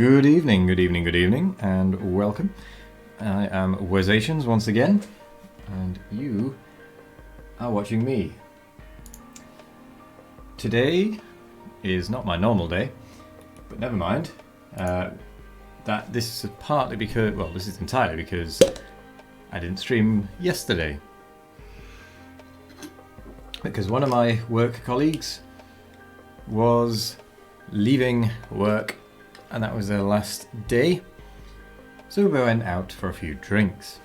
Good evening, good evening, good evening, and welcome. I am Wezations once again, and you are watching me. Today is not my normal day, but never mind. This is partly because, well, this is entirely because I didn't stream yesterday. Because one of my work colleagues was leaving work, and that was their last day. So we went out for a few drinks.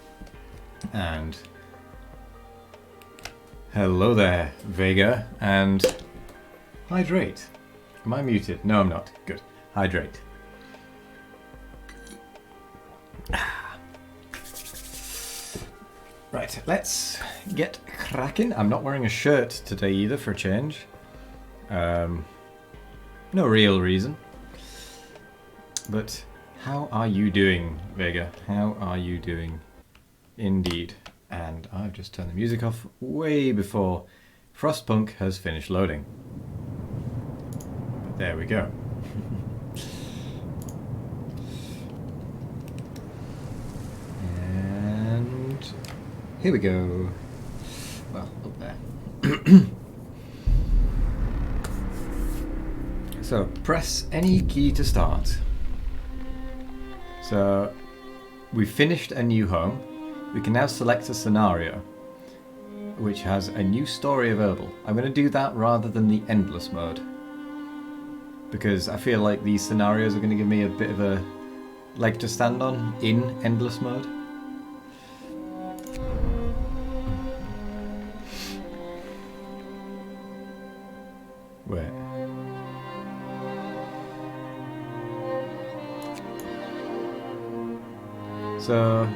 And hello there, Vega, and hydrate. Am I muted? No, I'm not. Good. Hydrate. Right, let's get cracking. I'm not wearing a shirt today either, for a change. No real reason. But how are you doing, Vega? How are you doing? Indeed. And I've just turned the music off way before Frostpunk has finished loading. But there we go. And here we go. Well, up there. So, press any key to start. So, we've finished a new home. We can now select a scenario, which has a new story available. I'm going to do that rather than the endless mode, because I feel like these scenarios are going to give me a bit of a leg to stand on in endless mode. Where? So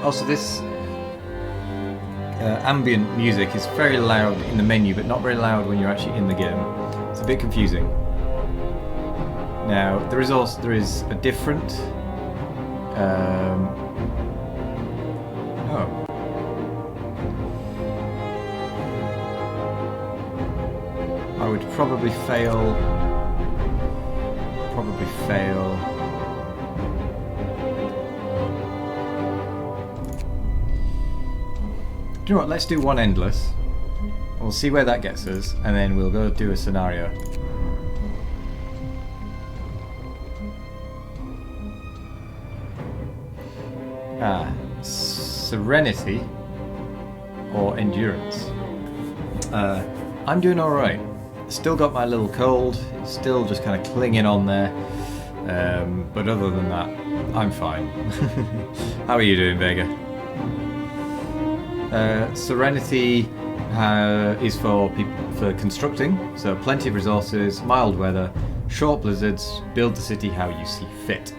also this ambient music is very loud in the menu, but not very loud when you're actually in the game. It's a bit confusing. Now there is a different I would probably fail. Do you know what? Let's do one endless. We'll see where that gets us, and then we'll go do a scenario. Serenity or endurance. I'm doing alright. Still got my little cold, it's still just kind of clinging on there, but other than that, I'm fine. How are you doing, Vega? Serenity is for constructing, so plenty of resources, mild weather, short blizzards, build the city how you see fit.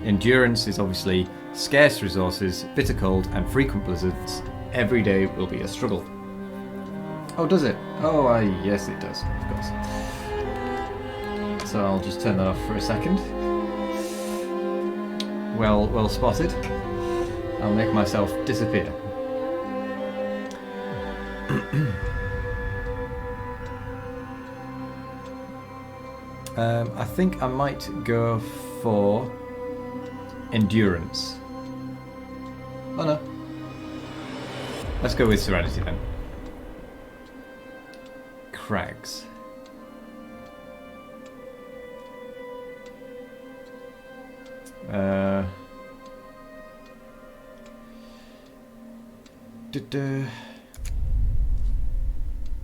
Endurance is obviously scarce resources, bitter cold, and frequent blizzards. Every day will be a struggle. Oh, does it? Oh, yes it does, of course. So I'll just turn that off for a second. Well spotted. I'll make myself disappear. I think I might go for endurance. Oh no. Let's go with serenity then. Crags.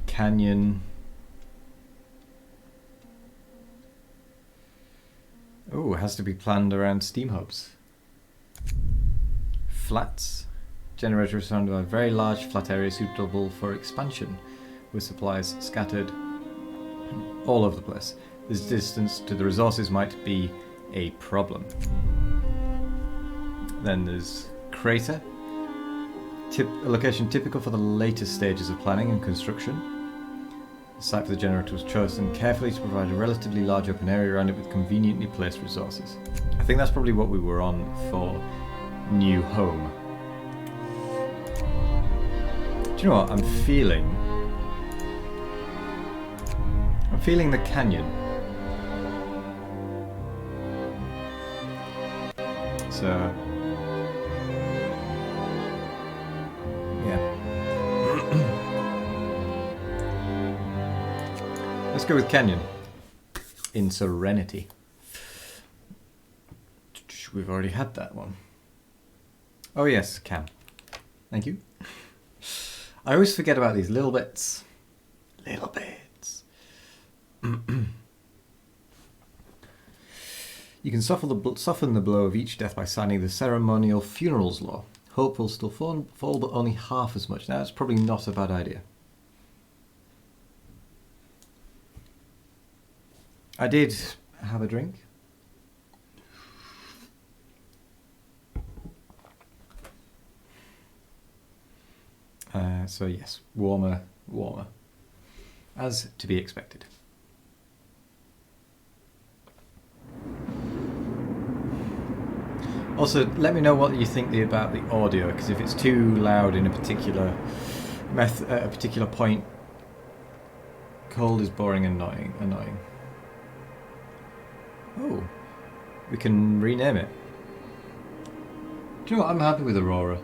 Canyon. Oh, it has to be planned around steam hubs. Flats. Generator is surrounded by a very large flat area suitable for expansion, with supplies scattered all over the place. This distance to the resources might be a problem. Then there's crater. A location typical for the latest stages of planning and construction. The site for the generator was chosen carefully to provide a relatively large open area around it with conveniently placed resources. I think that's probably what we were on for new home. Do you know what I'm feeling? I'm feeling the canyon. So, yeah. Let's go with canyon. In Serenity. We've already had that one. Oh yes, can. Thank you. I always forget about these little bits. Little bits. You can soften the blow of each death by signing the ceremonial funerals law. Hope will still fall, but only half as much. Now, that's probably not a bad idea. I did have a drink. So yes, warmer. As to be expected. Also, let me know what you think about the audio, because if it's too loud in a particular at a particular point, cold is boring and annoying. Oh, we can rename it. Do you know what? I'm happy with Aurora.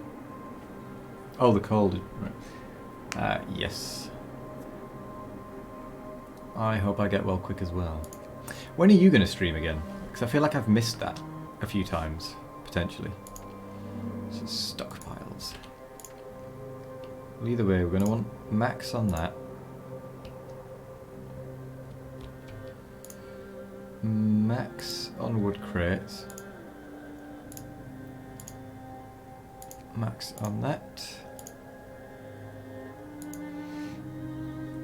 Oh, the cold. Right. Yes. I hope I get well quick as well. When are you going to stream again? Because I feel like I've missed that a few times, potentially. So stockpiles. Well, either way, we're going to want max on that. Max on wood crates. Max on that.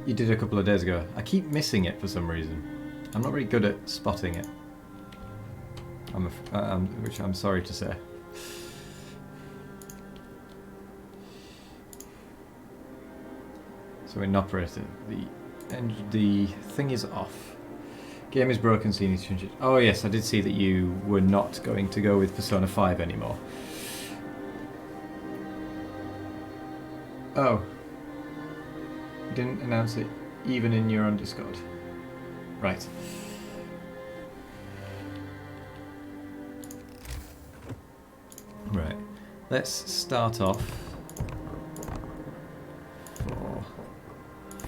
You did a couple of days ago. I keep missing it for some reason. I'm not really good at spotting it. Which I'm sorry to say. So inoperative. The thing is off. Game is broken, so you need to change it. Oh yes, I did see that you were not going to go with Persona 5 anymore. Oh. You didn't announce it even in your own Discord. Right. Right. Let's start off. 4,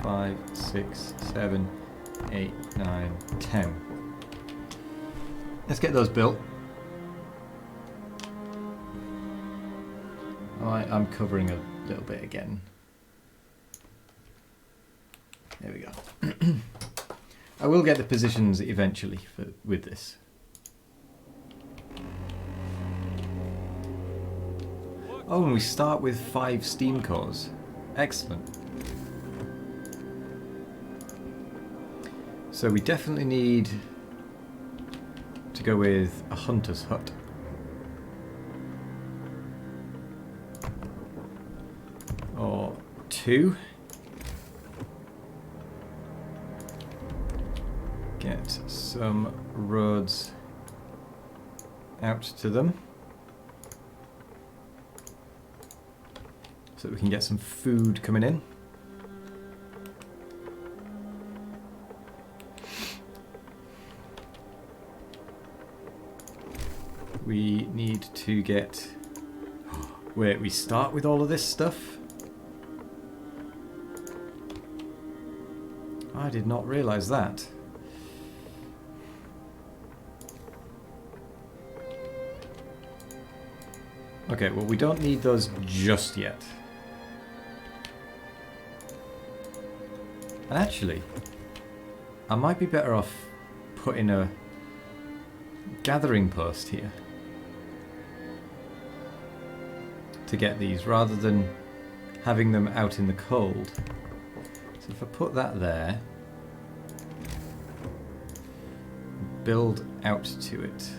5, 6, 7, 8, 9, 10. Let's get those built. I'm covering a little bit again. There we go. I will get the positions eventually with this. Oh, and we start with 5 steam cores. Excellent. So we definitely need to go with a hunter's hut. Or 2. Get some roads out to them so that we can get some food coming in. We need to get... Wait, we start with all of this stuff? I did not realise that. Okay, well we don't need those just yet. And actually, I might be better off putting a gathering post here to get these, rather than having them out in the cold. So if I put that there, build out to it.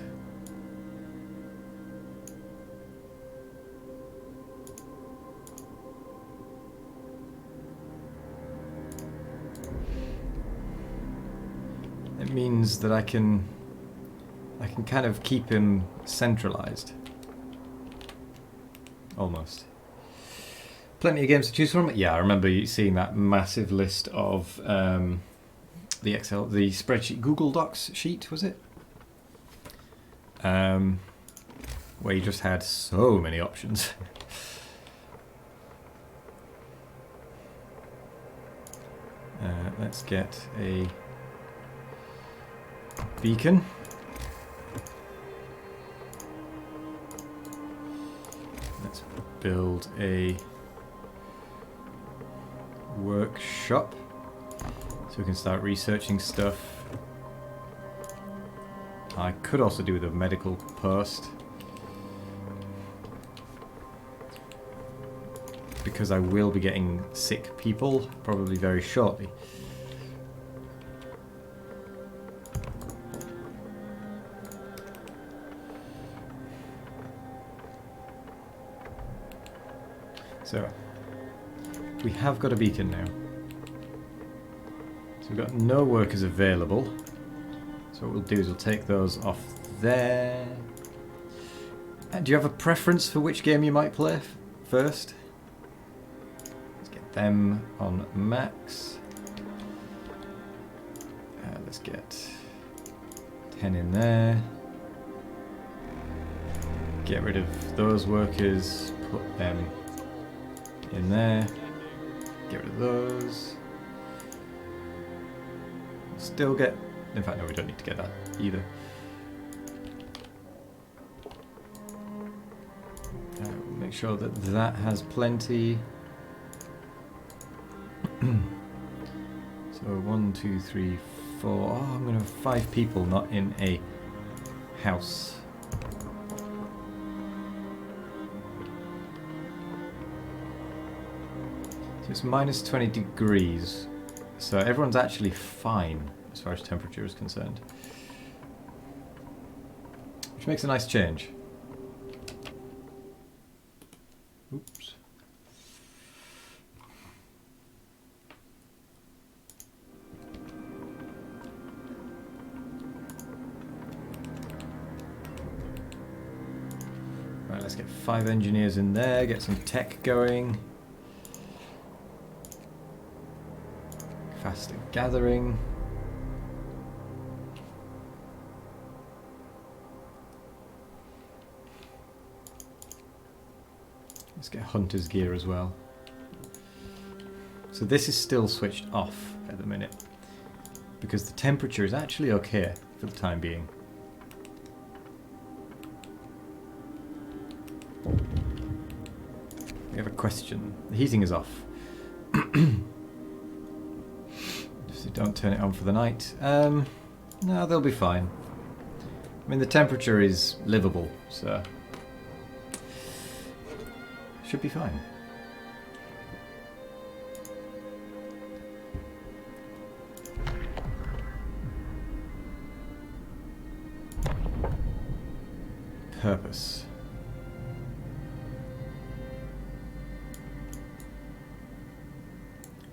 It means that I can kind of keep him centralized. almost. Plenty of games to choose from. Yeah, I remember seeing that massive list of the spreadsheet, Google Docs sheet, was it? Where you just had so many options. Let's get a beacon. Let's build a workshop so we can start researching stuff. I could also do with a medical post, because I will be getting sick people probably very shortly. So we have got a beacon now. So we've got no workers available. So what we'll do is we'll take those off there. Do you have a preference for which game you might play first? Let's get them on max. Let's get 10 in there. Get rid of those workers, put them in there. Get rid of those. Still get... In fact, no, we don't need to get that either. Make sure that that has plenty. So 1, 2, 3, 4. Oh, I'm going to have 5 people, not in a house. So it's minus 20 degrees. So everyone's actually fine as far as temperature is concerned. Which makes a nice change. Oops. Right, let's get 5 engineers in there, get some tech going. Faster gathering. Let's get hunter's gear as well. So this is still switched off at the minute because the temperature is actually okay for the time being. We have a question. The heating is off. So don't turn it on for the night. No, they'll be fine. I mean, the temperature is livable, so should be fine. Purpose.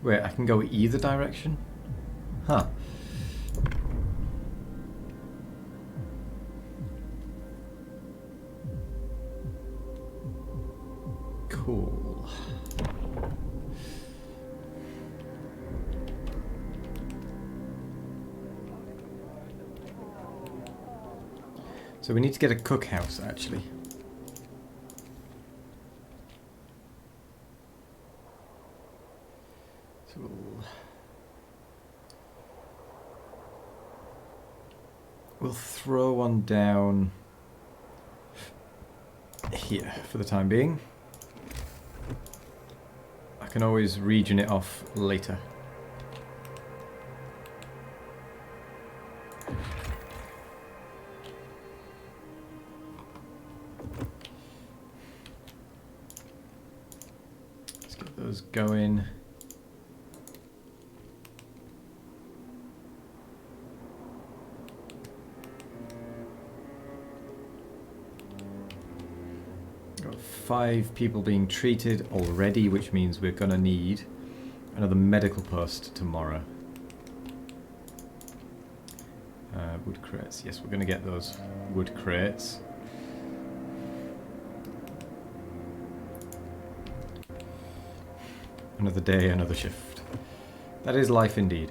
Wait, I can go either direction? Huh. Cool. So we need to get a cookhouse, actually. So we'll throw one down here for the time being. I can always region it off later. Let's get those going. Got 5 people being treated already, which means we're going to need another medical post tomorrow. Wood crates. Yes, we're going to get those wood crates. Another day, another shift. That is life indeed.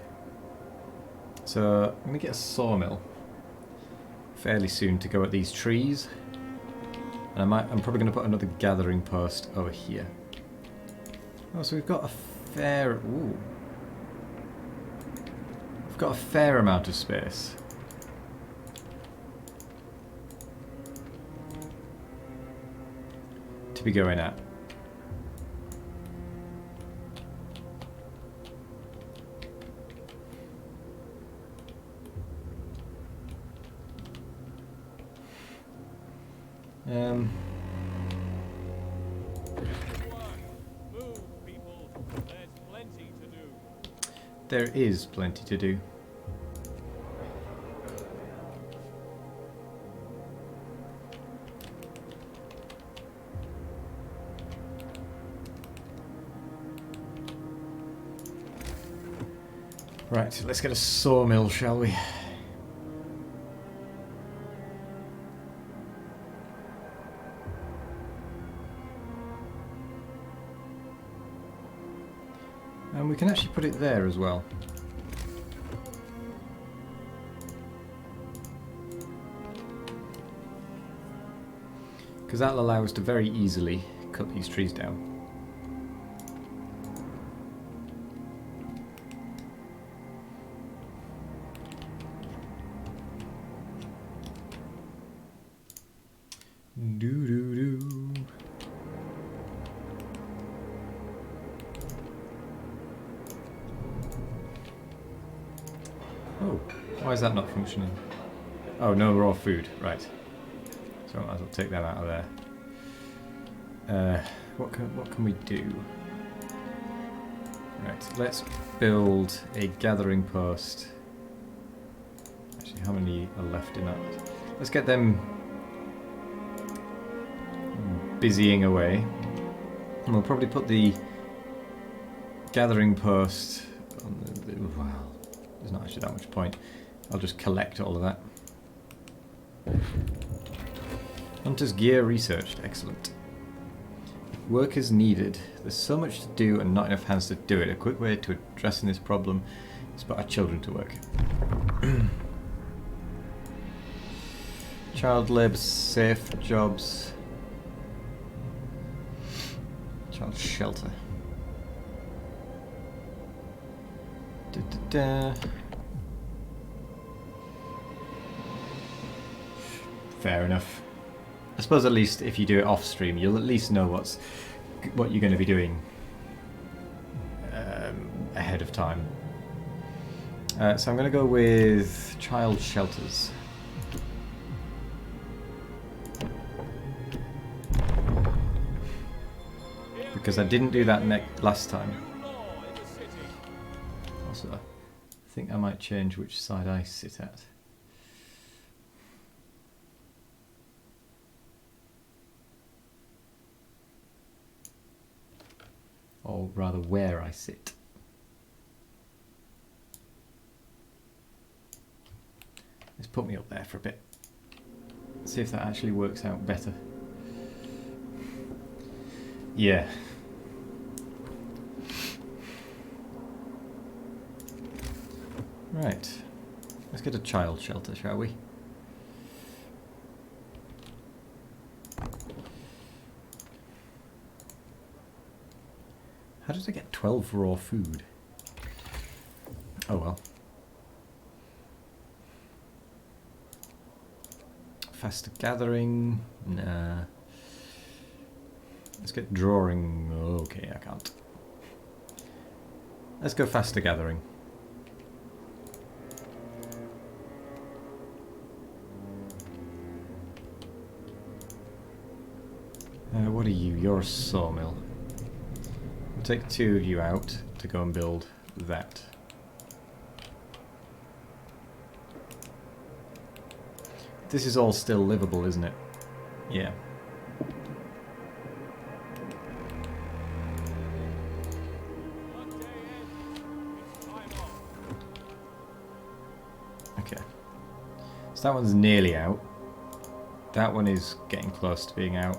So I'm going to get a sawmill fairly soon to go at these trees. And I'm probably going to put another gathering post over here. Oh, so we've got a fair... Ooh. We've got a fair amount of space. To be going at. There is plenty to do. Right, let's get a sawmill, shall we? And we can actually put it there as well. Because that'll allow us to very easily cut these trees down. Doo-doo-doo. Oh, why is that not functioning? Oh, no raw food, right. So I might as well take that out of there. What can we do? Right, let's build a gathering post. Actually, how many are left in that? Let's get them busying away. And we'll probably put the gathering post on the... Well, there's not actually that much point. I'll just collect all of that. Hunter's gear researched. Excellent. Work is needed. There's so much to do and not enough hands to do it. A quick way to addressing this problem is put our children to work. Child labour, safe jobs. Child shelter. Da-da-da. Fair enough. I suppose at least if you do it off stream, you'll at least know what you're going to be doing ahead of time. So I'm going to go with child shelters. Because I didn't do that last time. Also, I think I might change which side I sit at. Or rather, where I sit. Let's put me up there for a bit. See if that actually works out better. Yeah. Right. Let's get a child shelter, shall we? How did I get 12 raw food? Oh well. Faster gathering? Nah. Let's get drawing. Okay, I can't. Let's go faster gathering. What are you? You're a sawmill. We'll take 2 of you out to go and build that. This is all still livable, isn't it? Yeah. Okay. So that one's nearly out. That one is getting close to being out.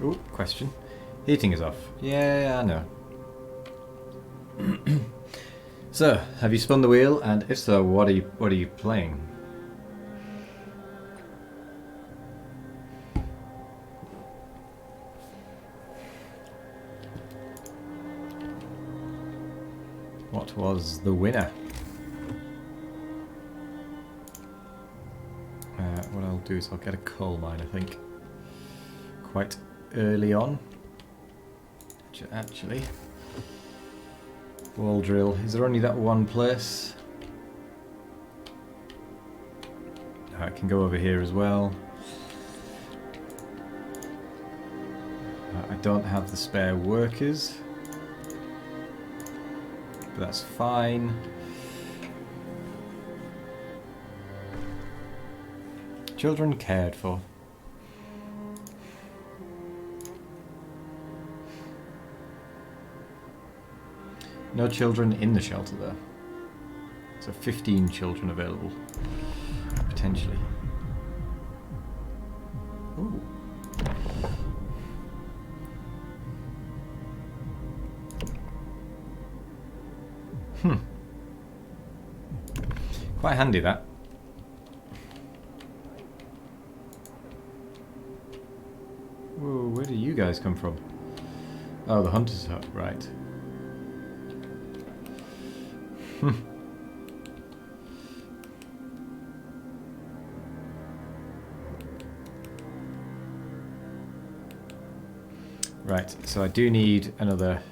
Ooh, question. Heating is off. Yeah, I know. So, have you spun the wheel? And if so, what are you playing? What was the winner? What I'll do is I'll get a coal mine, I think, quite early on. Actually, wall drill. Is there only that one place? I can go over here as well. I don't have the spare workers, but that's fine. Children cared for. No children in the shelter though. So 15 children available, potentially. Ooh. Quite handy that. Whoa, where do you guys come from? Oh, the hunter's hut, right. Right, so I do need another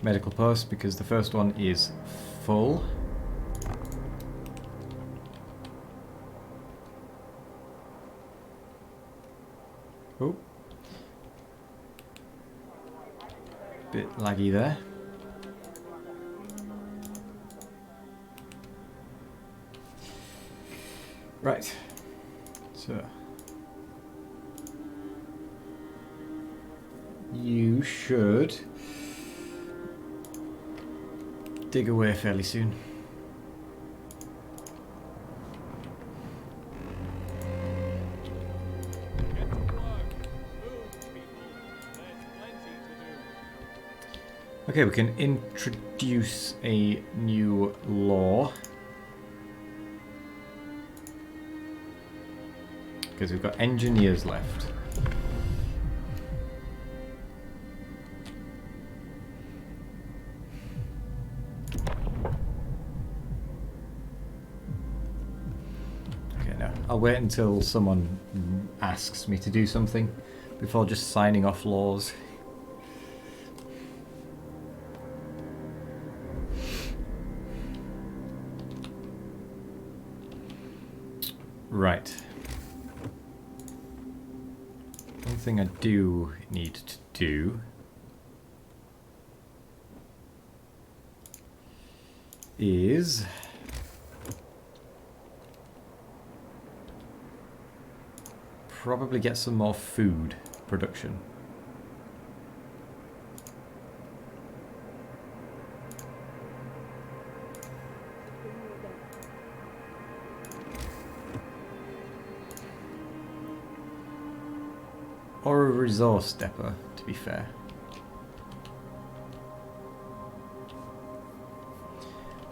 medical post because the first one is full. Oh. Bit laggy there. Right, so you should dig away fairly soon. Okay, we can introduce a new law. Because we've got engineers left. Okay, no. I'll wait until someone asks me to do something before just signing off laws. Right. One thing I do need to do is probably get some more food production. Or a resource depot, to be fair.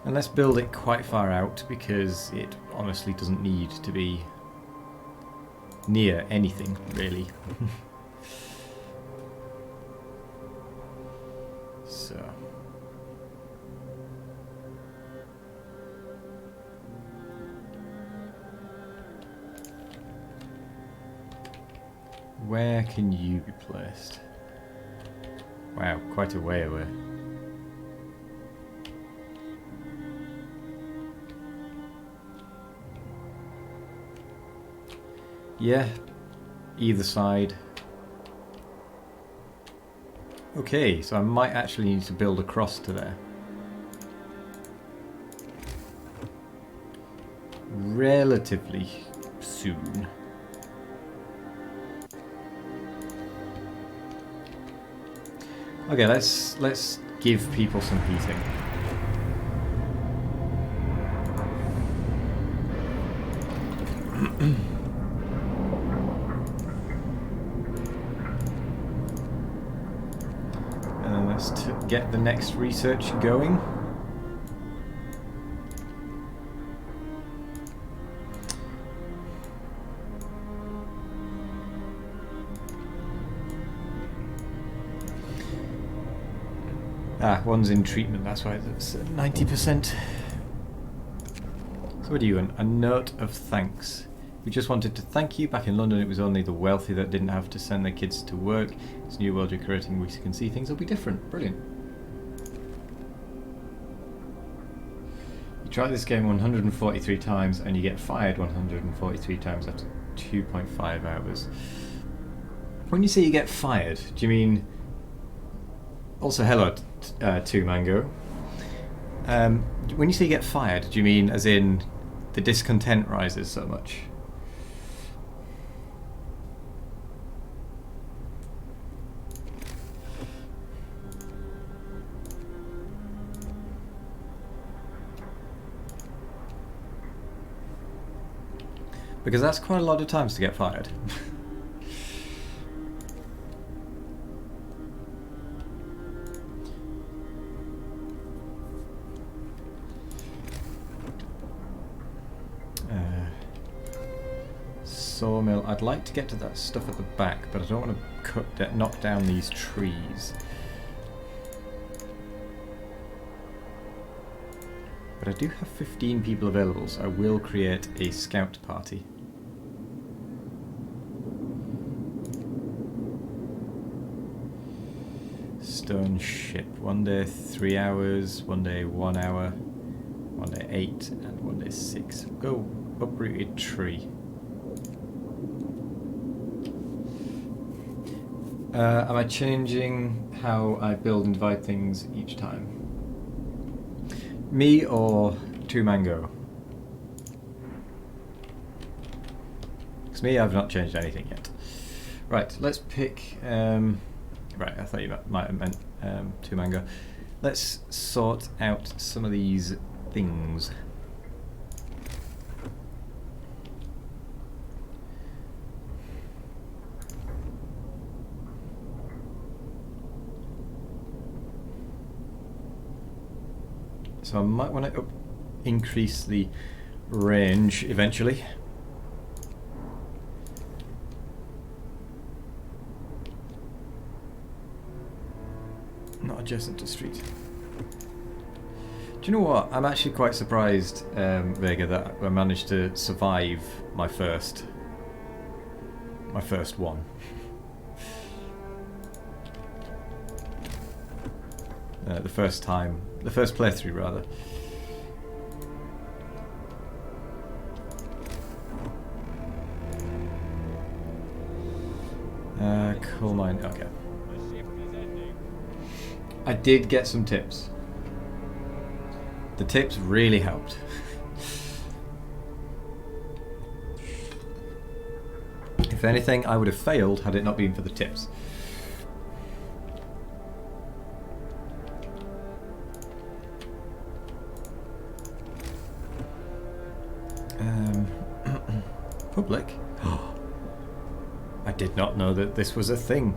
And let's build it quite far out because it honestly doesn't need to be near anything, really. So. Where can you be placed? Wow, quite a way away. Yeah, either side. Okay, so I might actually need to build across to there. Relatively soon. Okay, let's give people some heating. Let's get the next research going. Ah, one's in treatment, that's why it's 90%. So what are you, a note of thanks. We just wanted to thank you. Back in London it was only the wealthy that didn't have to send their kids to work. This new world you're creating, we can see things will be different. Brilliant. You try this game 143 times and you get fired 143 times after 2.5 hours. When you say you get fired, do you mean... Also, hello, 2Mango. When you say you get fired, do you mean as in the discontent rises so much? Because that's quite a lot of times to get fired. Sawmill. I'd like to get to that stuff at the back, but I don't want to knock down these trees. But I do have 15 people available, so I will create a scout party. Stone ship. One day 3 hours, one day 1 hour, one day 8, and one day 6. Go uprooted tree. Am I changing how I build and divide things each time? Me or 2Mango? Because me, I've not changed anything yet. Right, let's pick... right, I thought you might have meant 2Mango. Let's sort out some of these things. So I might want to increase the range eventually. Not adjacent to street. Do you know what? I'm actually quite surprised, Vega, that I managed to survive my first one. The first playthrough rather. Coal mine, okay. I did get some tips. The tips really helped. If anything, I would have failed had it not been for the tips. Public? I did not know that this was a thing.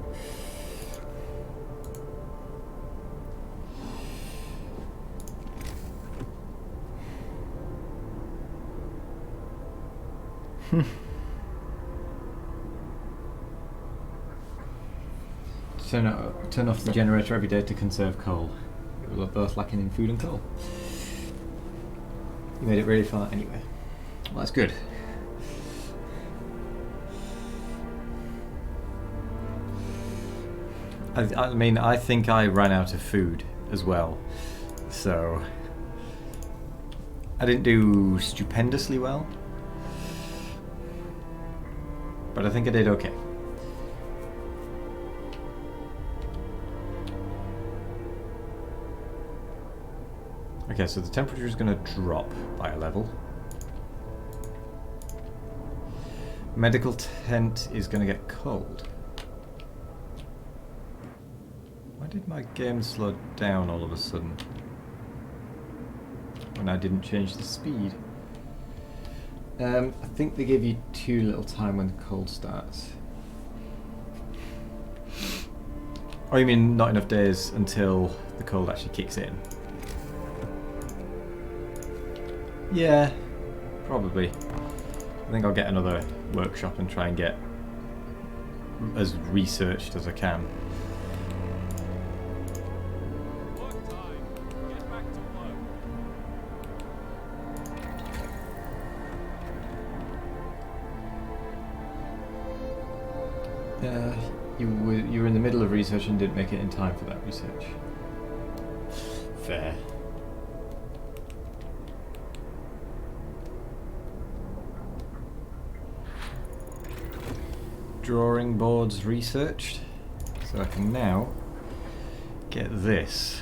Turn off the generator every day to conserve coal. We were both lacking in food and coal. You made it really far anyway. Well, that's good. I mean, I think I ran out of food as well, so I didn't do stupendously well, but I think I did okay. Okay, so the temperature is going to drop by a level. Medical tent is going to get cold. Why did my game slow down all of a sudden when I didn't change the speed? I think they give you too little time when the cold starts. Oh, you mean not enough days until the cold actually kicks in? Yeah, probably. I think I'll get another workshop and try and get as researched as I can. You were in the middle of research and didn't make it in time for that research. Fair. Drawing boards researched, so I can now get this.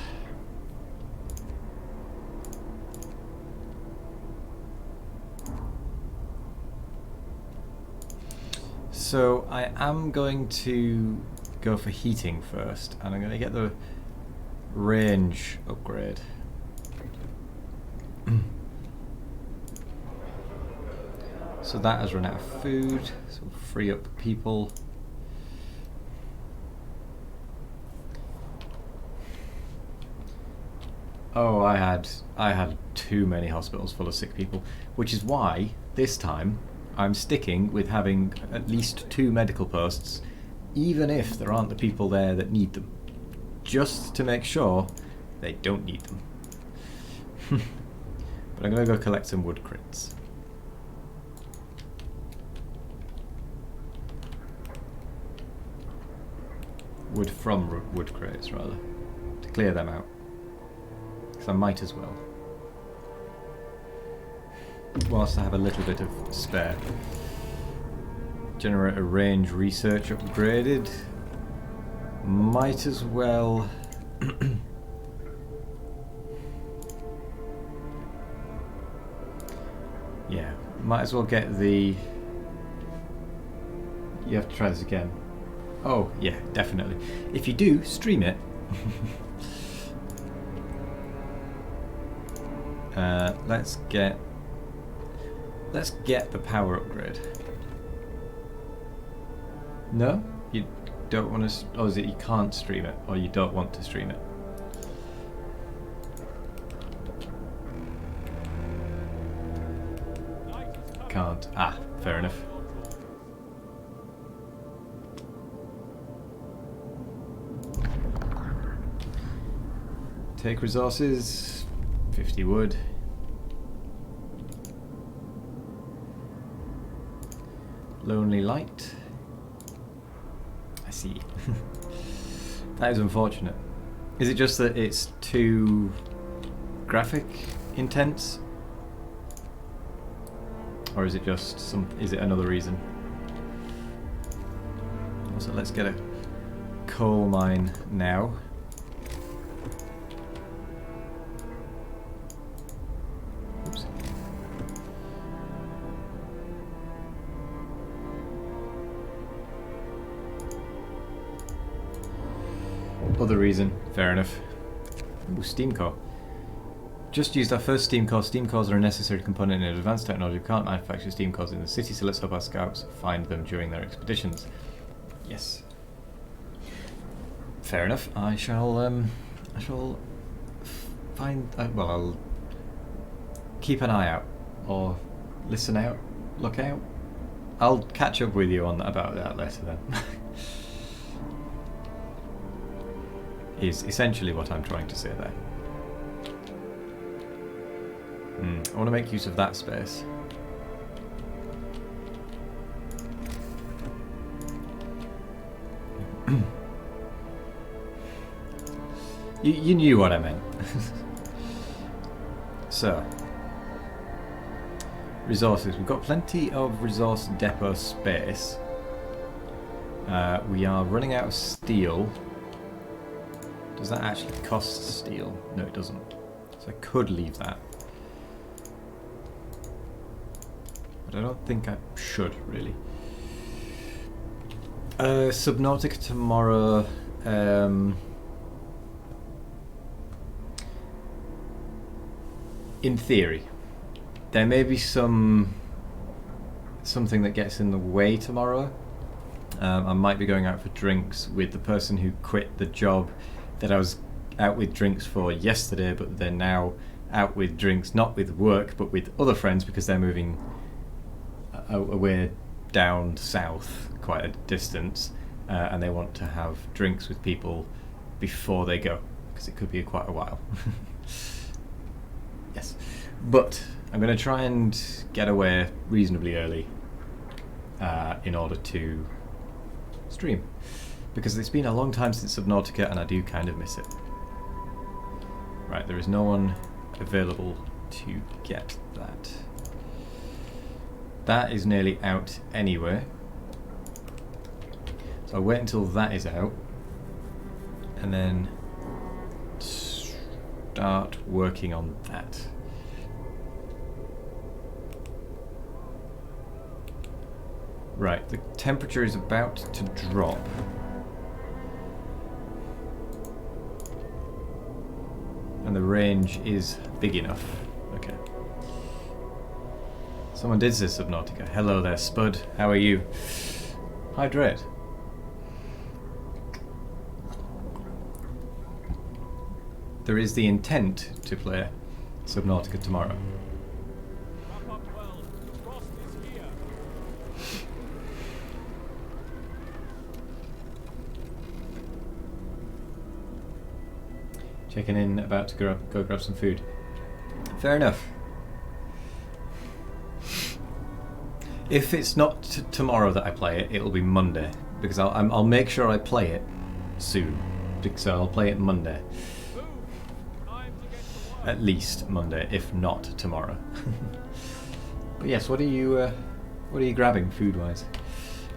So I am going to go for heating first, and I'm going to get the range upgrade. So that has run out of food, so we'll free up people. Oh, I had too many hospitals full of sick people, which is why this time I'm sticking with having at least 2 medical posts, even if there aren't the people there that need them, just to make sure they don't need them. But I'm going to go collect some wood crates. Wood from wood crates, rather, to clear them out, because I might as well. Whilst I have a little bit of spare. Generator range research upgraded. Might as well. Yeah, might as well get the. You have to try this again. Oh, yeah, definitely. If you do, stream it. Let's get the power upgrade. No? You don't want to... Or is it you can't stream it? Or you don't want to stream it? Can't. Ah, fair enough. Take resources. 50 wood. Lonely light. I see. That is unfortunate. Is it just that it's too graphic intense? Or is it just is it another reason? So let's get a coal mine now. Oops. Other reason, fair enough. Ooh, steam core. Just used our first steam core. Steam cores are a necessary component in advanced technology. We can't manufacture steam cores in the city, so let's hope our scouts find them during their expeditions. Yes. Fair enough. I shall find. Well, I'll keep an eye out, or listen out, look out. I'll catch up with you on about that later then. Is essentially what I'm trying to say there. I want to make use of that space. You knew what I meant. So, resources. We've got plenty of resource depot space. We are running out of steel. Does that actually cost steel? No, it doesn't. So I could leave that. But I don't think I should, really. Subnautica tomorrow. In theory. There may be something that gets in the way tomorrow. I might be going out for drinks with the person who quit the job that I was out with drinks for yesterday, but they're now out with drinks, not with work, but with other friends because they're moving away down south quite a distance, and they want to have drinks with people before they go, because it could be quite a while. Yes. But I'm going to try and get away reasonably early in order to stream, because it's been a long time since Subnautica and I do kind of miss it. Right, there is no one available to get that. That is nearly out anyway, so I'll wait until that is out and then start working on that. Right, the temperature is about to drop. And the range is big enough. Okay. Someone did say Subnautica. Hello there, Spud. How are you? Hydrate. There is the intent to play Subnautica tomorrow. Checking in, about to go grab some food. Fair enough. If it's not tomorrow that I play it, it'll be Monday, because I'll make sure I play it soon. So I'll play it Monday. At least Monday, if not tomorrow. But yes, what are you grabbing food-wise?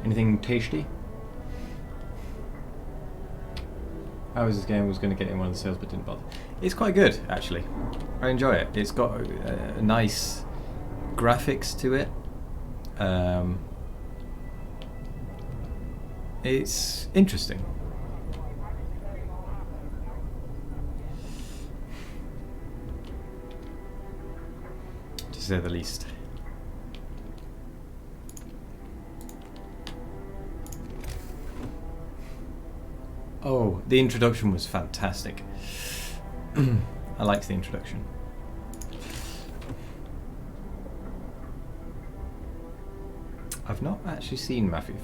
Anything tasty? I was this game was going to get in one of the sales but didn't bother. It's quite good, actually. I enjoy it. It's got a nice graphics to it. It's interesting. To say the least. Oh, the introduction was fantastic. I liked the introduction. I've not actually seen Mafia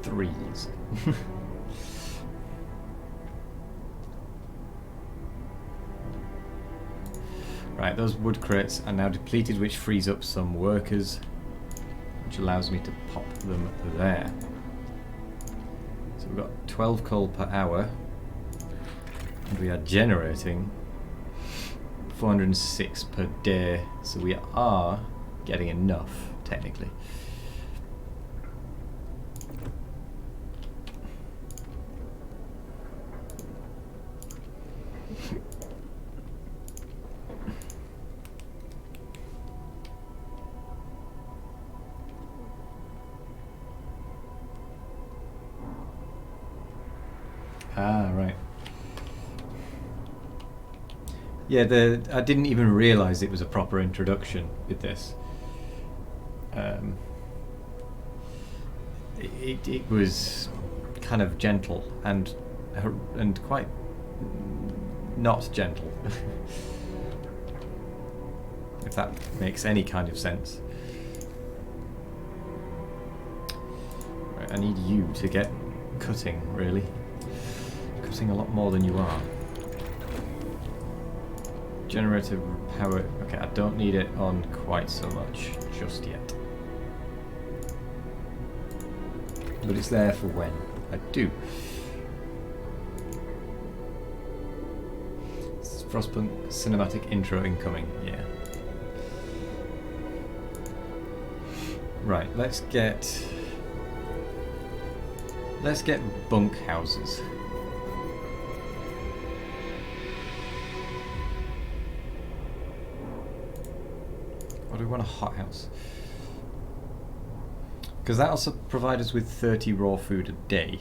3s. Right, those wood crates are now depleted, which frees up some workers, which allows me to pop them there. So we've got 12 coal per hour, and we are generating 406 per day, so we are getting enough, technically. Ah, right. Yeah, I didn't even realise it was a proper introduction with this. It was kind of gentle and quite not gentle, if that makes any kind of sense. Right, I need you to get cutting, really. Cutting a lot more than you are. Generator power. Okay, I don't need it on quite so much just yet. But it's there for when I do. Frostpunk cinematic intro incoming, yeah. Right, let's get bunk houses. Or do we want a hothouse? Because that also provides us with 30 raw food a day.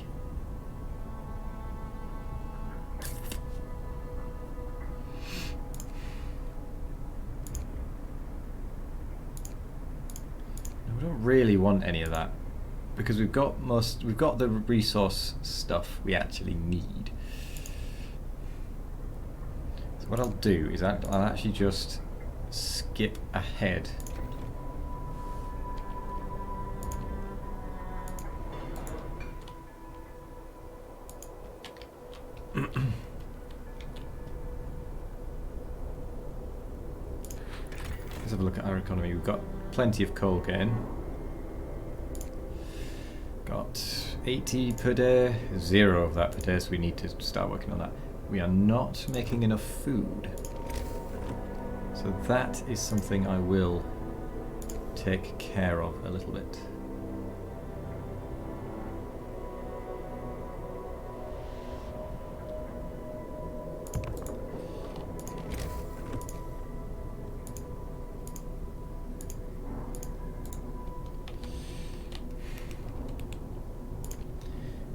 No, we really want any of that because we've got the resource stuff we actually need. So what I'll do is I'll actually just skip ahead. Let's have a look at our economy. We've got plenty of coal gain. Got 80 per day, 0 of that per day, so we need to start working on that. We are not making enough food. So that is something I will take care of a little bit.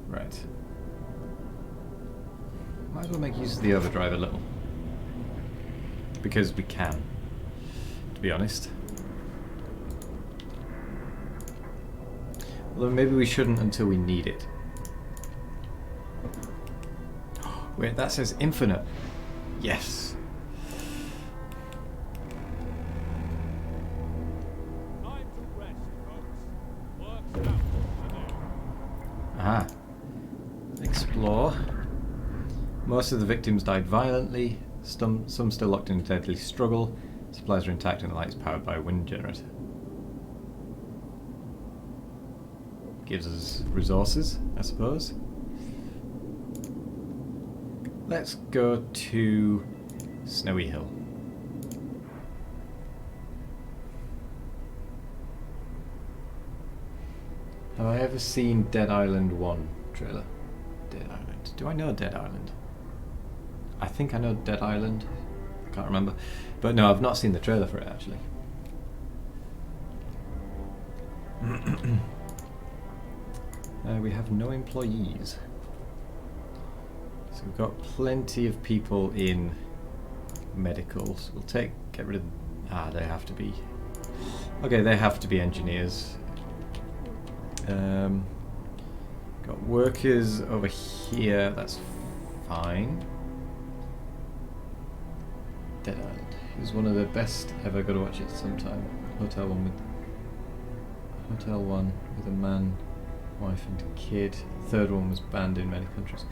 Right. Might as well make use of the overdrive a little. Because we can, to be honest. Although maybe we shouldn't until we need it. Wait, that says infinite. Yes. Time to rest, folks. Work's out for today. Aha. Explore. Most of the victims died violently. Some still locked in a deadly struggle. Supplies are intact and the light is powered by a wind generator. Gives us resources, I suppose. Let's go to Snowy Hill. Have I ever seen Dead Island 1 trailer? Dead Island. Do I know Dead Island? I think I know Dead Island. I can't remember. But no, I've not seen the trailer for it actually. We have no employees. So we've got plenty of people in medicals. We'll get rid of... they have to be... Okay, they have to be engineers. Got workers over here, that's fine. Dead Island. It was one of the best ever, gotta watch it sometime. Hotel 1 with a man, wife and kid. Third one was banned in many countries.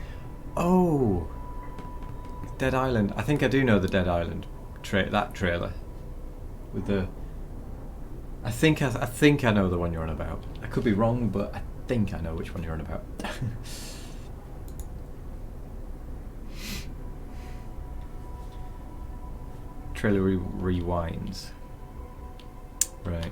Oh! Dead Island. I think I do know the Dead Island that trailer. With the... I think I know the one you're on about. I could be wrong, but I think I know which one you're on about. Trailer rewinds. Right.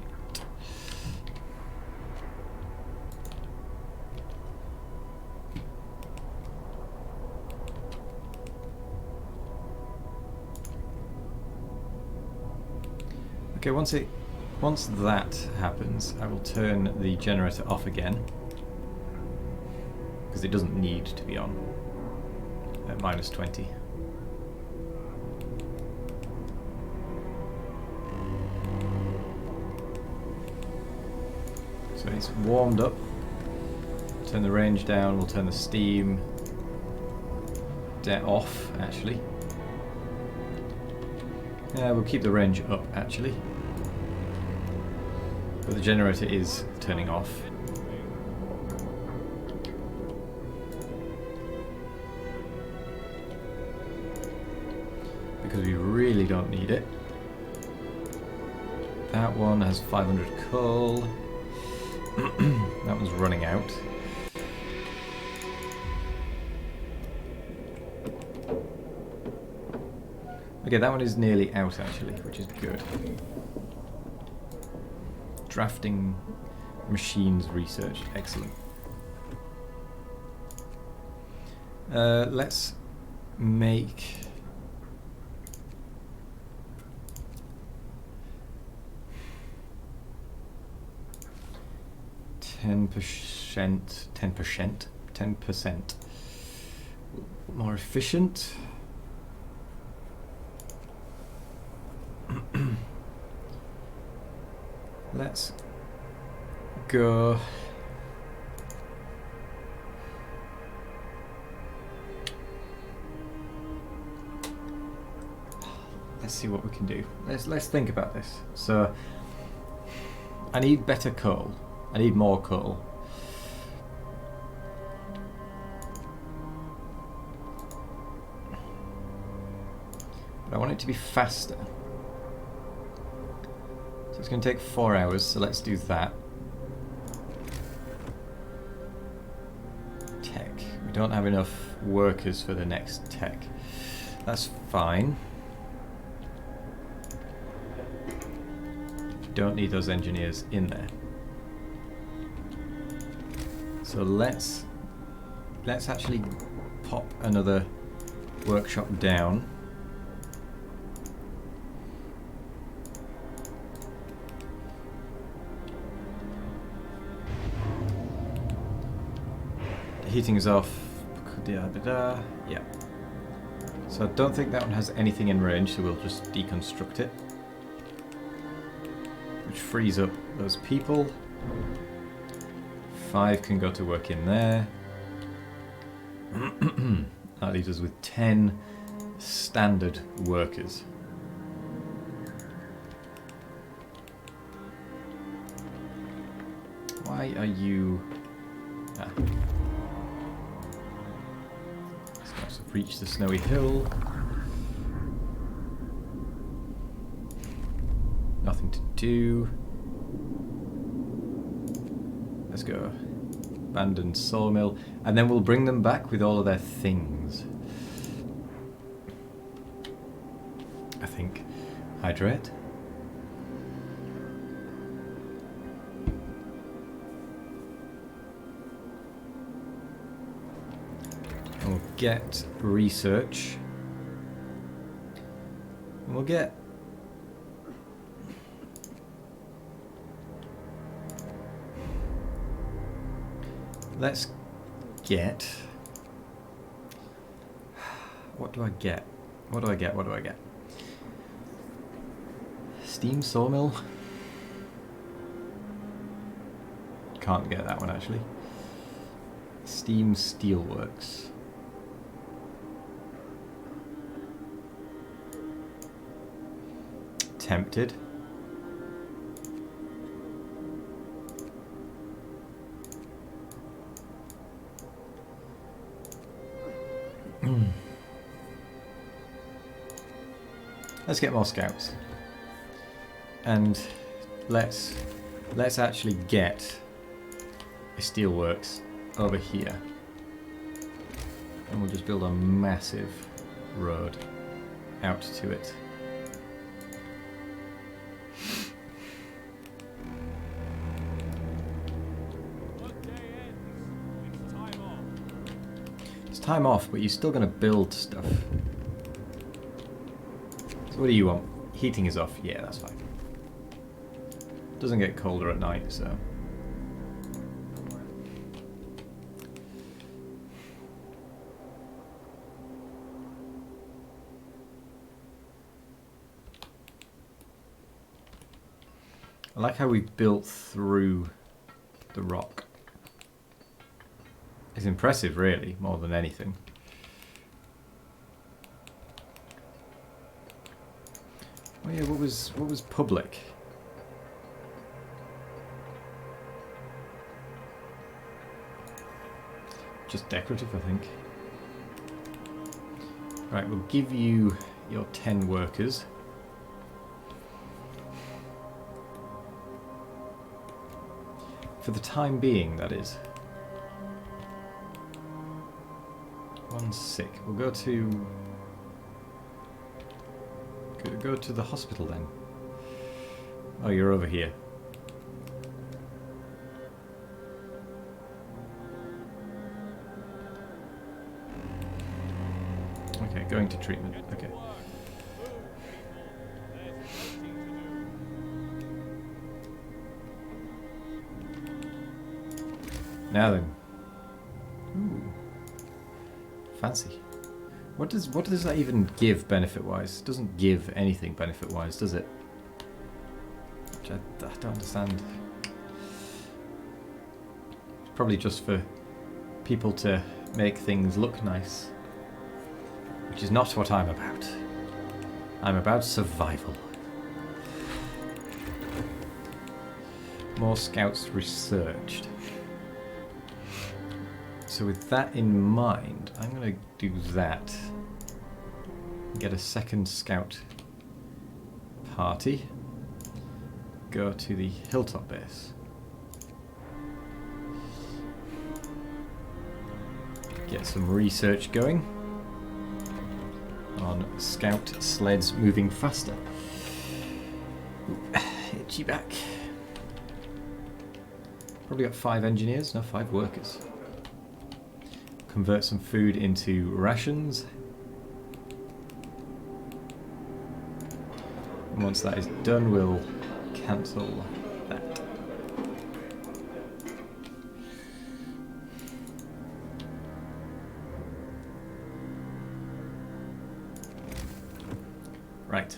Okay, once that happens, I will turn the generator off again because it doesn't need to be on at -20. So it's warmed up. Turn the range down, we'll turn the steam off actually. Yeah, we'll keep the range up actually. But the generator is turning off. Because we really don't need it. That one has 500 coal. That one's running out. Okay, that one is nearly out actually, which is good. Drafting machines research, excellent. Let's make 10% more efficient. Let's go. Let's see what we can do. Let's think about this. So I need better coal. I need more coal. But I want it to be faster. So it's going to take 4 hours, so let's do that. Tech. We don't have enough workers for the next tech. That's fine. Don't need those engineers in there. So let's actually pop another workshop down. The heating is off. Yeah. So I don't think that one has anything in range, so we'll just deconstruct it. Which frees up those people. 5 can go to work in there. That leaves us with 10 standard workers. Why are you... Let's go reach the snowy hill. Nothing to do. Let's go. Abandoned sawmill. And then we'll bring them back with all of their things. I think. Hydrate. And we'll get research. And we'll get... Let's get... What do I get? What do I get? What do I get? Steam sawmill? Can't get that one actually. Steam steelworks. Tempted. Let's get more scouts, and let's actually get a steelworks over here, and we'll just build a massive road out to it. It's time off, but you're still going to build stuff. So what do you want? Heating is off. Yeah, that's fine. Doesn't get colder at night, so... I like how we built through the rock. It's impressive, really, more than anything. Oh yeah, what was public? Just decorative, I think. Right, we'll give you your 10 workers. For the time being, that is. One's sick. We'll go to... Go to the hospital then. Oh, you're over here. Okay, going to treatment. Okay. Now then. Ooh. Fancy. What does that even give benefit-wise? It doesn't give anything benefit-wise, does it? Which I don't understand. Probably just for people to make things look nice. Which is not what I'm about. I'm about survival. More scouts researched. So with that in mind, I'm going to do that. Get a second scout party. Go to the hilltop base. Get some research going on scout sleds moving faster. Ooh, itchy back. Probably got 5 engineers, no, 5 workers. Convert some food into rations. And once that is done, we'll cancel that. Right.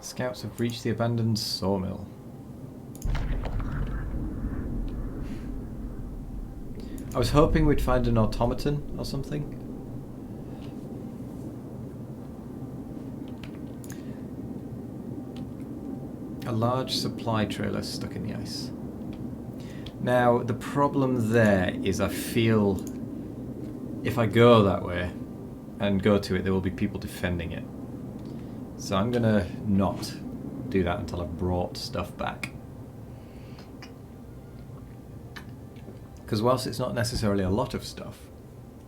Scouts have reached the abandoned sawmill. I was hoping we'd find an automaton or something. A large supply trailer stuck in the ice. Now, the problem there is I feel if I go that way and go to it, there will be people defending it. So I'm going to not do that until I've brought stuff back. Because whilst it's not necessarily a lot of stuff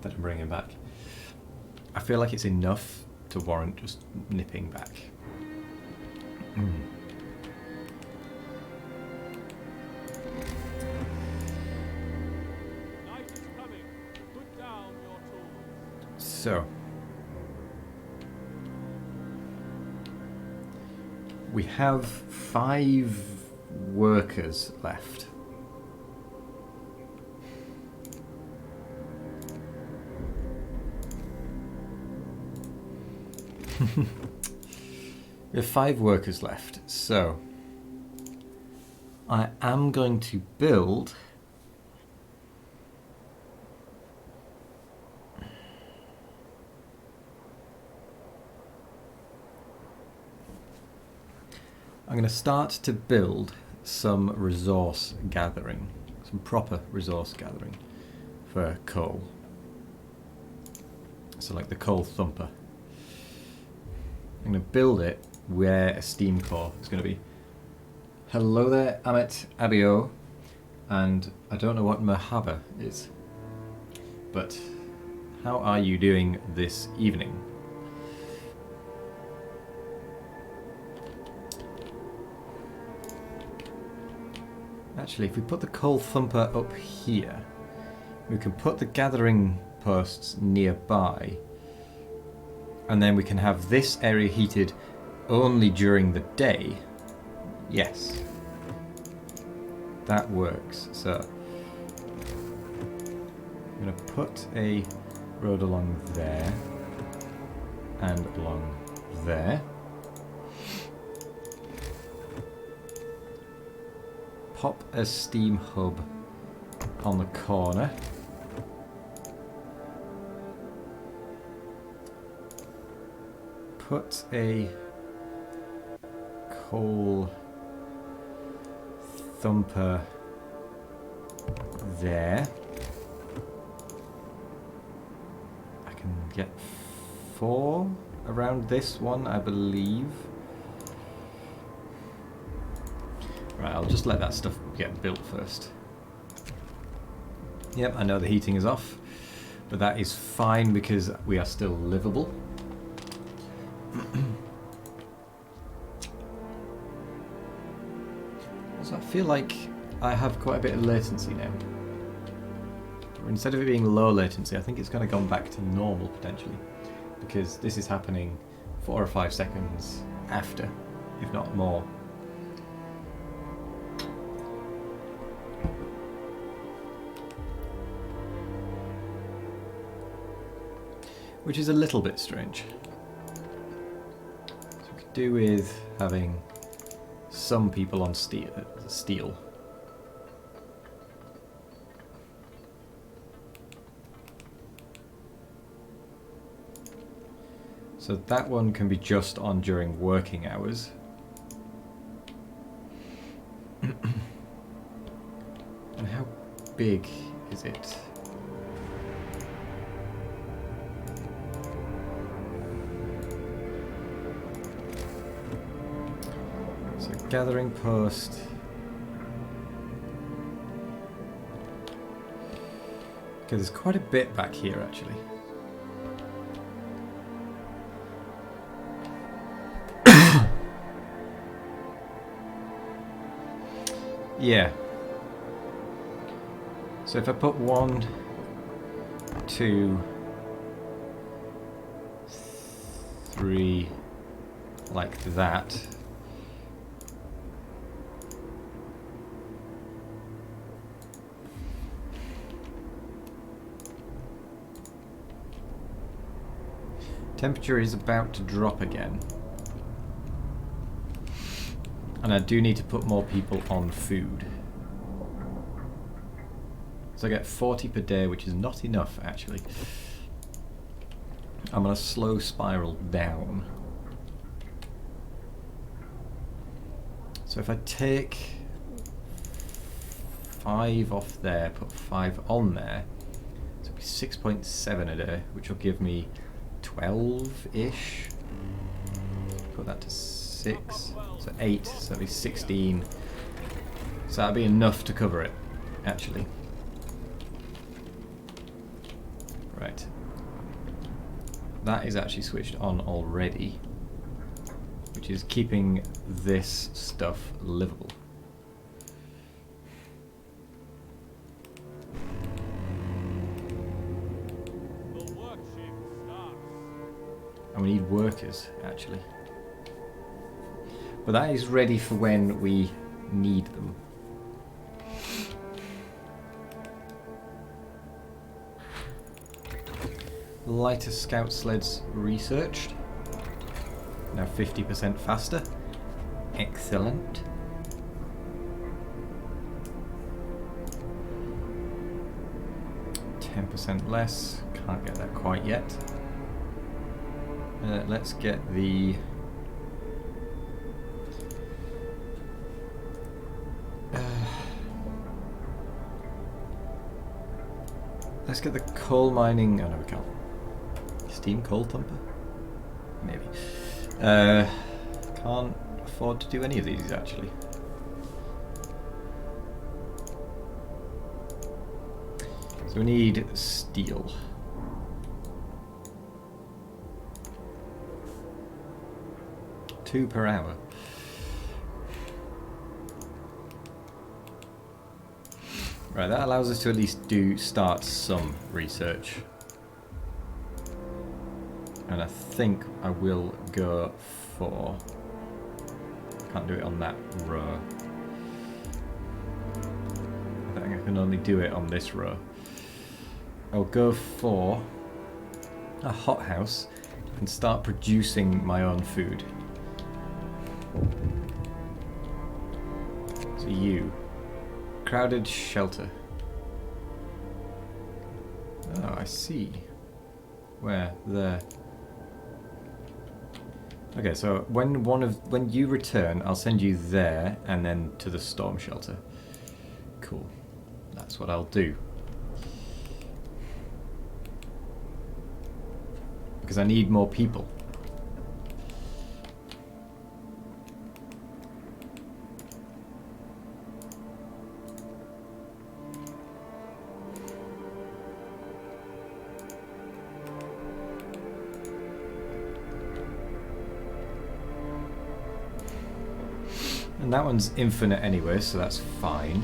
that I'm bringing back, I feel like it's enough to warrant just nipping back. Night is coming. Put down your tools. So, we have 5 workers left. We have 5 workers left, so I am going to build I'm going to start to build some resource gathering, some proper resource gathering for coal. So like the coal thumper. I'm going to build it where a steam core is going to be. Hello there, Amit Abio, and I don't know what Mahaba is, but how are you doing this evening? Actually, if we put the coal thumper up here, we can put the gathering posts nearby, and then we can have this area heated only during the day. Yes, that works. So I'm going to put a road along there and along there. Pop a steam hub on the corner. Put a coal thumper there. I can get 4 around this one, I believe. Right, I'll just let that stuff get built first. Yep, I know the heating is off, but that is fine because we are still livable. Also, I feel like I have quite a bit of latency now. Or instead of it being low latency, I think it's kind of gone back to normal potentially, because this is happening 4 or 5 seconds after, if not more. Which is a little bit strange. do with having some people on steel. So that one can be just on during working hours. And how big is it? So gathering post. Okay, there's quite a bit back here actually. Yeah. So if I put 1, 2, 3 like that. Temperature is about to drop again. And I do need to put more people on food. So I get 40 per day, which is not enough actually. I'm on a slow spiral down. So if I take 5 off there, put 5 on there, so it'll be 6.7 a day, which will give me 12-ish. Put that to 6, so 8, so that'll be 16. So that'll be enough to cover it, actually. Right. That is actually switched on already, which is keeping this stuff livable. The work shift starts. And we need workers, actually. But that is ready for when we need them. Lighter scout sleds researched. Now 50% faster. Excellent. %, less. Can't get that quite yet. Let's get the... let's get the coal mining... Oh no, we can't. Steam coal thumper? Maybe. Can't afford to do any of these actually. So we need steel. $2 per hour. Right, that allows us to at least start some research. And I think I will go for... Can't do it on that row. I think I can only do it on this row. I'll go for a hothouse and start producing my own food. So you. Crowded shelter. Oh, I see. Where? There. Okay, so when you return, I'll send you there and then to the storm shelter. Cool. That's what I'll do. Because I need more people. And that one's infinite anyway, so that's fine.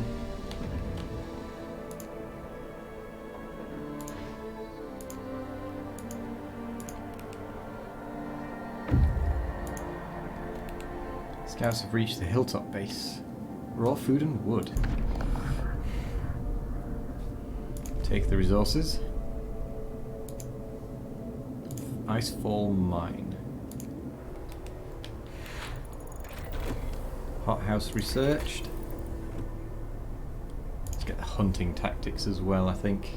Scouts have reached the hilltop base. Raw food and wood. Take the resources. Icefall mine. hothouse researched. Let's get the hunting tactics as well, I think.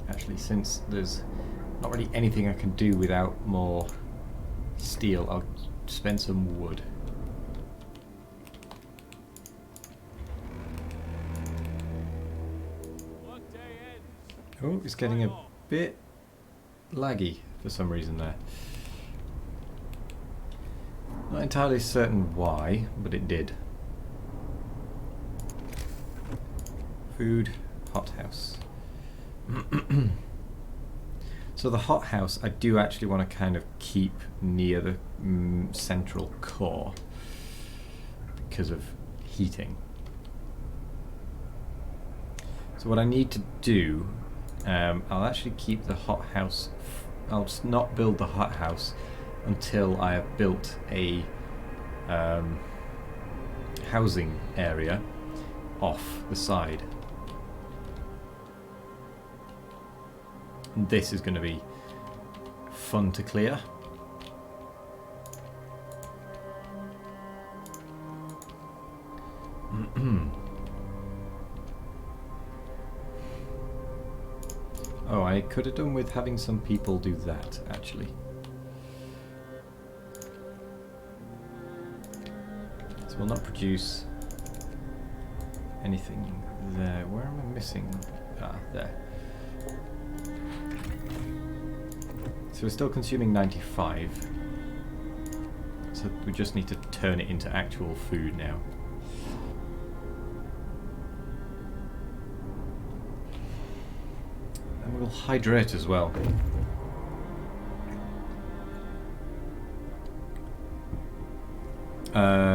Actually, since there's not really anything I can do without more steel, I'll spend some wood. Oh, it's getting a bit laggy for some reason there. Not entirely certain why, but it did. Food, hothouse. So the hothouse I do actually want to kind of keep near the central core because of heating. So what I need to do, I'll actually keep the hothouse. I'll just not build the hothouse until I have built a housing area off the side. And this is going to be fun to clear. Oh, I could have done with having some people do that, actually. So we'll not produce anything there. Where am I missing? Ah, there. So we're still consuming 95. So we just need to turn it into actual food now. And we'll hydrate as well.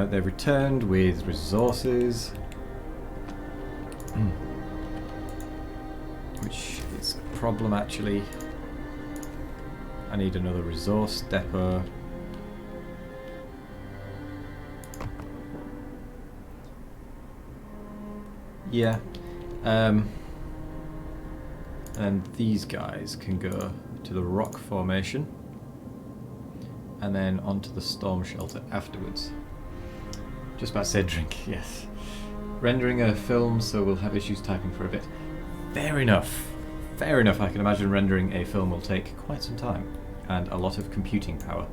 They've returned with resources. Which is a problem actually. I need another resource depot. Yeah. And these guys can go to the rock formation and then onto the storm shelter afterwards. Just about said drink, yes. Rendering a film, so we'll have issues typing for a bit. Fair enough. Fair enough, I can imagine rendering a film will take quite some time and a lot of computing power.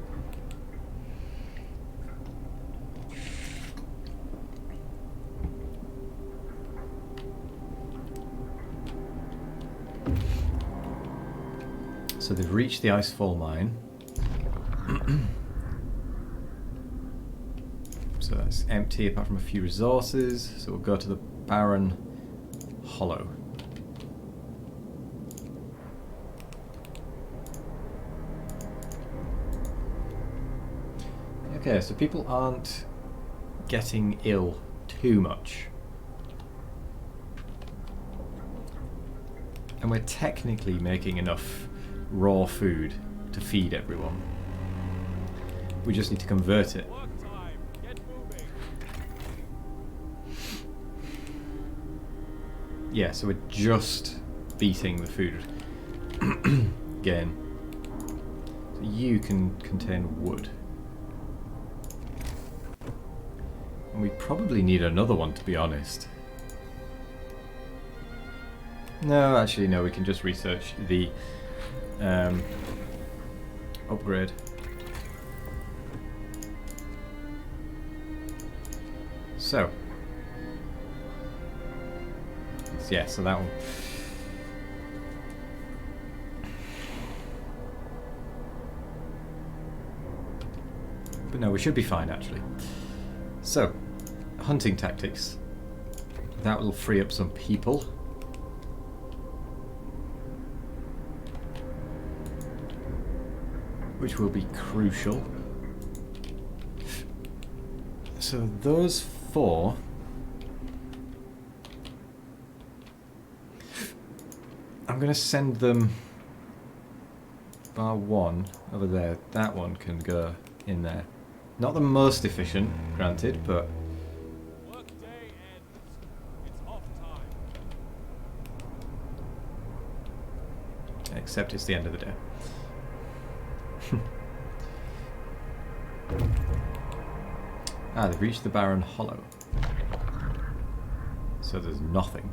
So they've reached the icefall mine. So that's empty apart from a few resources. So we'll go to the barren hollow. Okay, so people aren't getting ill too much. And we're technically making enough raw food to feed everyone. We just need to convert it. Yeah, so we're just beating the food gain. So you can contain wood. And we probably need another one, to be honest. No, actually no, we can just research the upgrade. So. Yeah, so that one. But no, we should be fine actually. So, hunting tactics. That will free up some people. Which will be crucial. So those four. I'm going to send them, bar one over there, that one can go in there. Not the most efficient, granted, but... Workday ends. It's off time. Except it's the end of the day. Ah, they've reached the barren hollow. So there's nothing.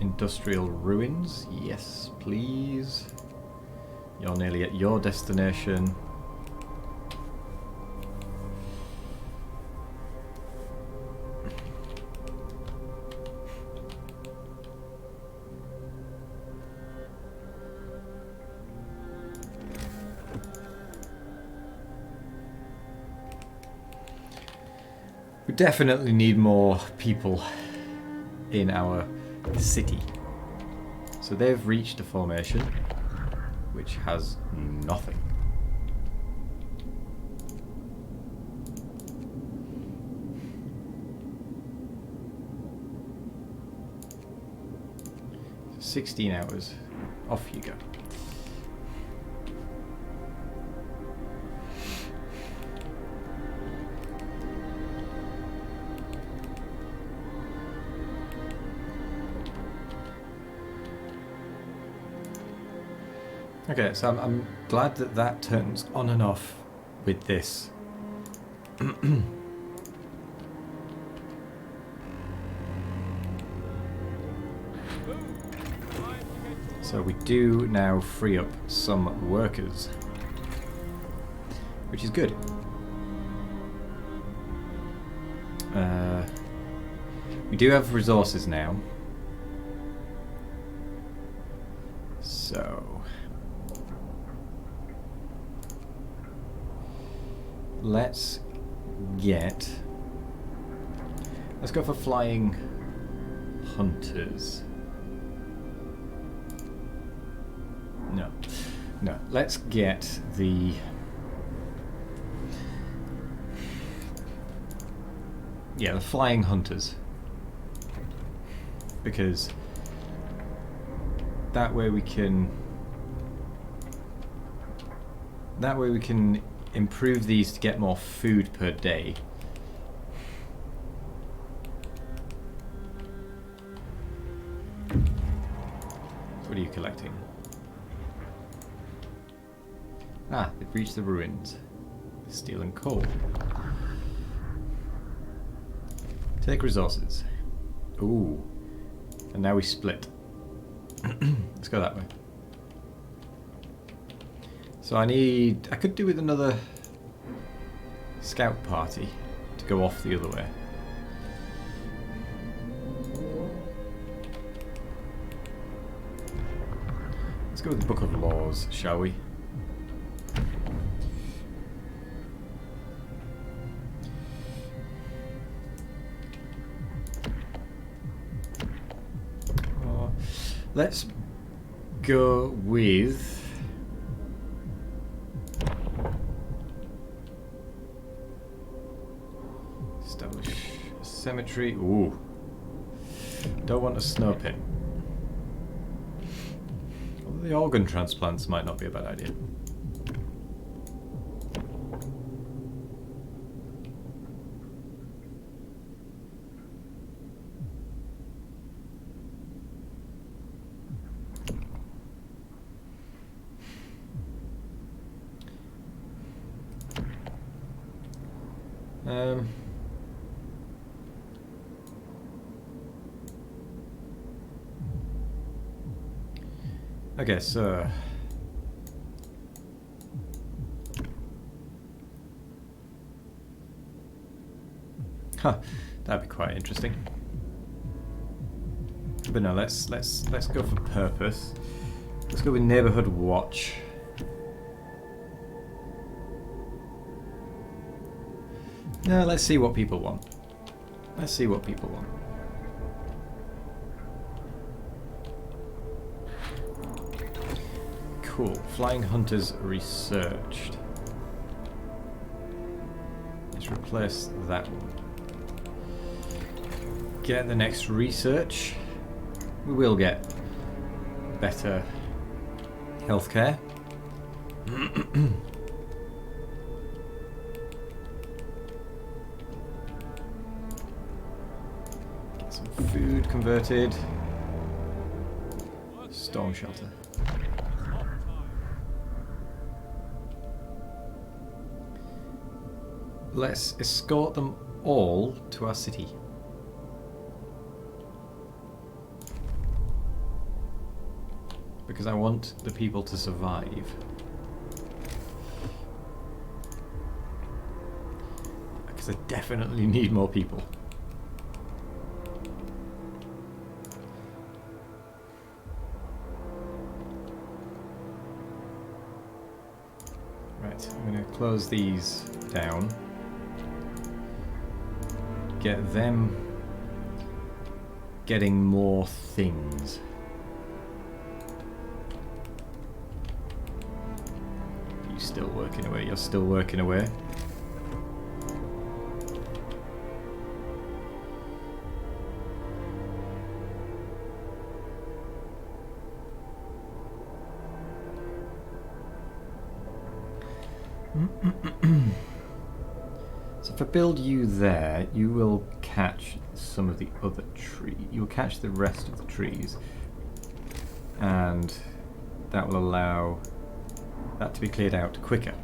Industrial ruins? Yes, please. You're nearly at your destination. We definitely need more people in our city. So they've reached a formation which has nothing. So 16 hours. Off you go. Okay, so I'm glad that that turns on and off with this. So we do now free up some workers, which is good. We do have resources now. So let's go for flying hunters. No, let's get the flying hunters, because that way we can improve these to get more food per day. What are you collecting? Ah, they've reached the ruins. Steel and coal. Take resources. Ooh. And now we split. Let's go that way. So I could do with another scout party to go off the other way. Let's go with the Book of Laws, shall we? Let's go with establish a cemetery. Ooh. Don't want a snow pit. Although the organ transplants might not be a bad idea. Okay, so that'd be quite interesting. But no, let's go for purpose. Let's go with neighborhood watch. No, let's see what people want. Let's see what people want. Cool. Flying hunters researched. Let's replace that one. Get the next research. We will get better healthcare. Get some food converted. Storm shelter. let's escort them all to our city. Because I want the people to survive. Because I definitely need more people. Right, I'm going to close these down. Get them getting more things. You're still working away, you're still working away. So if I build you there, you will catch some of the other tree. You will catch the rest of the trees, and that will allow that to be cleared out quicker.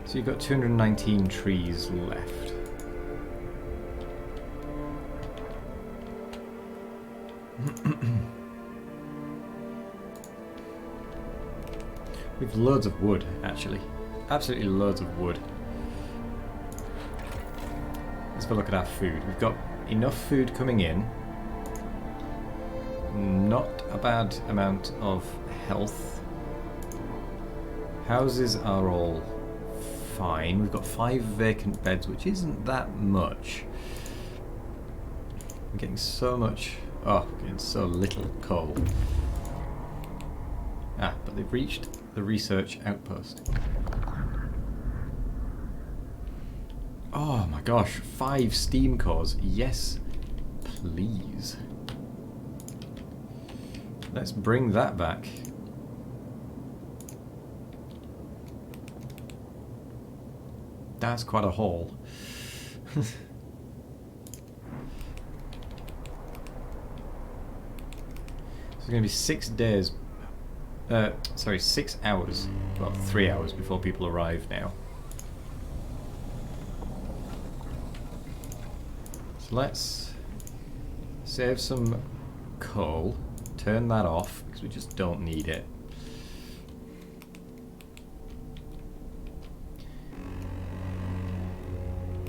So you've got 219 trees left. We've loads of wood, actually. Absolutely loads of wood. Let's have a look at our food. We've got enough food coming in. Not a bad amount of health. Houses are all fine. We've got 5 vacant beds, which isn't that much. I'm getting so much... Oh, getting so little coal. Ah, but they've reached the research outpost. Oh my gosh, 5 steam cores. Yes, please. Let's bring that back. That's quite a haul. So it's going to be 6 days. Sorry, 6 hours. Well, 3 hours before people arrive now. So let's save some coal. Turn that off because we just don't need it.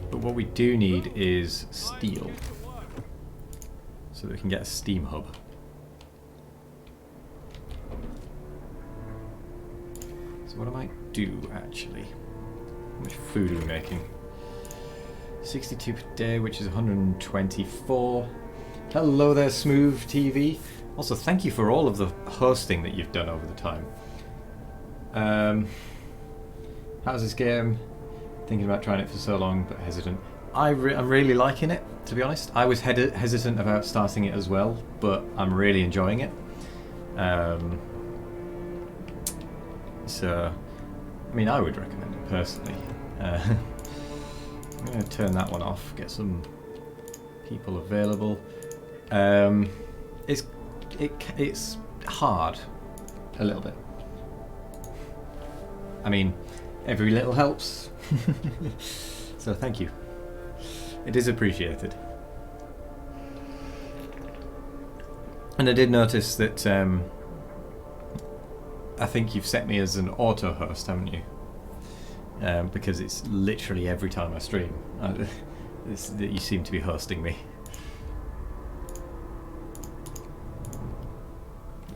But what we do need is steel, so that we can get a steam hub. So what I might do, actually... How much food are we making? 62 per day, which is 124. Hello there, Smooth TV. Also, thank you for all of the hosting that you've done over the time. How's this game? Thinking about trying it for so long, but hesitant. I'm really liking it, to be honest. I was hesitant about starting it as well, but I'm really enjoying it. So, I mean, I would recommend it personally. I'm going to turn that one off, get some people available. It's hard, a little bit. I mean, every little helps. So thank you. It is appreciated. And I did notice that I think you've set me as an auto host, haven't you? Because it's literally every time I stream that you seem to be hosting me.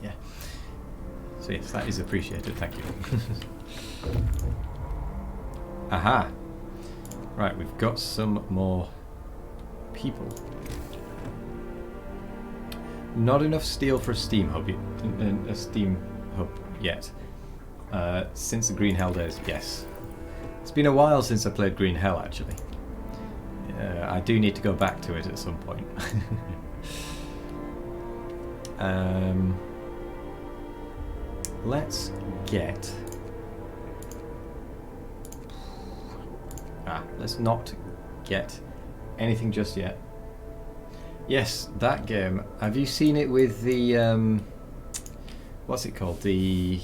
Yeah. So yes, that is appreciated, thank you. Aha! Right, we've got some more people. Not enough steel for a steam hub, yet. Since the Green Hell days, yes. It's been a while since I played Green Hell, actually. I do need to go back to it at some point. Let's get... let's not get anything just yet. Yes, that game. Have you seen it with the what's it called? The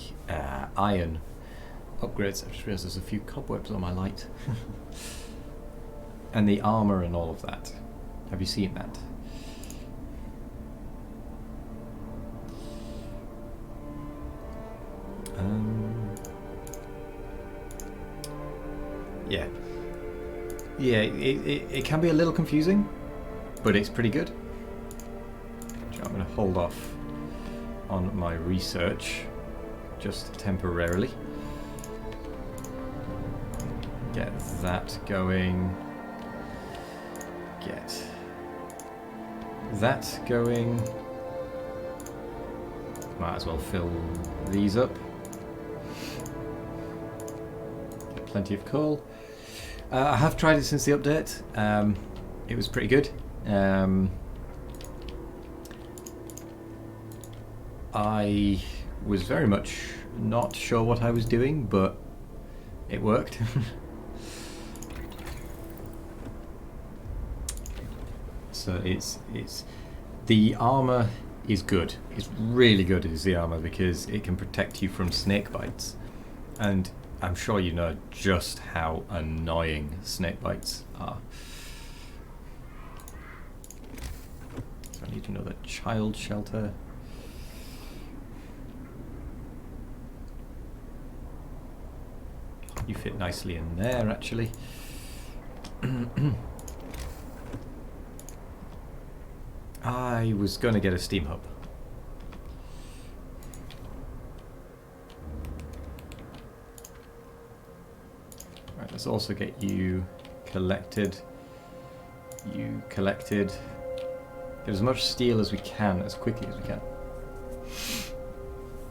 iron upgrades. I just realised there's a few cobwebs on my light. And the armour and all of that. Have you seen that? Yeah. Yeah, it can be a little confusing, but it's pretty good. So I'm going to hold off on my research just temporarily. Get that going. Get that going. Might as well fill these up. Get plenty of coal. I have tried it since the update. It was pretty good. I was very much not sure what I was doing, but it worked. So it's the armor is good. It's really good is the armor because it can protect you from snake bites, and I'm sure you know just how annoying snake bites are. So I need another child shelter. You fit nicely in there, actually. I was going to get a steam hub. Right, let's also get you collected. You collected. Get as much steel as we can, as quickly as we can.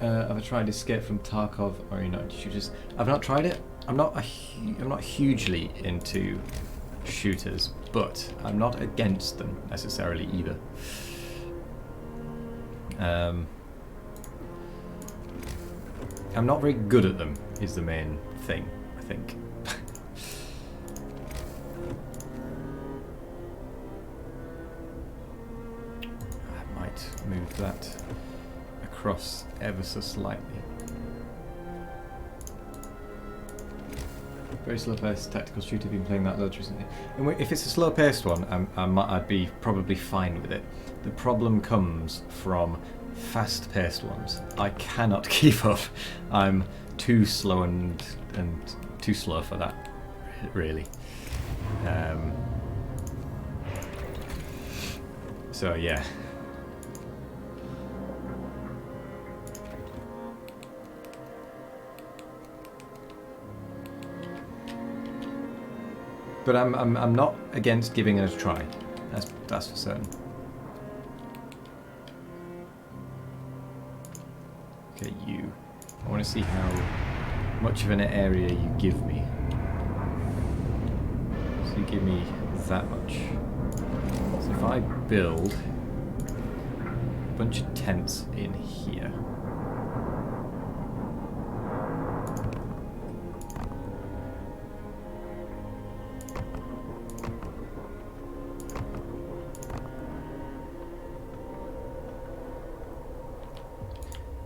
Have I tried Escape from Tarkov or United Shooters? I've not tried it. I'm not hugely into shooters, but I'm not against them necessarily either. I'm not very good at them is the main thing, I think. I might move that across ever so slightly. Very slow-paced tactical shooter. Been playing that loads recently. And if it's a slow-paced one, I'd be probably fine with it. The problem comes from fast-paced ones. I cannot keep up. I'm too slow and too slow for that, really. So yeah. But I'm not against giving it a try. That's for certain. Okay, you. I want to see how much of an area you give me. So you give me that much. So if I build a bunch of tents in here.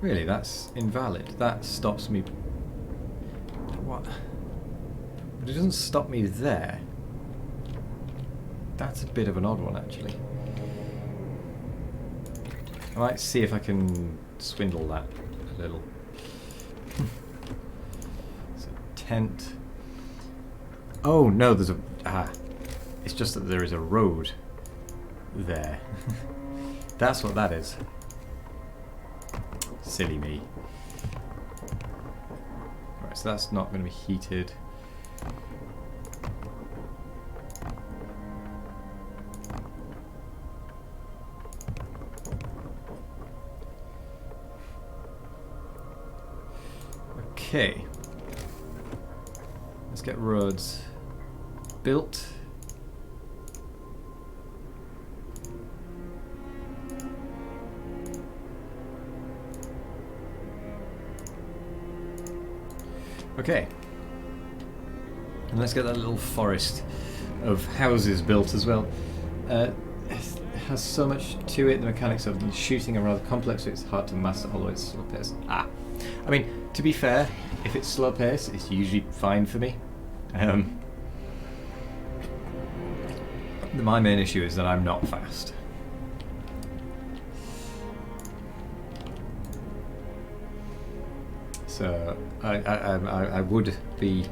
Really, that's invalid. That stops me. What? But it doesn't stop me there. That's a bit of an odd one, actually. I might see if I can swindle that a little. It's a tent. Oh no, there's a. It's just that there is a road there. That's what that is. Silly me. Right, so that's not going to be heated. Okay. Let's get roads built. Okay, and let's get that little forest of houses built as well. has so much to it. The mechanics of the shooting are rather complex, so it's hard to master, although it's slow pace. I mean, to be fair, if it's slow pace, it's usually fine for me. My main issue is that I'm not fast. So I would be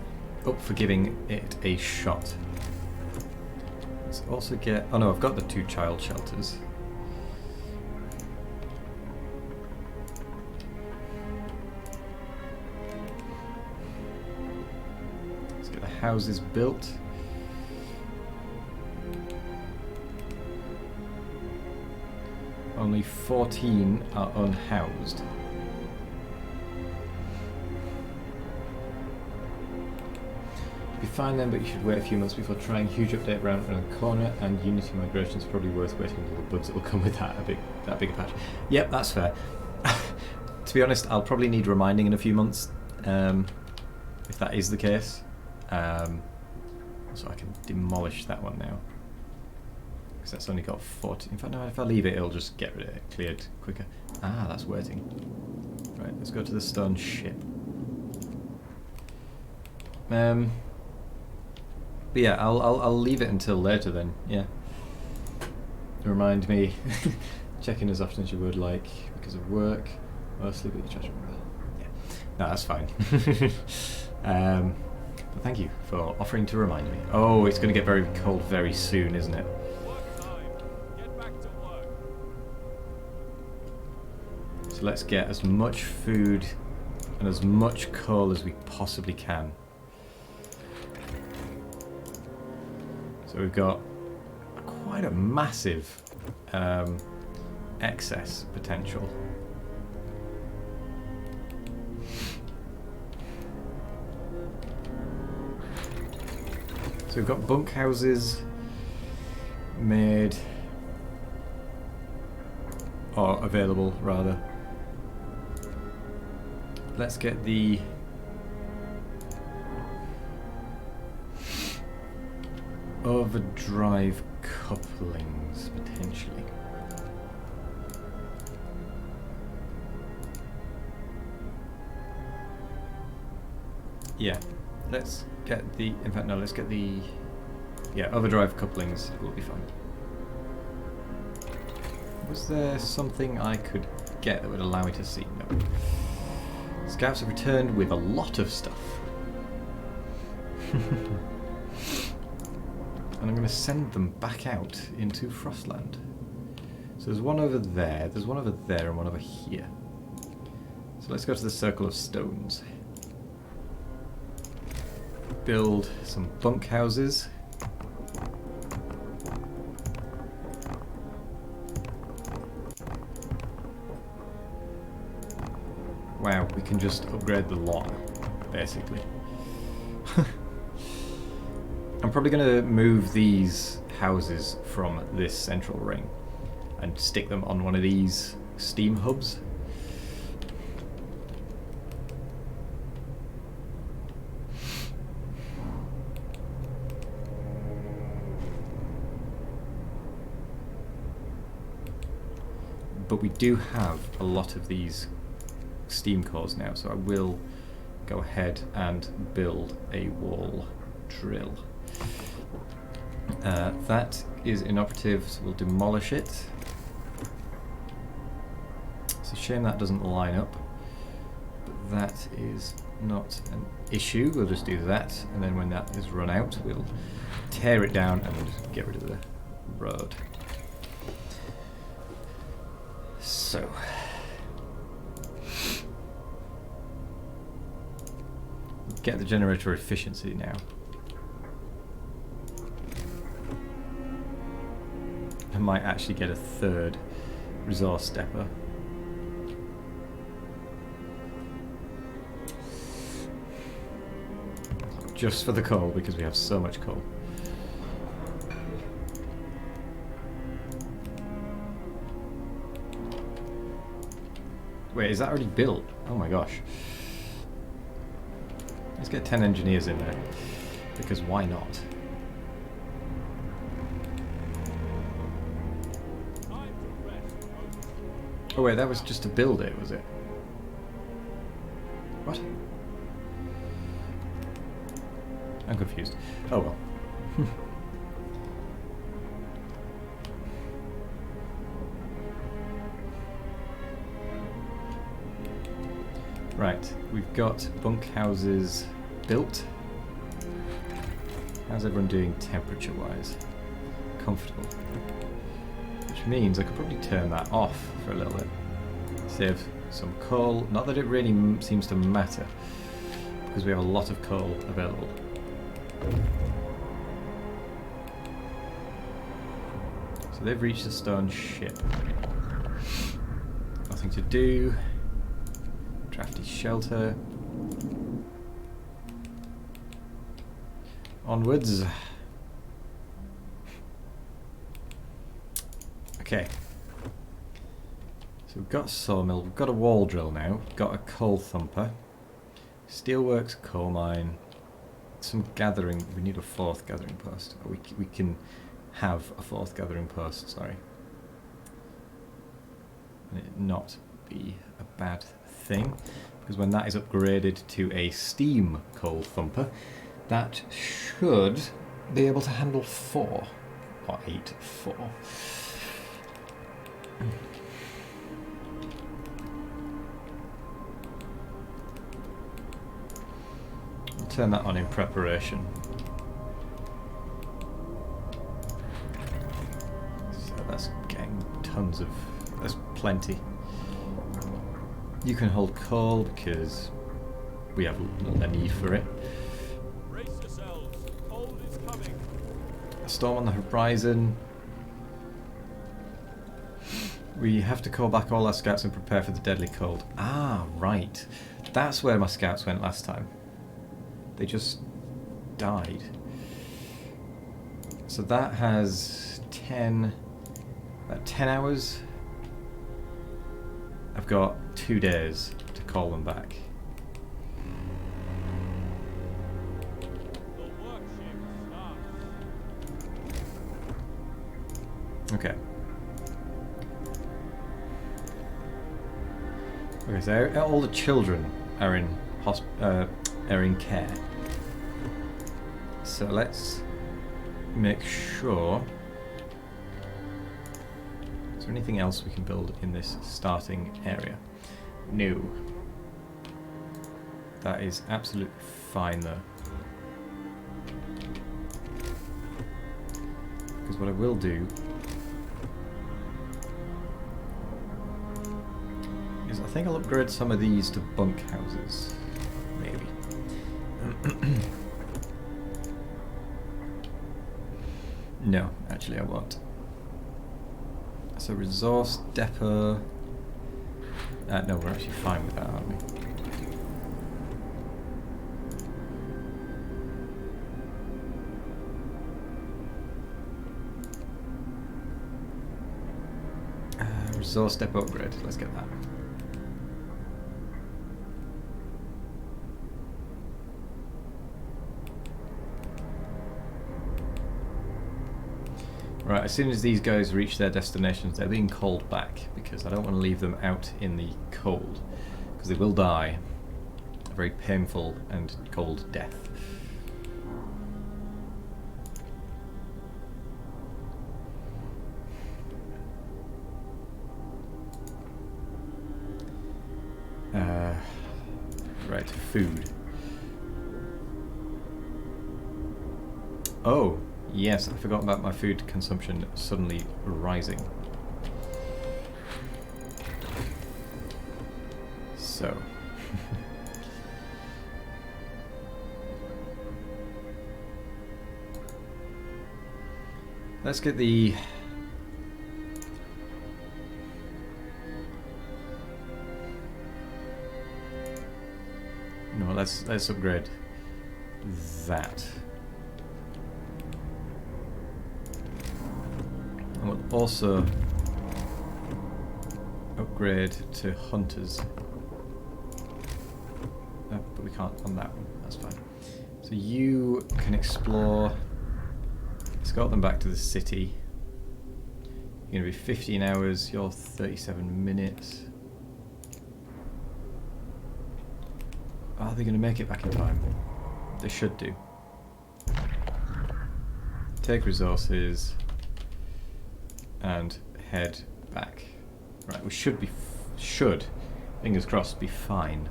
up for giving it a shot. Let's also get... Oh no, I've got the 2 child shelters. Let's get the houses built. Only 14 are unhoused. Be fine then, but you should wait a few months before trying. Huge update around the corner, and Unity migration is probably worth waiting until the bugs that will come with that bigger patch. Yep, that's fair. To be honest, I'll probably need reminding in a few months, if that is the case. So I can demolish that one now, because that's only got 40. In fact, no, if I leave it, it'll just get rid of it, cleared quicker. Ah, that's waiting. Right, let's go to the stone ship. But yeah, I'll leave it until later then. Yeah. Remind me, check in as often as you would like because of work. Mostly, but you try to remember. Yeah. No, that's fine. But thank you for offering to remind me. Oh, it's going to get very cold very soon, isn't it? Work time. Get back to work. So let's get as much food and as much coal as we possibly can. So we've got quite a massive excess potential. So we've got bunkhouses made, or available rather. Let's get the overdrive couplings potentially. Yeah, let's get the, in fact no, let's get the, yeah, overdrive couplings will be fine. Was there something I could get that would allow me to see? No. Scouts have returned with a lot of stuff. And I'm going to send them back out into Frostland. So there's one over there, there's one over there, and one over here. So let's go to the Circle of Stones. Build some bunkhouses. Wow, we can just upgrade the lot, basically. I'm probably going to move these houses from this central ring and stick them on one of these steam hubs. But we do have a lot of these steam cores now, so I will go ahead and build a wall drill. That is inoperative, so we'll demolish it. It's a shame that doesn't line up, but that is not an issue. We'll just do that, and then when that is run out, we'll tear it down and get rid of the road. So, get the generator efficiency now. I might actually get a third resource stepper. Just for the coal, because we have so much coal. Wait, is that already built? Oh my gosh. Let's get 10 engineers in there, because why not? Oh wait, that was just to build it, was it? What? I'm confused. Oh well. Right, we've got bunkhouses built. How's everyone doing temperature-wise? Comfortable. Which means I could probably turn that off for a little bit. Save some coal. Not that it really seems to matter, because we have a lot of coal available. So they've reached the stone ship. Nothing to do. Drafty shelter. Onwards. Okay. So we've got a sawmill, we've got a wall drill now, we've got a coal thumper, steelworks, coal mine, some gathering. We need a fourth gathering post. Or we can have a fourth gathering post, sorry. And it not be a bad thing, because when that is upgraded to a steam coal thumper, that should be able to handle 4 or 8, 4. I'll turn that on in preparation. So that's getting tons of... There's plenty. You can hold coal because we have a need for it. Brace yourselves. Cold is coming. A storm on the horizon. We have to call back all our scouts and prepare for the deadly cold. Ah, right. That's where my scouts went last time. They just died. So that has 10... about 10 hours. I've got 2 days to call them back. The workship starts. Okay. Okay, so all the children are in care. So let's make sure. Is there anything else we can build in this starting area? No. That is absolutely fine though. Because what I will do is I think I'll upgrade some of these to bunkhouses. Maybe. No, actually I won't. So resource depot. No, we're actually fine with that, aren't we? Resource depot upgrade. Let's get that. Right, as soon as these guys reach their destinations, they're being called back because I don't want to leave them out in the cold because they will die a very painful and cold death. Right, food. Oh! Yes, I forgot about my food consumption suddenly rising. So. Let's get the... No, let's upgrade that. And we'll also upgrade to hunters. But we can't on that one, that's fine. So you can explore, escort them back to the city. You're going to be 15 hours, you're 37 minutes. Are they going to make it back in time? They should do. Take resources and head back. Right, we should be, fingers crossed, be fine.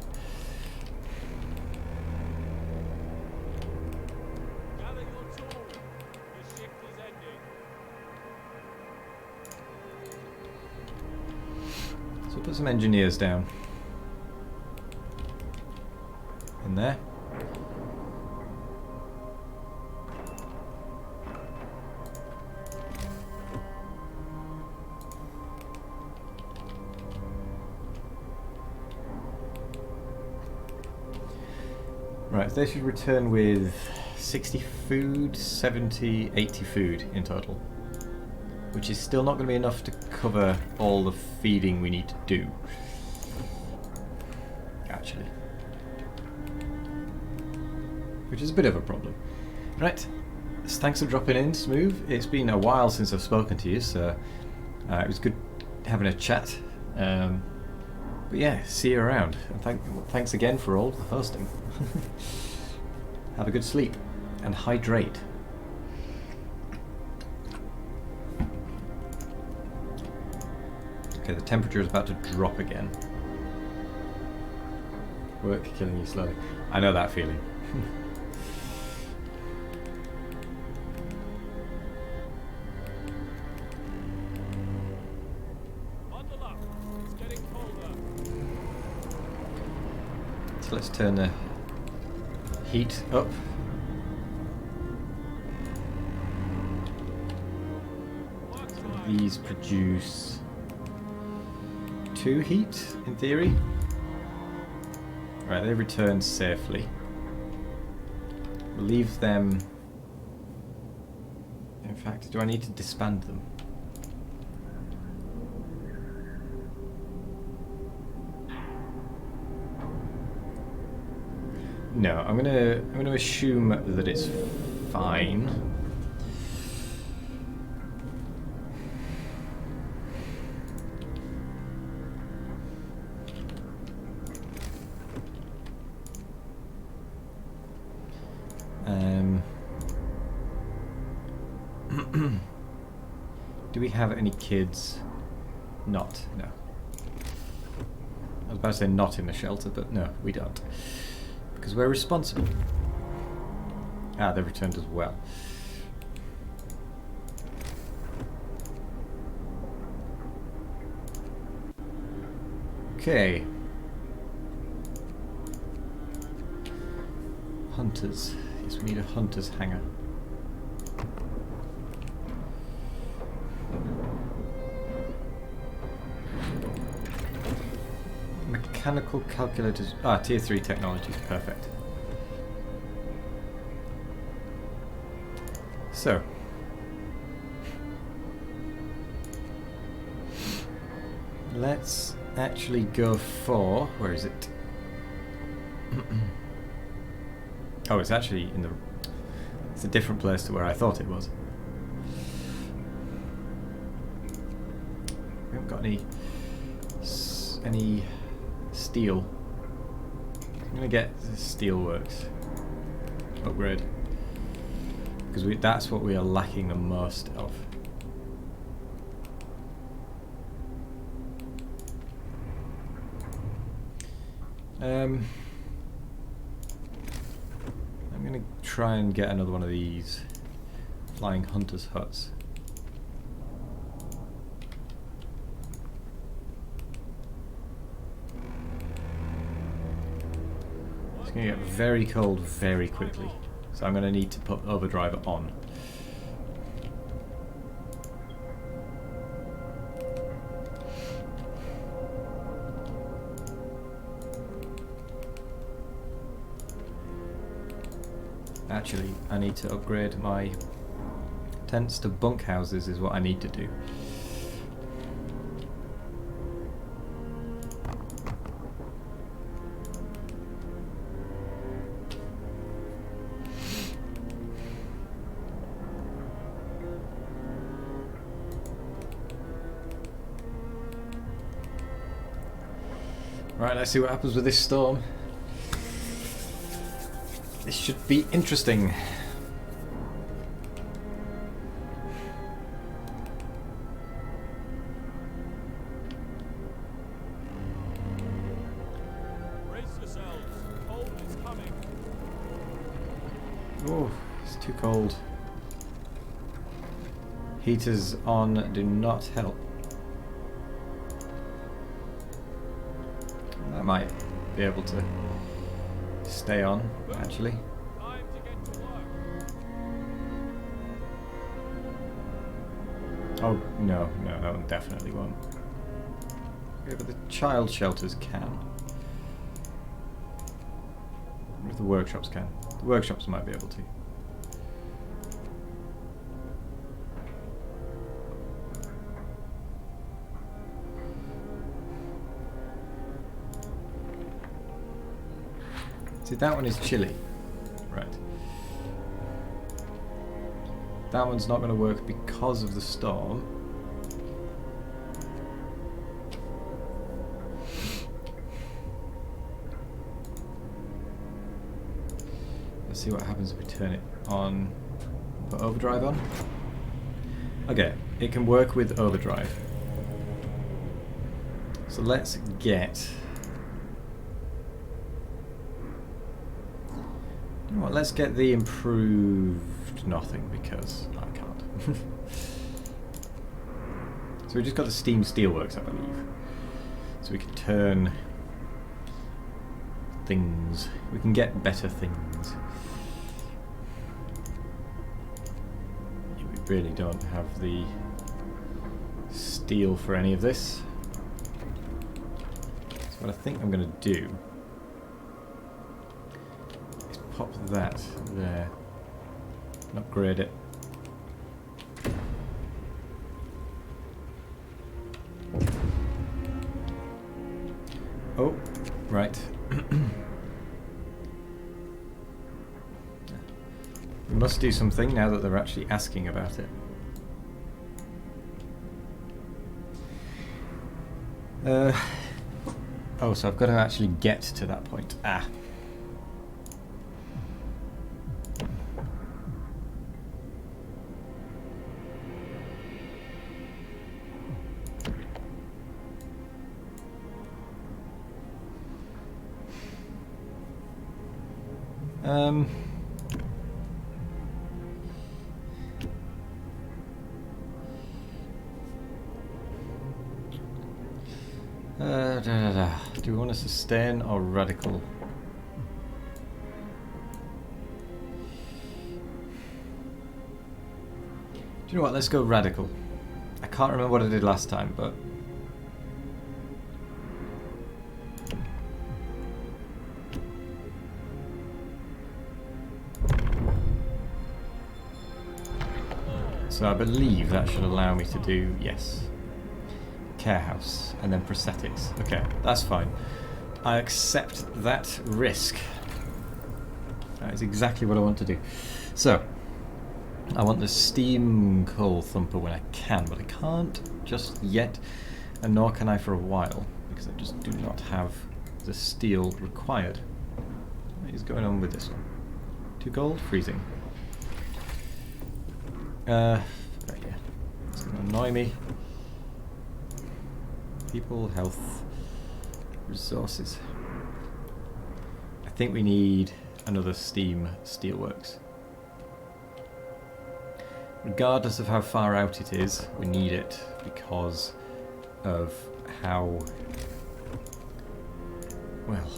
Gather your tools. The shift is ending. So we'll put some engineers down. In there. Right, they should return with 60 food, 70, 80 food in total. Which is still not going to be enough to cover all the feeding we need to do. Actually. Which is a bit of a problem. Right, thanks for dropping in, Smooth. It's been a while since I've spoken to you, so it was good having a chat. But yeah, see you around. And thanks again for all the hosting. Have a good sleep and hydrate. Okay, the temperature is about to drop again. Work killing you slowly. I know that feeling. Bundle up. It's getting colder. So let's turn the heat up. Work time. These produce 2 heat, in theory. Right, they return safely. We'll leave them... In fact, do I need to disband them? No, I'm gonna assume that it's fine. Do we have any kids? Not, no. I was about to say not in the shelter, but no, we don't. Because we're responsible. Ah, they've returned as well. Okay. Hunters. Yes, we need a hunter's hangar. Mechanical calculators. Ah, tier 3 technologies. Perfect. So. Let's actually go for... Where is it? Oh, it's actually in the... It's a different place to where I thought it was. We haven't got any steel. I'm gonna get the steelworks upgrade because that's what we are lacking the most of. I'm gonna try and get another one of these flying hunters' huts. It's going to get very cold very quickly, so I'm going to need to put overdrive on. Actually, I need to upgrade my tents to bunkhouses is what I need to do. Right, let's see what happens with this storm. This should be interesting. Brace yourselves. Cold is coming. Oh, it's too cold. Heaters on do not help. I might be able to stay on, actually. Time to get to work. Oh, no, that one definitely won't. Okay, but the child shelters can. If the workshops can. The workshops might be able to. See, that one is chilly. Right. That one's not going to work because of the storm. Let's see what happens if we turn it on. Put overdrive on. Okay, it can work with overdrive. So let's get... You know what, let's get the improved nothing because I can't. So we just got the Steam Steelworks, I believe. So we can turn things. We can get better things. Yeah, we really don't have the steel for any of this. So what I think I'm going to do is pop that there and upgrade it. Oh, right. We must do something now that they're actually asking about it. Oh, so I've got to actually get to that point. Ah. Do we want to sustain or radical? Do you know what? Let's go radical. I can't remember what I did last time, but... So I believe that should allow me to do, yes, care house and then prosthetics. Okay, that's fine. I accept that risk. That is exactly what I want to do. So, I want the steam coal thumper when I can, but I can't just yet, and nor can I for a while, because I just do not have the steel required. What is going on with this one? Too cold? Freezing. Right, yeah. It's going to annoy me. People, health, resources. I think we need another steam steelworks. Regardless of how far out it is, we need it because of how, well,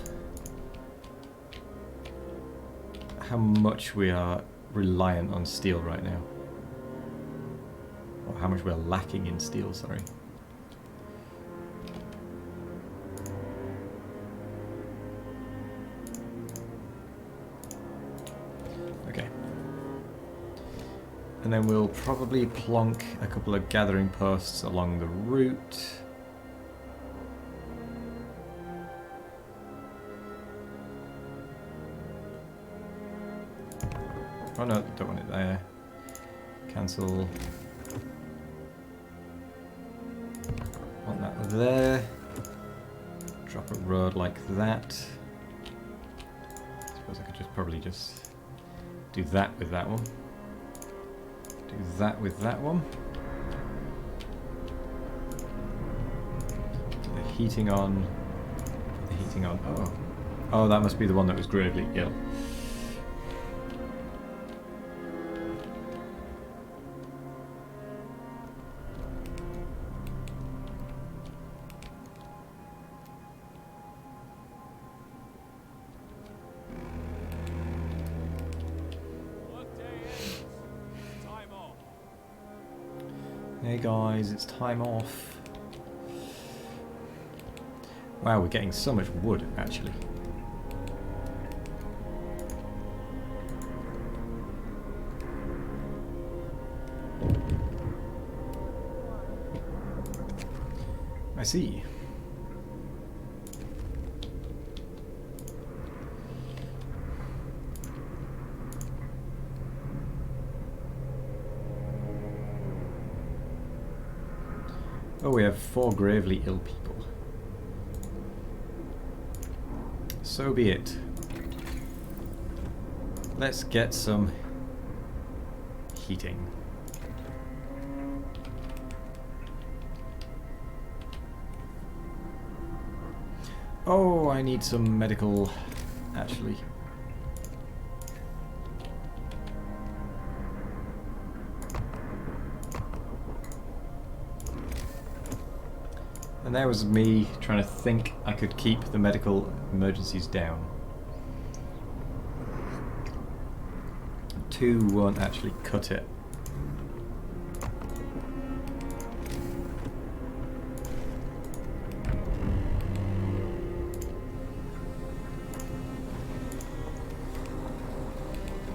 how much we are reliant on steel right now. Or how much we're lacking in steel, sorry. Okay. And then we'll probably plonk a couple of gathering posts along the route. Oh no, don't want it there. Cancel. Want that there. Drop separate road like that. I suppose I could just probably just do that with that one. Do that with that one. Put the heating on. Put the heating on. Oh. Oh, that must be the one that was gravely ill. Hey guys, it's time off. Wow, we're getting so much wood, actually. I see. Oh, we have 4 gravely ill people. So be it. Let's get some heating. Oh, I need some medical, actually. And there was me trying to think I could keep the medical emergencies down. 2 won't actually cut it.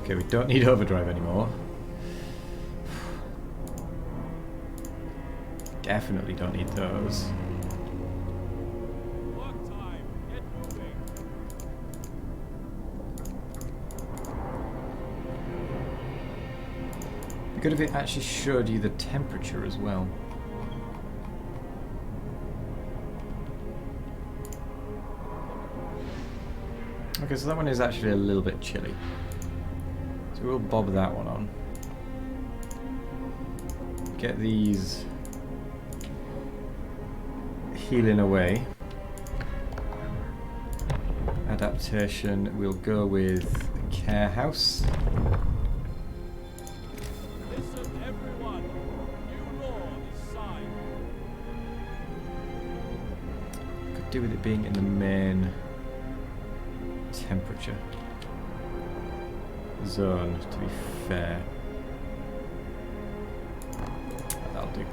Okay, we don't need overdrive anymore. Definitely don't need those. Good if it actually showed you the temperature as well. Okay, so that one is actually a little bit chilly. So we'll bob that one on. Get these healing away. Adaptation, we'll go with Care House. Do with it being in the main temperature zone, to be fair. That'll do.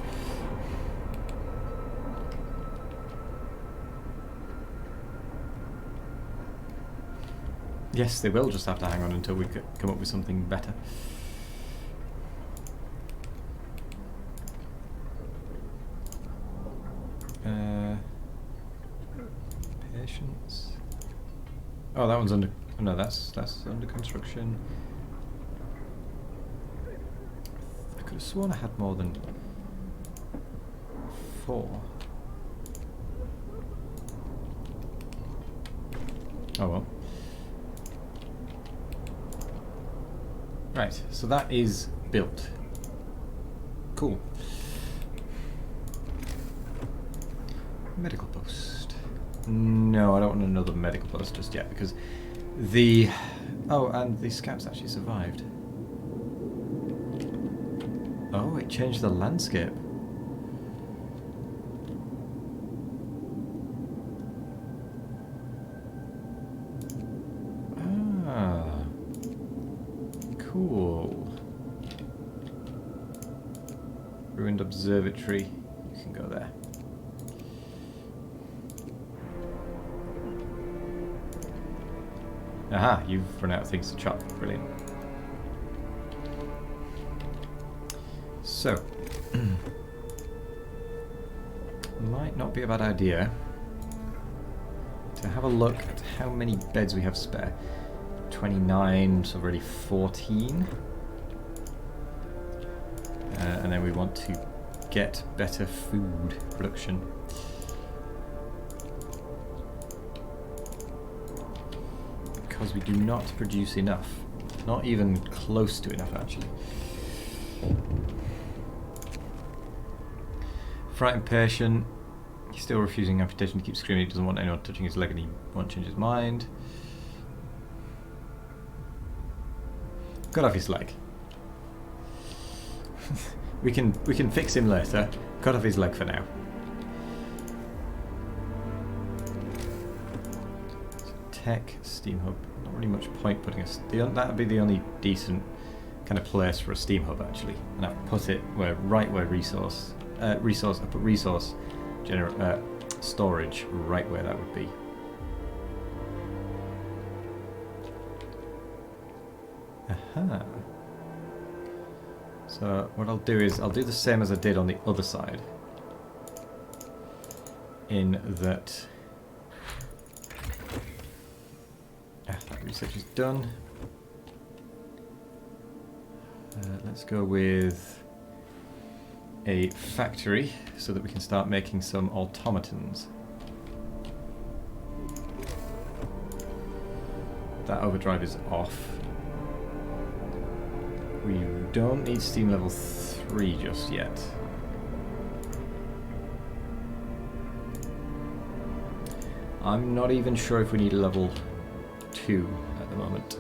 Yes, they will just have to hang on until we come up with something better. Patience. Oh, that one's under. No, that's under construction. I could have sworn I had more than 4. Oh well. Right, so that is built. Cool. Medical post. No, I don't want another medical post just yet because the... Oh, and the scouts actually survived. Oh, it changed the landscape. Ah. Cool. Ruined observatory. You can go there. Aha, you've run out of things to chop. Brilliant. So, might not be a bad idea to have a look at how many beds we have spare. 29, so already 14. And then we want to get better food production. because we do not produce enough. Not even close to enough, actually. Frightened patient. He's still refusing amputation. He keeps screaming he doesn't want anyone touching his leg and he won't change his mind. Cut off his leg. we can fix him later. Cut off his leg for now. Tech steam hub. Not really much point putting us. That would be the only decent kind of place for a steam hub actually. And I've put it right where resource. I put resource storage right where that would be. Aha. So what I'll do is I'll do the same as I did on the other side. In that that research is done. Let's go with a factory so that we can start making some automatons. That overdrive is off. We don't need steam level 3 just yet. I'm not even sure if we need a level 2 at the moment.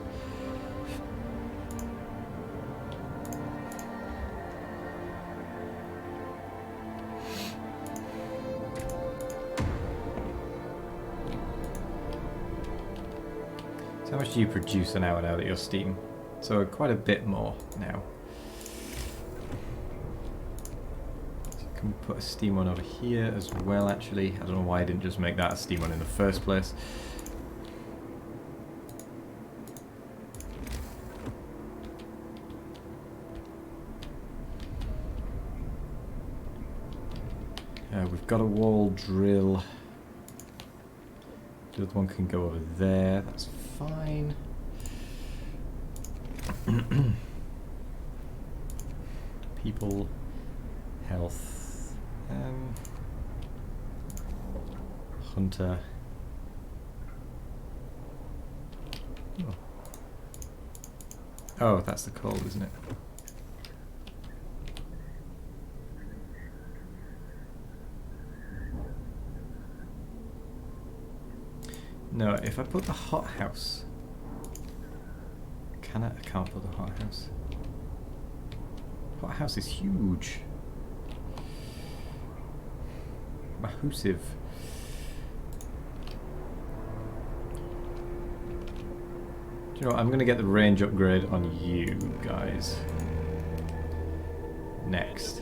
So how much do you produce an hour now that you're steam? So quite a bit more now. So can we put a steam one over here as well actually? I don't know why I didn't just make that a steam one in the first place. We've got a wall drill. The other one can go over there, that's fine. People, health, hunter. Oh, that's the coal, isn't it? No, if I put the hothouse, can I? I can't put the hothouse. Hothouse is huge. Massive. Do you know what? I'm going to get the range upgrade on you guys. Next.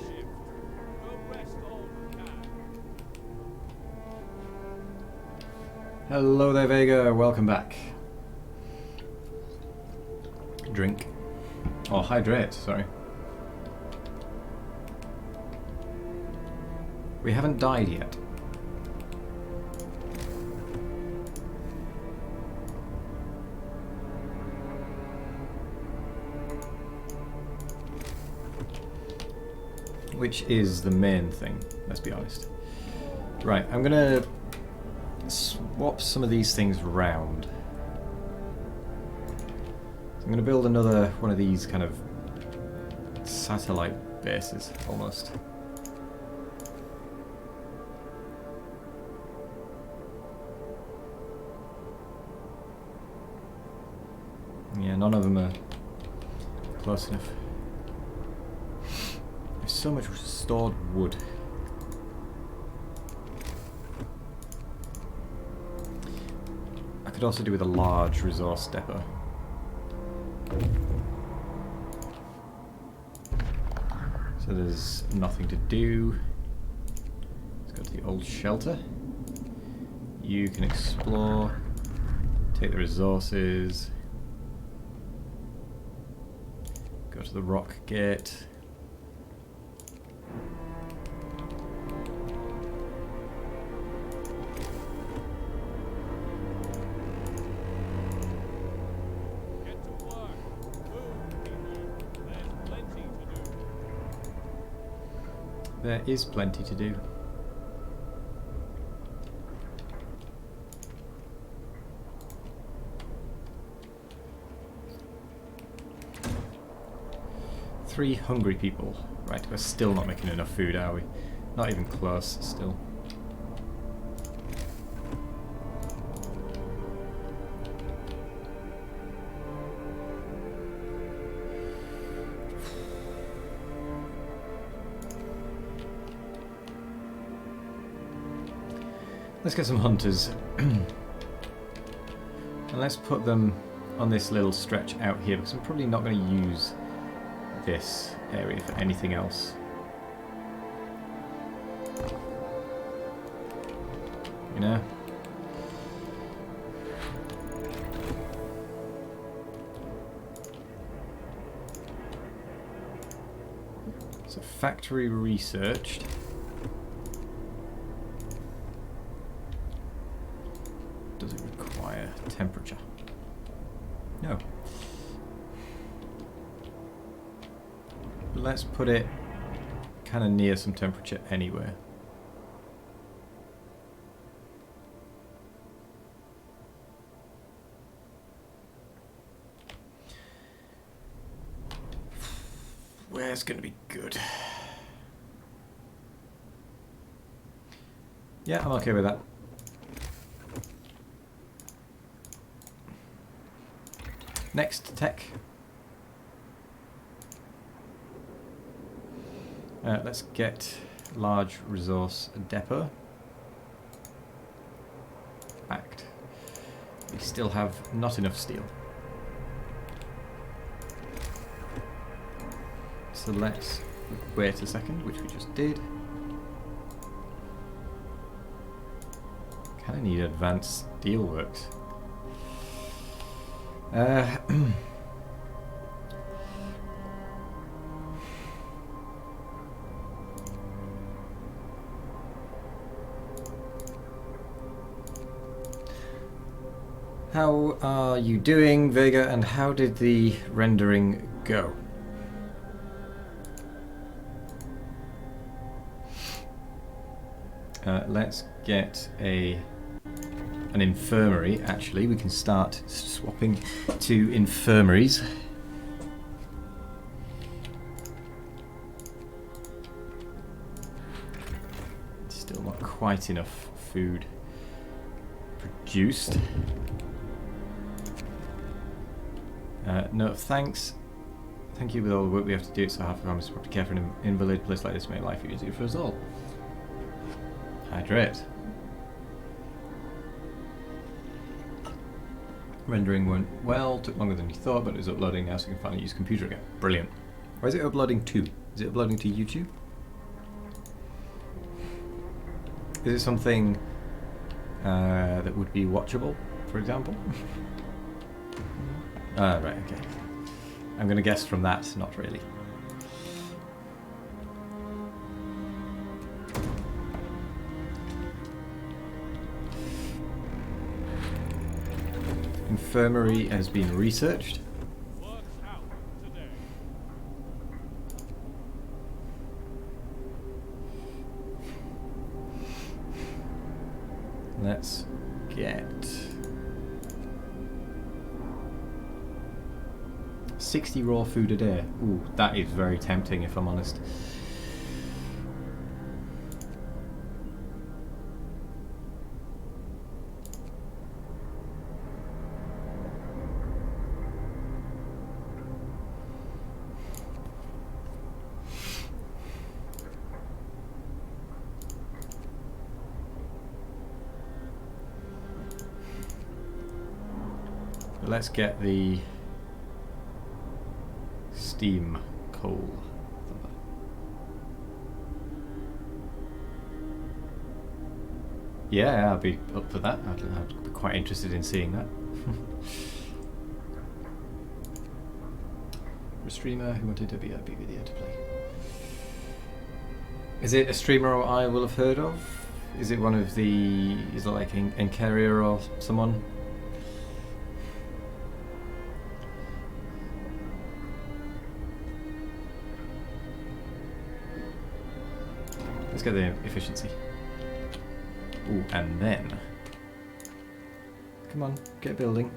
Hello there, Vega. Welcome back. Drink. Or hydrate, sorry. We haven't died yet. Which is the main thing, let's be honest. Right, I'm gonna swap some of these things around. So I'm going to build another one of these kind of satellite bases, almost. Yeah, none of them are close enough. There's so much stored wood. I could also do with a large resource depot. So there's nothing to do. Let's go to the old shelter. You can explore, take the resources, go to the rock gate. There is plenty to do. 3 hungry people. Right, we're still not making enough food, are we? Not even close, still. Let's get some hunters. And let's put them on this little stretch out here, because I'm probably not going to use this area for anything else. You know? So factory researched. Does it require temperature? No. But let's put it kind of near some temperature anywhere. Where's going to be good? Yeah, I'm okay with that. Next tech. Let's get large resource depot. Fact. We still have not enough steel. So let's wait a second, which we just did. Kind of need advanced steelworks. How are you doing, Vega, and how did the rendering go? Let's get an infirmary. Actually, we can start swapping to infirmaries. Still not quite enough food produced. No, thanks. Thank you with all the work we have to do. So half the time is to care for an invalid. Place like this make life easier for us all. Hydrate. Rendering went well, took longer than you thought, but it was uploading now, so you can finally use computer again. Brilliant. Where is it uploading to? Is it uploading to YouTube? Is it something that would be watchable, for example? Right, okay. I'm going to guess from that, not really. Infirmary has been researched. Work out today. Let's get 60 raw food a day. Ooh, that is very tempting if I'm honest. Let's get the steam coal. Yeah, I'd be up for that. I'd be quite interested in seeing that. A streamer who wanted a VIP video to play. Is it a streamer I will have heard of? Is it one of the... is it like Encarrier or someone? Let's get the efficiency. Ooh, and then... come on, get building.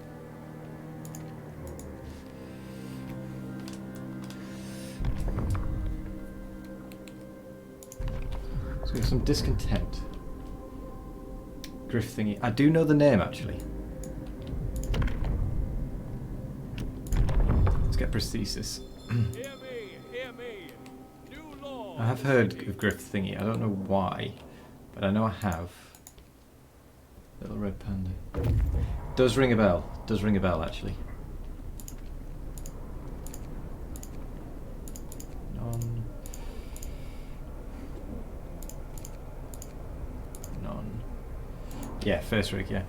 some discontent. Griff thingy. I do know the name actually. Let's get prosthesis. Hear me, hear me. New law. I have heard of Griff thingy. I don't know why, but I know I have. Little red panda. Does ring a bell. Does ring a bell actually. None. None. Yeah, first rig, yeah.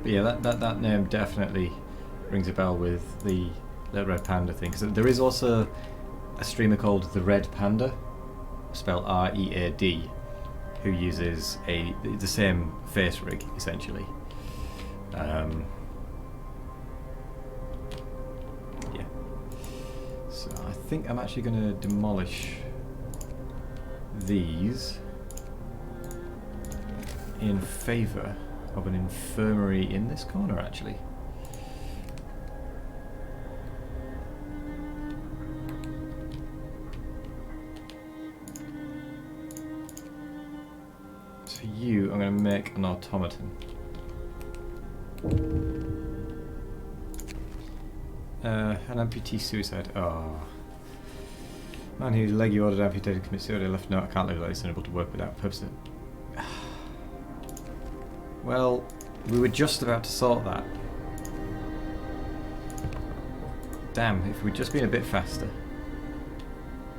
But yeah, that name definitely rings a bell with the Little Red Panda thing. Because there is also a streamer called The Red Panda, spelled R-E-A-D, who uses the same face rig, essentially. Yeah. So I think I'm actually going to demolish these in favour of an infirmary in this corner, actually. So you, I'm going to make an automaton. An amputee suicide. Oh. Man whose leg you ordered amputated commits suicide. Left note. I can't live like this, unable to work without purpose. Well, we were just about to sort that. Damn, if we'd just been a bit faster.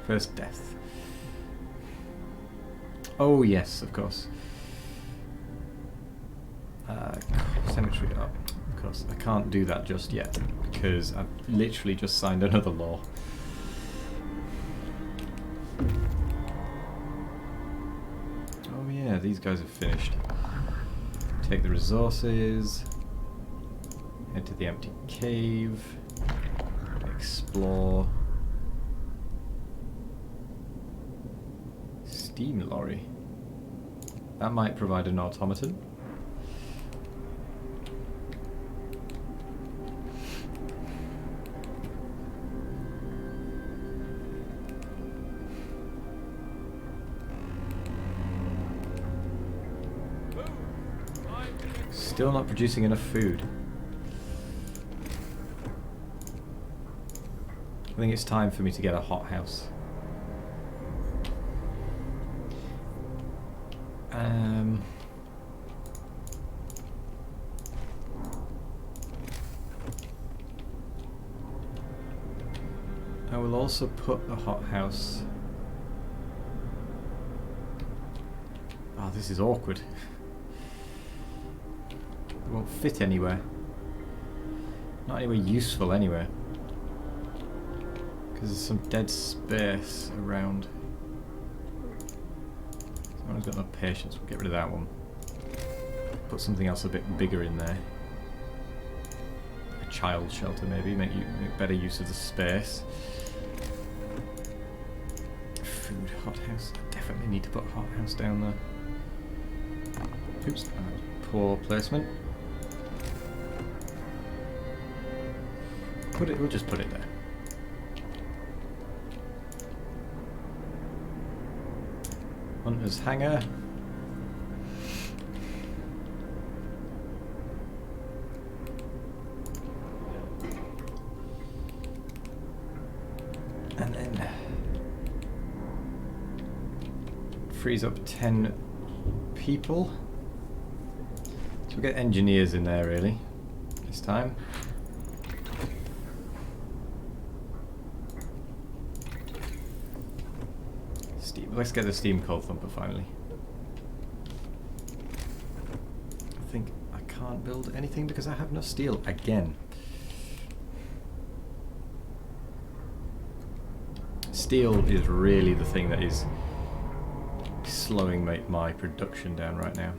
First death. Oh yes, of course. Cemetery up. Of course, I can't do that just yet because I've literally just signed another law. Oh yeah, these guys have finished. Take the resources. Head to the empty cave. Explore. Steam lorry. That might provide an automaton. Still not producing enough food. I think it's time for me to get a hothouse. I will also put a hothouse. Oh, this is awkward. It won't fit anywhere. Not anywhere useful anywhere. Because there's some dead space around. Someone's got no patience, we'll get rid of that one. Put something else a bit bigger in there. Like a child shelter maybe, make better use of the space. Food, hothouse. I definitely need to put a hothouse down there. Oops, poor placement. We'll just put it there. Hunter's hangar. And then frees up 10 people. So we'll get engineers in there really this time. Let's get the steam coal thumper finally. I think I can't build anything because I have no steel again. Steel is really the thing that is slowing my production down right now.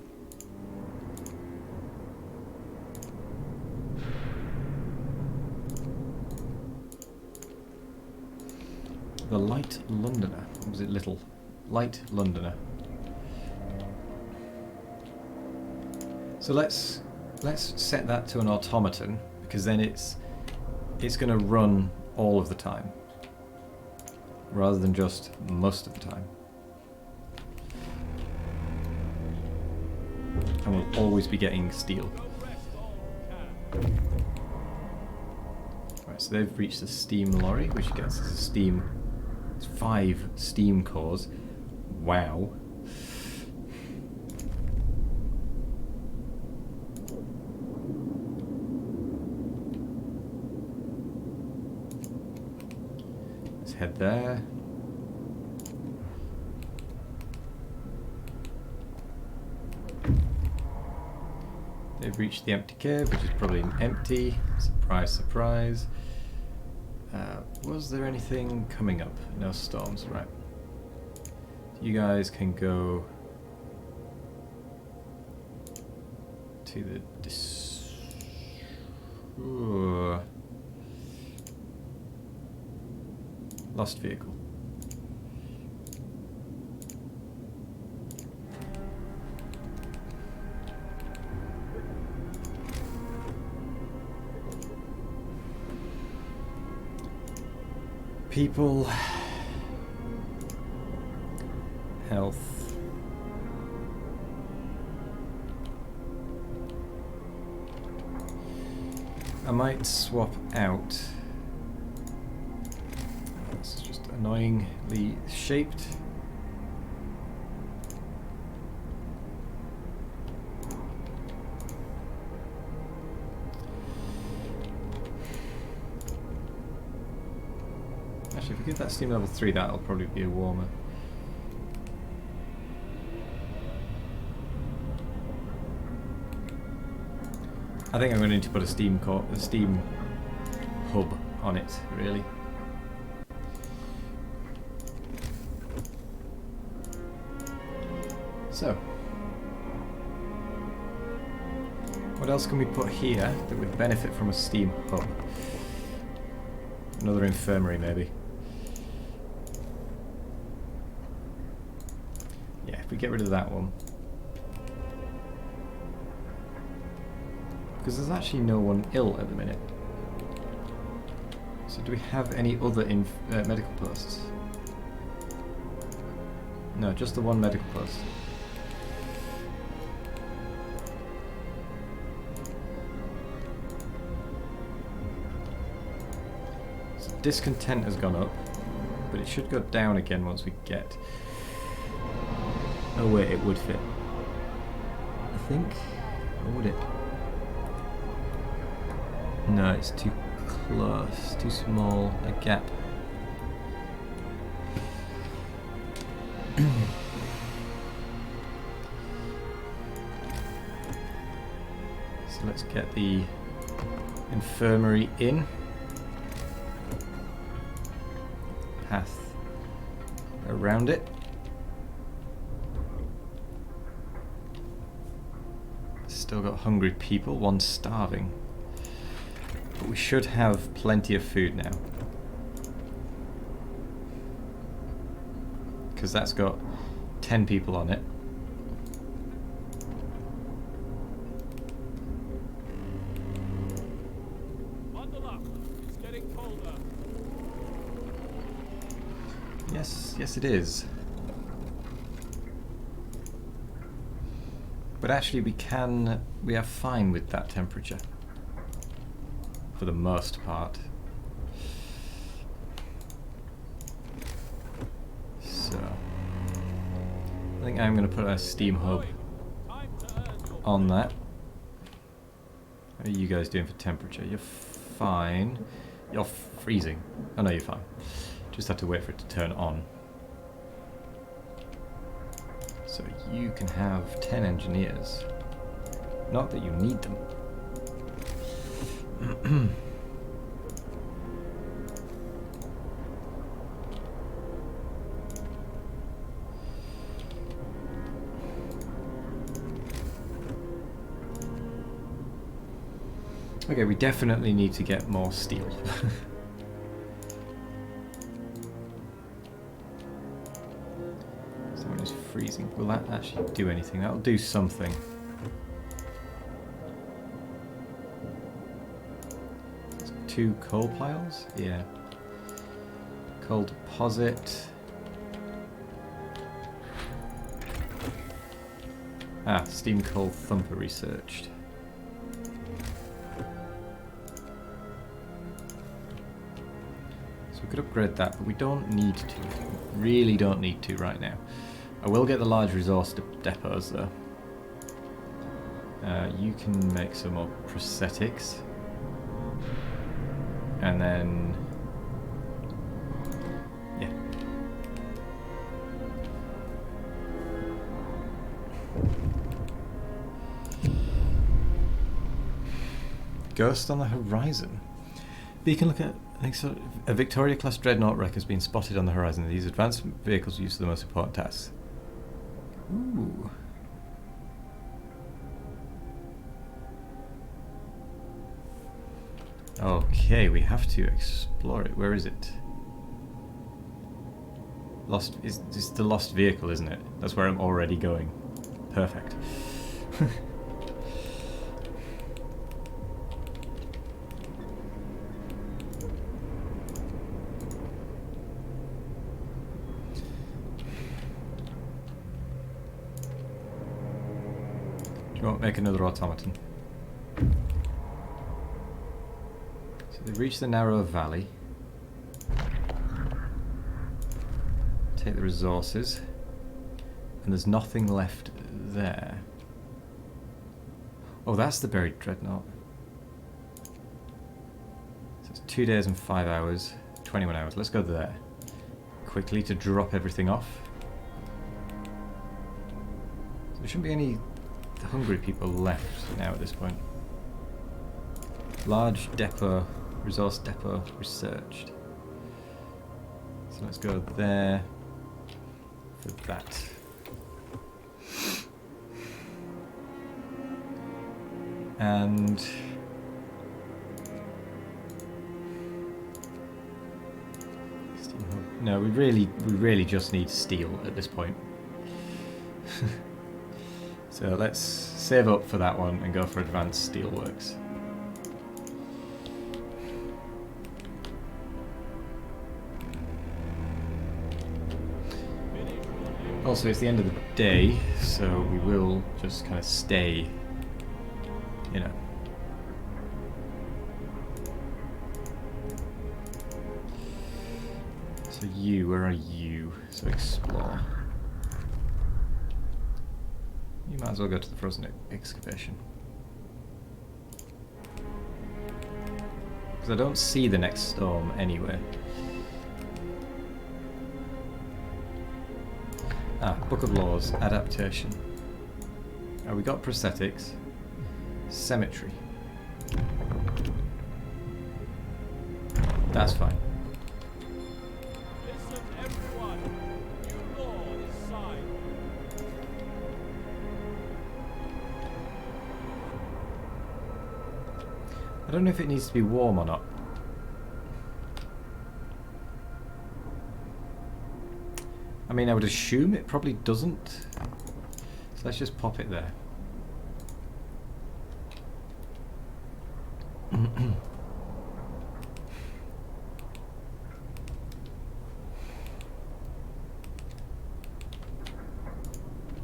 The Light Londoner. Or was it Little? Light Londoner. So let's set that to an automaton because then it's going to run all of the time, rather than just most of the time. And we'll always be getting steel. Right, so they've reached the steam lorry, which gets us a steam. It's 5 steam cores. Wow. Let's head there. They've reached the empty cave, which is probably empty. Surprise, surprise. Was there anything coming up? No storms, right. You guys can go to the lost vehicle. People, health, I might swap out. This is just annoyingly shaped. Actually, if we get that steam level 3, that'll probably be a warmer. I think I'm going to need to put a steam hub on it, really. So, what else can we put here that would benefit from a steam hub? Another infirmary, maybe. Yeah, if we get rid of that one. Because there's actually no one ill at the minute. So do we have any other medical posts? No, just the one medical post. So discontent has gone up, but it should go down again once we get... Oh wait, it would fit. I think. Or would it? No, it's too close, too small a gap. So let's get the infirmary in. Path around it. Still got hungry people, one starving. But we should have plenty of food now. Because that's got 10 people on it. Bundle up. It's getting colder. Yes it is. But actually we are fine with that temperature. For the most part. So, I think I'm going to put a steam hub on that. How are you guys doing for temperature? You're fine. You're freezing. Oh no, you're fine. Just have to wait for it to turn on. So you can have 10 engineers. Not that you need them. Okay, we definitely need to get more steel. Someone is freezing. Will that actually do anything? That'll do something. 2 coal piles? Yeah. Coal deposit. Ah, steam coal thumper researched. So we could upgrade that, but we don't need to. Really don't need to right now. I will get the large resource depots though. You can make some more prosthetics. And then... yeah. Ghost on the horizon. Beacon look at... I think so. A Victoria-class dreadnought wreck has been spotted on the horizon. These advanced vehicles are used for the most important tasks. Ooh. Okay, we have to explore it. Where is it? Lost is the lost vehicle, isn't it? That's where I'm already going. Perfect. Do you want to make another automaton? They've reached the narrow valley. Take the resources. And there's nothing left there. Oh, that's the buried dreadnought. So it's 2 days and 5 hours. 21 hours. Let's go there. Quickly to drop everything off. So there shouldn't be any hungry people left now at this point. Large depot. Resource depot researched. So let's go there for that. And no, we really just need steel at this point. So let's save up for that one and go for advanced steelworks. Also, it's the end of the day, so we will just kind of stay, you know. So you, where are you? So explore. You might as well go to the frozen excavation. Because I don't see the next storm anyway. Ah, Book of Laws, adaptation. Oh, we got prosthetics. Cemetery. That's fine. Listen, everyone. New law is signed. I don't know if it needs to be warm or not. I mean, I would assume it probably doesn't. So let's just pop it there.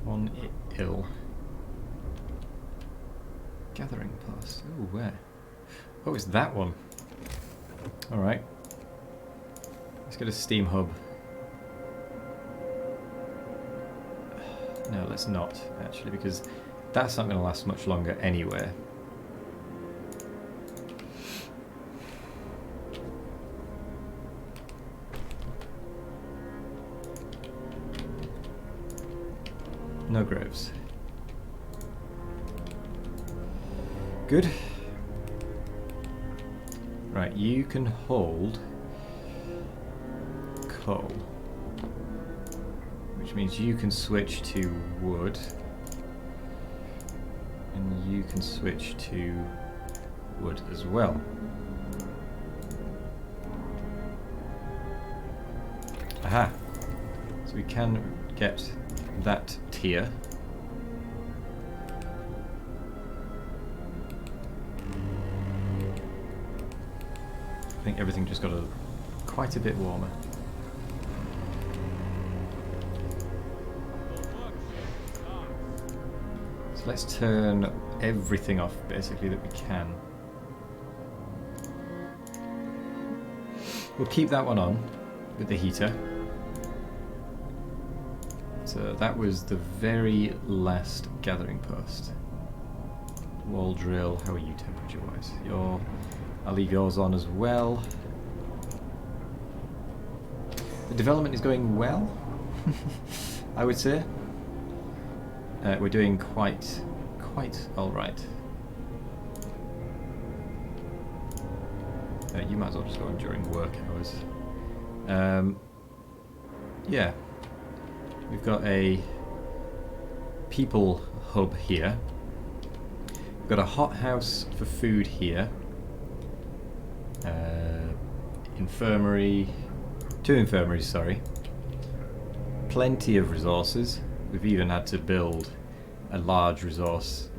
On ill. Gathering post. Oh, where? Oh, it's that one. Alright. Let's get a steam hub. No, let's not, actually, because that's not going to last much longer anyway. No graves. Good. Right, you can hold coal. Which means you can switch to wood. And you can switch to wood as well. Aha! So we can get that tier. I think everything just got quite a bit warmer. So let's turn everything off, basically, that we can. We'll keep that one on with the heater. So that was the very last gathering post. Wall drill, how are you temperature-wise? I'll leave yours on as well. The development is going well, I would say. We're doing quite all right. You might as well just go on during work hours. Yeah, we've got a people hub here. We've got a hothouse for food here. Infirmary, 2 infirmaries, sorry. Plenty of resources. We've even had to build a large resource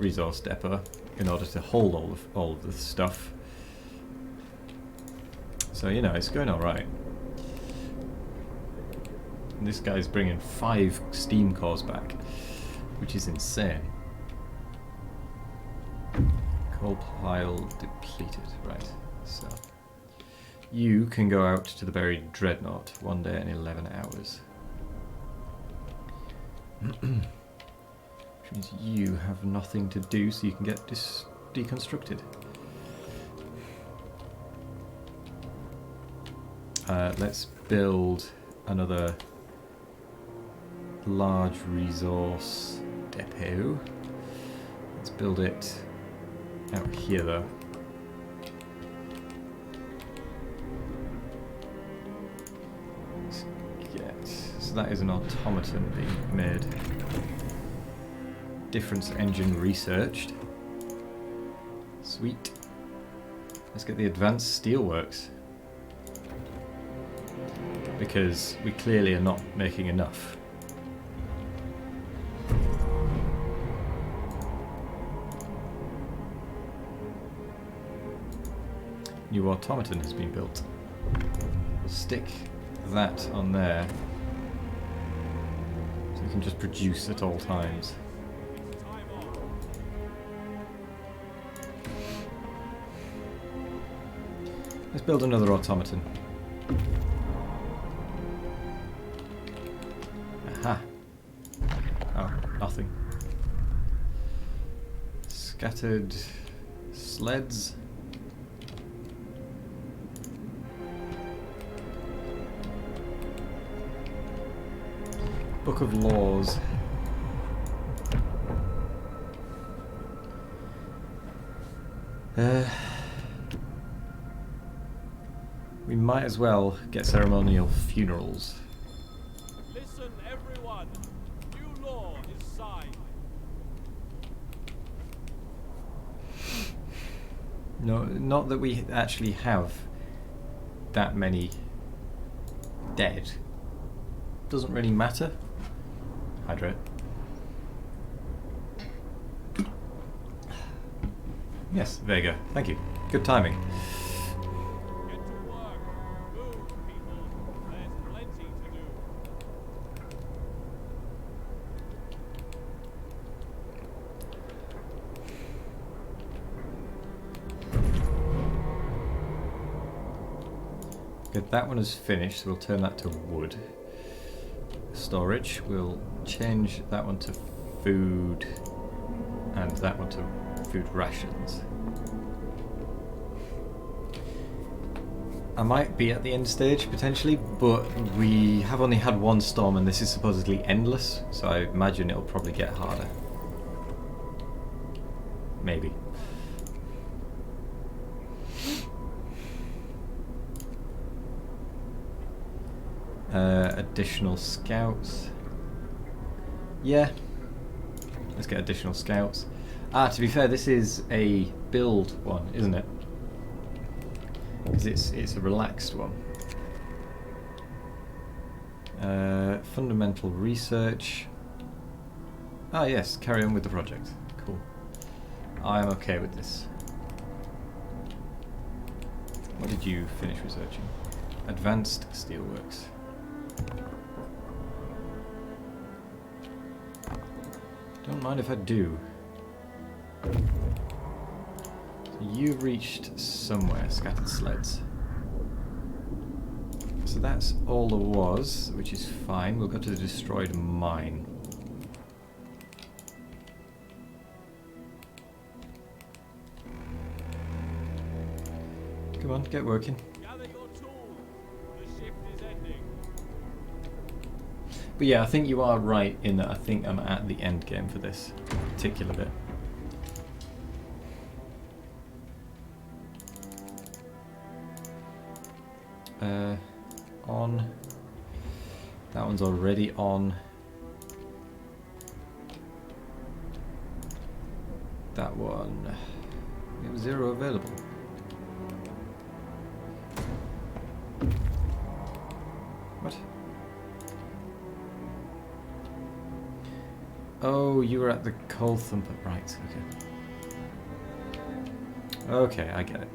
depot in order to hold all of the stuff. So, you know, it's going alright. This guy's bringing 5 steam cores back, which is insane. Coal pile depleted, right. So, you can go out to the buried dreadnought 1 day and 11 hours. Which means you have nothing to do, so you can get deconstructed. Let's build another large resource depot. Let's build it out here though. So that is an automaton being made. Difference engine researched. Sweet. Let's get the advanced steelworks. Because we clearly are not making enough. New automaton has been built. We'll stick that on there. So we can just produce at all times. Let's build another automaton. Aha. Oh, nothing. Scattered sleds. Book of Laws. We might as well get ceremonial funerals. Listen, everyone. New law is signed. No, not that we actually have that many dead. Doesn't really matter. Hydrate. Yes, there you go. Thank you. Good timing. Get to work. Move, people. There's plenty to do. Good, that one is finished, so we'll turn that to wood. Storage, we'll change that one to food and that one to food rations. I might be at the end stage potentially, but we have only had one storm and this is supposedly endless, so I imagine it'll probably get harder. Maybe. Additional scouts. Yeah. Let's get additional scouts. To be fair, this is a build one, isn't it? Because it's a relaxed one. Fundamental research. Ah yes, carry on with the project. Cool. I am okay with this. What did you finish researching? Advanced steelworks. Don't mind if I do. So you reached somewhere, scattered sleds. So that's all there was, which is fine. We'll go to the destroyed mine. Come on, get working. Gather your tools. The shift is ending. But yeah, I think you are right in that I think I'm at the end game for this particular bit. On. That one's already on. That one. We have 0 available. What? Oh, you were at the coal thumper. Right, okay. Okay, I get it.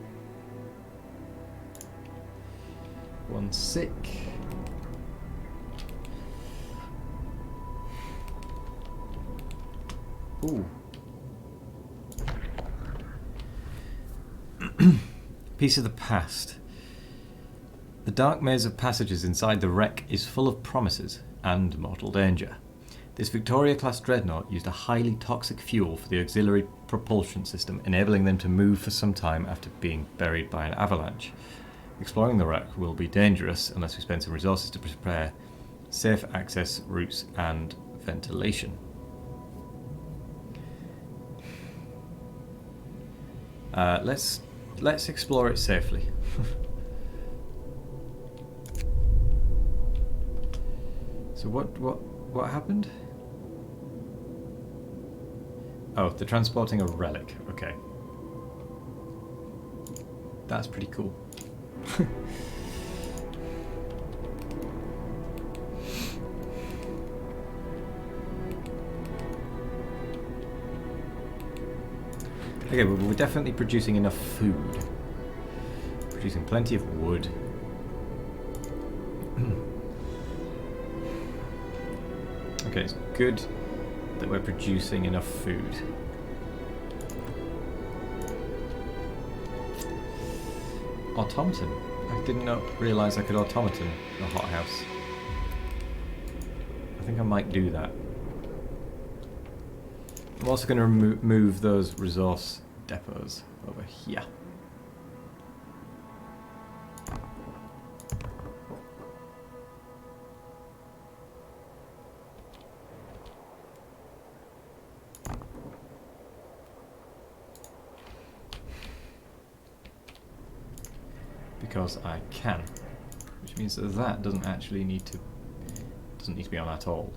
One sick. Ooh. Piece of the past. The dark maze of passages inside the wreck is full of promises and mortal danger. This Victoria-class dreadnought used a highly toxic fuel for the auxiliary propulsion system, enabling them to move for some time after being buried by an avalanche. Exploring the wreck will be dangerous unless we spend some resources to prepare safe access routes and ventilation. Let's explore it safely. So what happened? Oh, they're transporting a relic. Okay, that's pretty cool. Okay, well, we're definitely producing enough food. Producing plenty of wood. Okay, it's good that we're producing enough food. Automaton. I did not realise I could automaton the hothouse. I think I might do that. I'm also going to move those resource depots over here. Because I can, which means that that doesn't actually need to be on at all.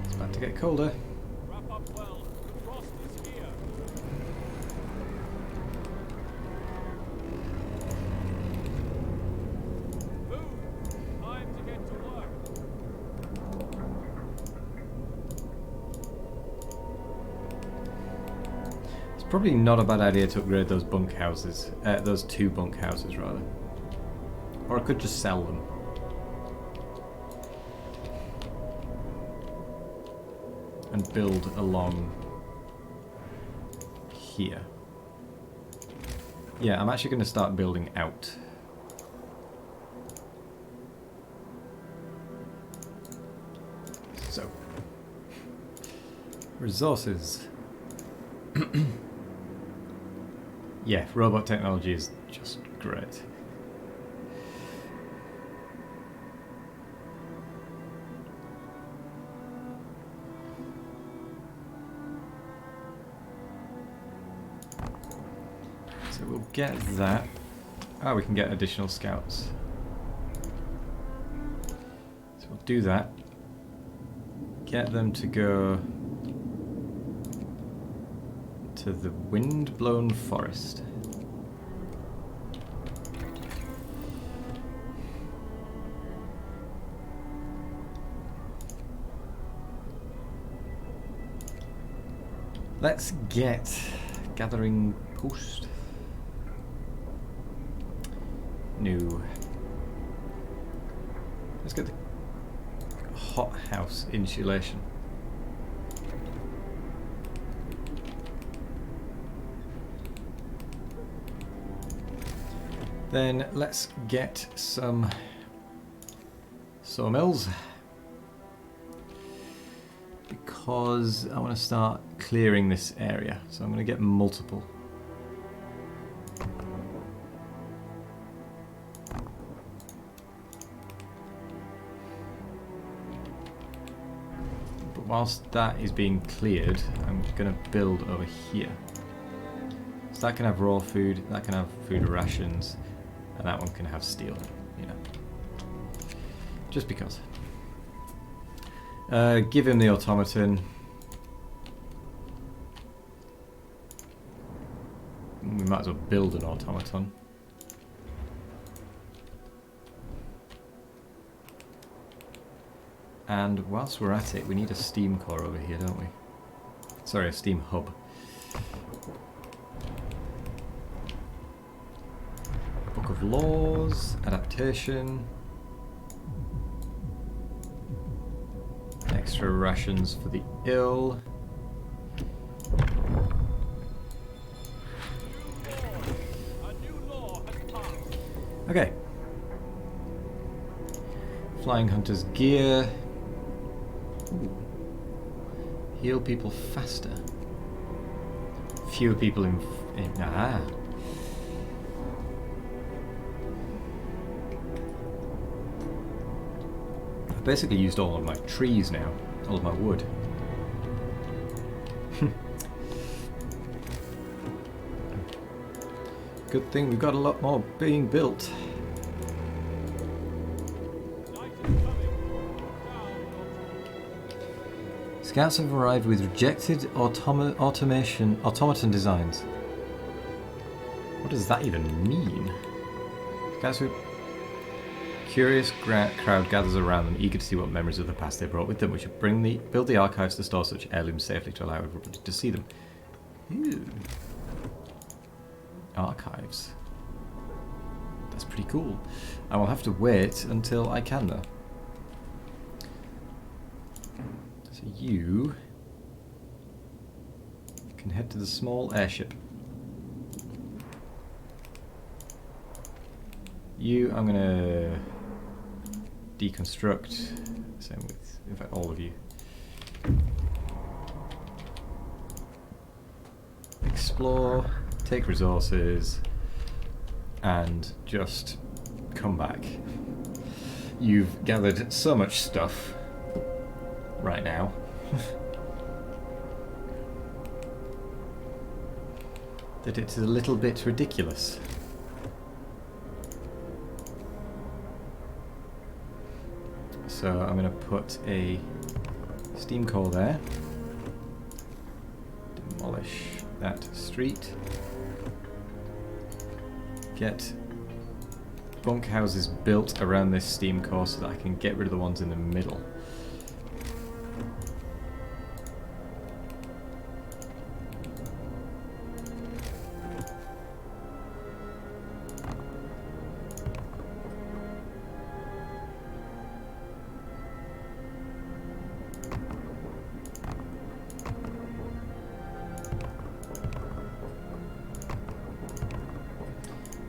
It's about to get colder. Wrap up well. The frost is here. Move. Time to get to work. It's probably not a bad idea to upgrade those bunkhouses, those 2 bunkhouses rather. Or I could just sell them. And build along here. Yeah, I'm actually going to start building out. So, resources. Yeah, robot technology is just great. So we'll get that. Oh, we can get additional scouts. So we'll do that. Get them to go to the wind-blown forest. Let's get gathering post. New. Let's get the hothouse insulation. Then let's get some sawmills, because I want to start clearing this area, so I'm going to get multiple. But whilst that is being cleared, I'm going to build over here. So that can have raw food, that can have food rations, and that one can have steel, you know. Just because. Give him the automaton. We might as well build an automaton. And whilst we're at it, we need a steam core over here, don't we? Sorry, a steam hub. Book of Laws, adaptation. Extra rations for the ill. Okay. Flying Hunter's gear. Ooh. Heal people faster. Fewer people in I basically used all of my trees now, all of my wood. Good thing we've got a lot more being built. Scouts have arrived with rejected automaton designs. What does that even mean? Scouts with curious crowd gathers around them, eager to see what memories of the past they brought with them. We should build the archives to store such heirlooms safely to allow everybody to see them. Ew. Archives. That's pretty cool. I will have to wait until I can, though. So you can head to the small airship. You, I'm gonna deconstruct. Same with, in fact, all of you. Explore, take resources, and just come back. You've gathered so much stuff right now. That it's a little bit ridiculous. So I'm going to put a steam core there. Demolish that street. Get bunkhouses built around this steam core so that I can get rid of the ones in the middle.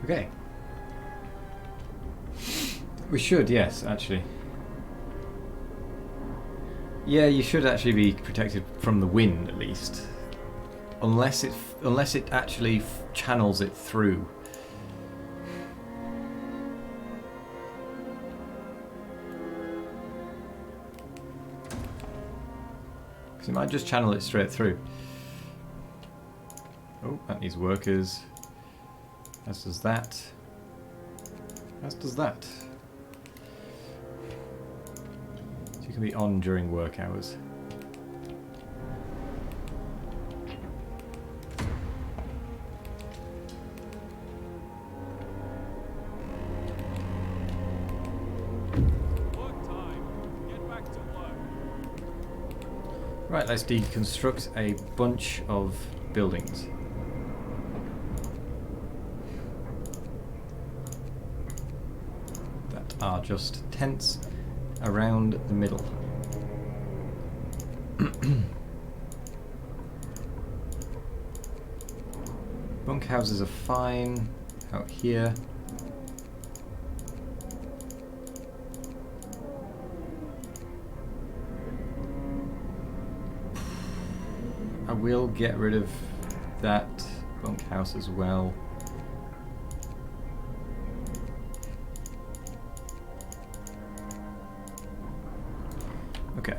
Okay. We should, yes, actually. Yeah, you should actually be protected from the wind, at least. Unless it actually channels it through. Because it might just channel it straight through. Oh, that needs workers. As does that. As does that. So you can be on during work hours. Work time. Get back to work. Right, let's deconstruct a bunch of buildings. That are just tents around the middle. Bunkhouses are fine out here. I will get rid of that bunkhouse as well. Okay.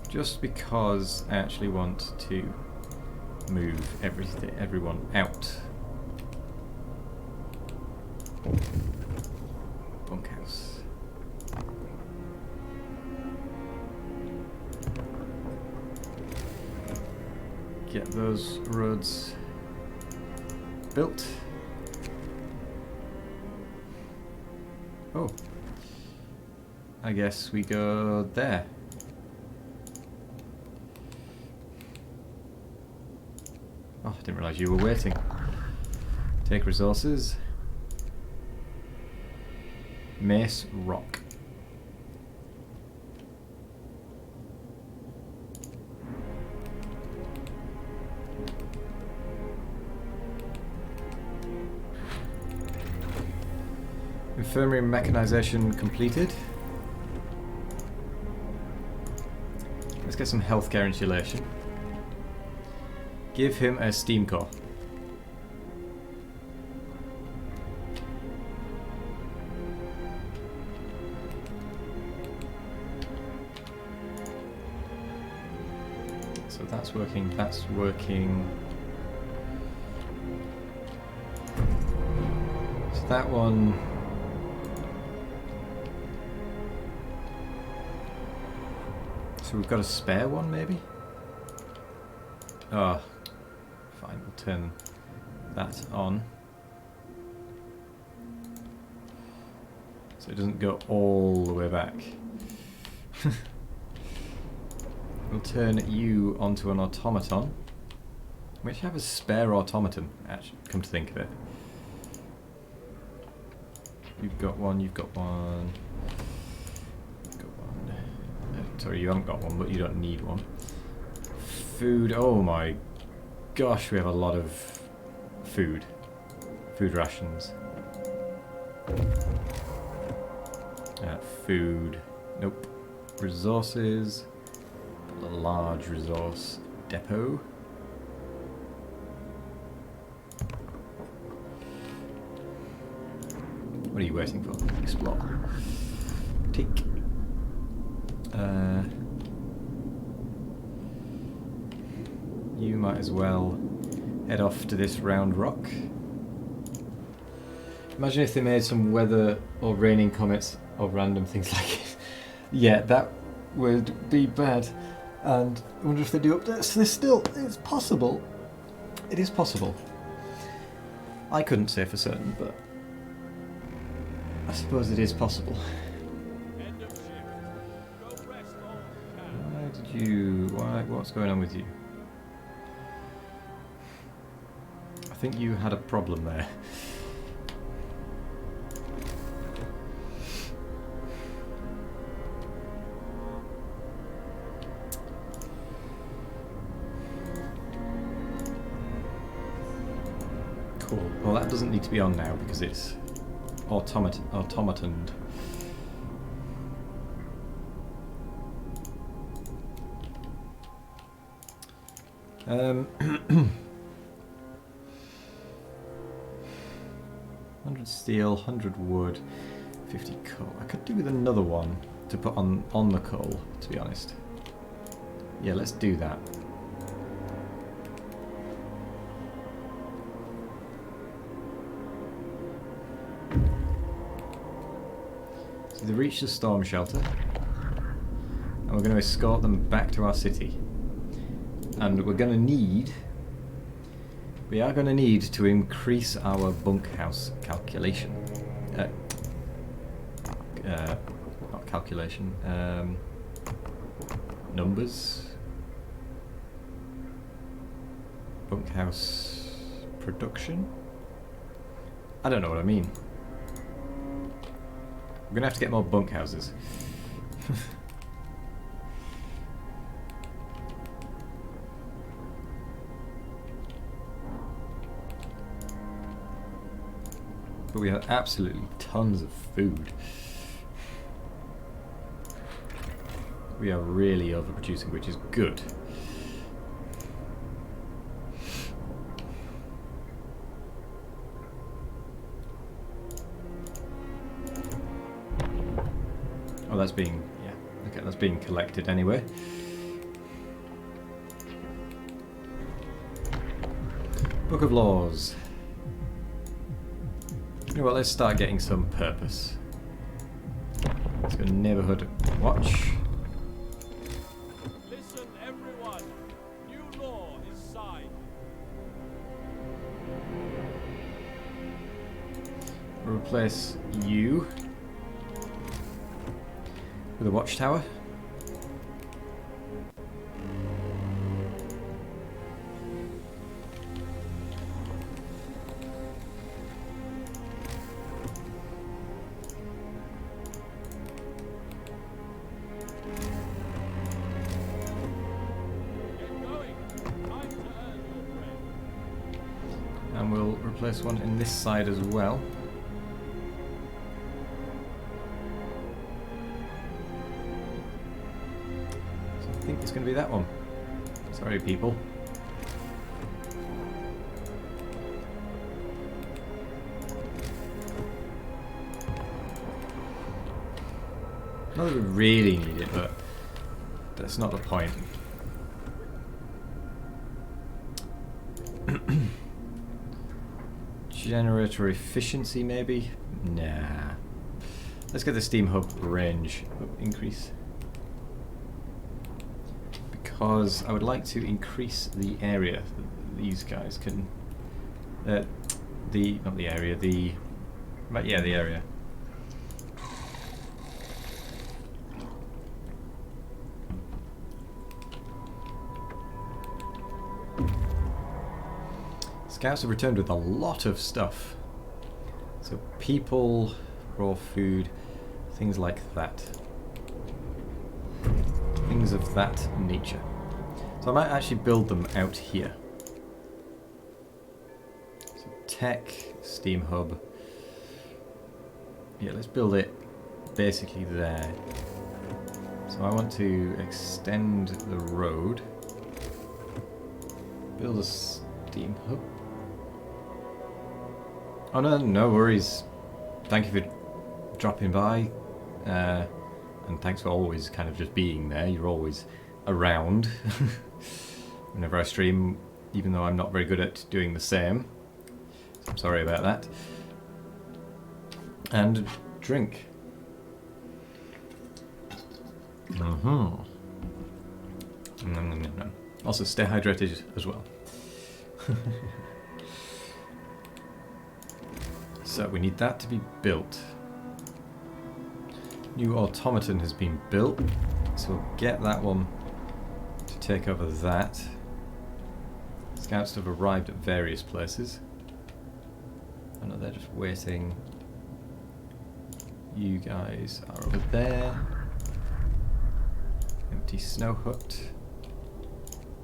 Just because I actually want to move everyone out. Bunkhouse. Get those roads built. Oh. I guess we go there. Oh, I didn't realise you were waiting. Take resources. Mace rock. Infirmary mechanization completed. Let's get some healthcare insulation. Give him a steam core. So that's working, that's working. So that one... So we've got a spare one, maybe? Oh, fine, we'll turn that on. So it doesn't go all the way back. We'll turn you onto an automaton. We actually have a spare automaton, actually, come to think of it. You've got one, you've got one. Sorry, you haven't got one, but you don't need one. Food, oh my gosh, we have a lot of food. Food rations. Food, nope. Resources, a large resource depot. What are you waiting for? Explore. Take. You might as well head off to this round rock. Imagine if they made some weather or raining comets or random things like it. Yeah, that would be bad. And I wonder if they do updates to this still. It's possible. It is possible. I couldn't say for certain, but I suppose it is possible. End of shift. Go rest all you can. Why did you... what's going on with you? I think you had a problem there. Cool. Well, that doesn't need to be on now because it's automatoned. Um, 100 steel, 100 wood, 50 coal. I could do with another one to put on the coal, to be honest. Yeah, let's do that. So they reached the storm shelter, and we're going to escort them back to our city. And we're going to need... We are going to need to increase our bunkhouse calculation. Not calculation. numbers. Bunkhouse production? I don't know what I mean. We're gonna have to get more bunkhouses. But we have absolutely tons of food. We are really overproducing, which is good. Oh, that's being, yeah, okay, that's being collected anyway. Book of Laws. You know what, let's start getting some purpose. Let's go Neighborhood Watch. Listen, everyone. New law is signed. Replace you with a watchtower. And we'll replace one in this side as well. So I think it's going to be that one. Sorry, people. Not that we really need it, but that's not the point. Generator efficiency, maybe? Nah. Let's get the steam hub range increase. Because I would like to increase the area that these guys can... not the area, but yeah, the area. Scouts have returned with a lot of stuff. So people, raw food, things like that. Things of that nature. So I might actually build them out here. So tech, steam hub. Yeah, let's build it basically there. So I want to extend the road. Build a steam hub. Oh no, no worries. Thank you for dropping by. And thanks for always kind of just being there. You're always around whenever I stream, even though I'm not very good at doing the same. I'm sorry about that. And drink. Also stay hydrated as well. So we need that to be built. New automaton has been built, so we'll get that one to take over that. Scouts have arrived at various places. I know they're just waiting. You guys are over there. Empty snow hut.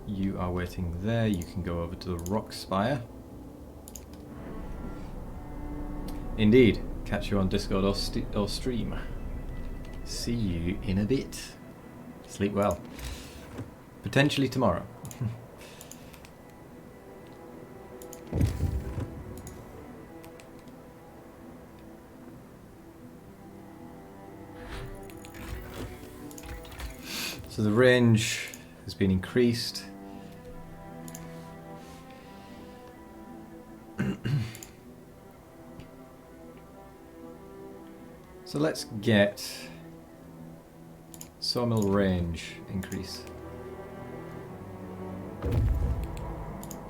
You are waiting there. You can go over to the rock spire. Indeed. Catch you on Discord or stream. See you in a bit. Sleep well. Potentially tomorrow. So the range has been increased. So let's get sawmill range increase.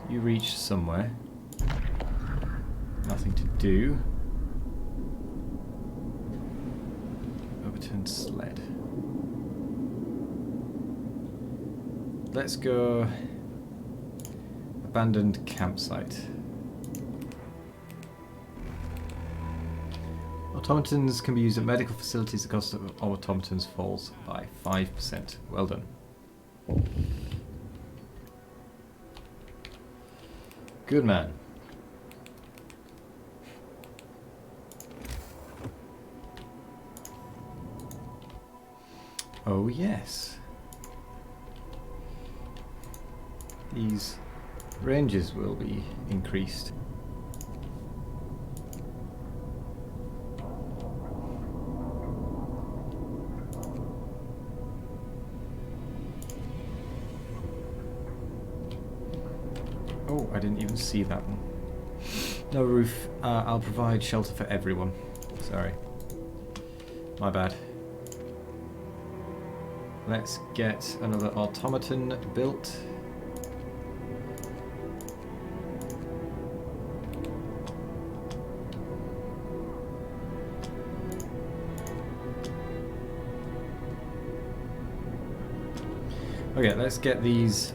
You reach somewhere. Nothing to do. Overturned sled. let's go abandoned campsite. Automatons can be used at medical facilities. The cost of automatons falls by 5%. Well done. Good man. Oh yes. These ranges will be increased. Oh, I didn't even see that one. No roof. I'll provide shelter for everyone. Sorry. My bad. Let's get another automaton built. Okay, let's get these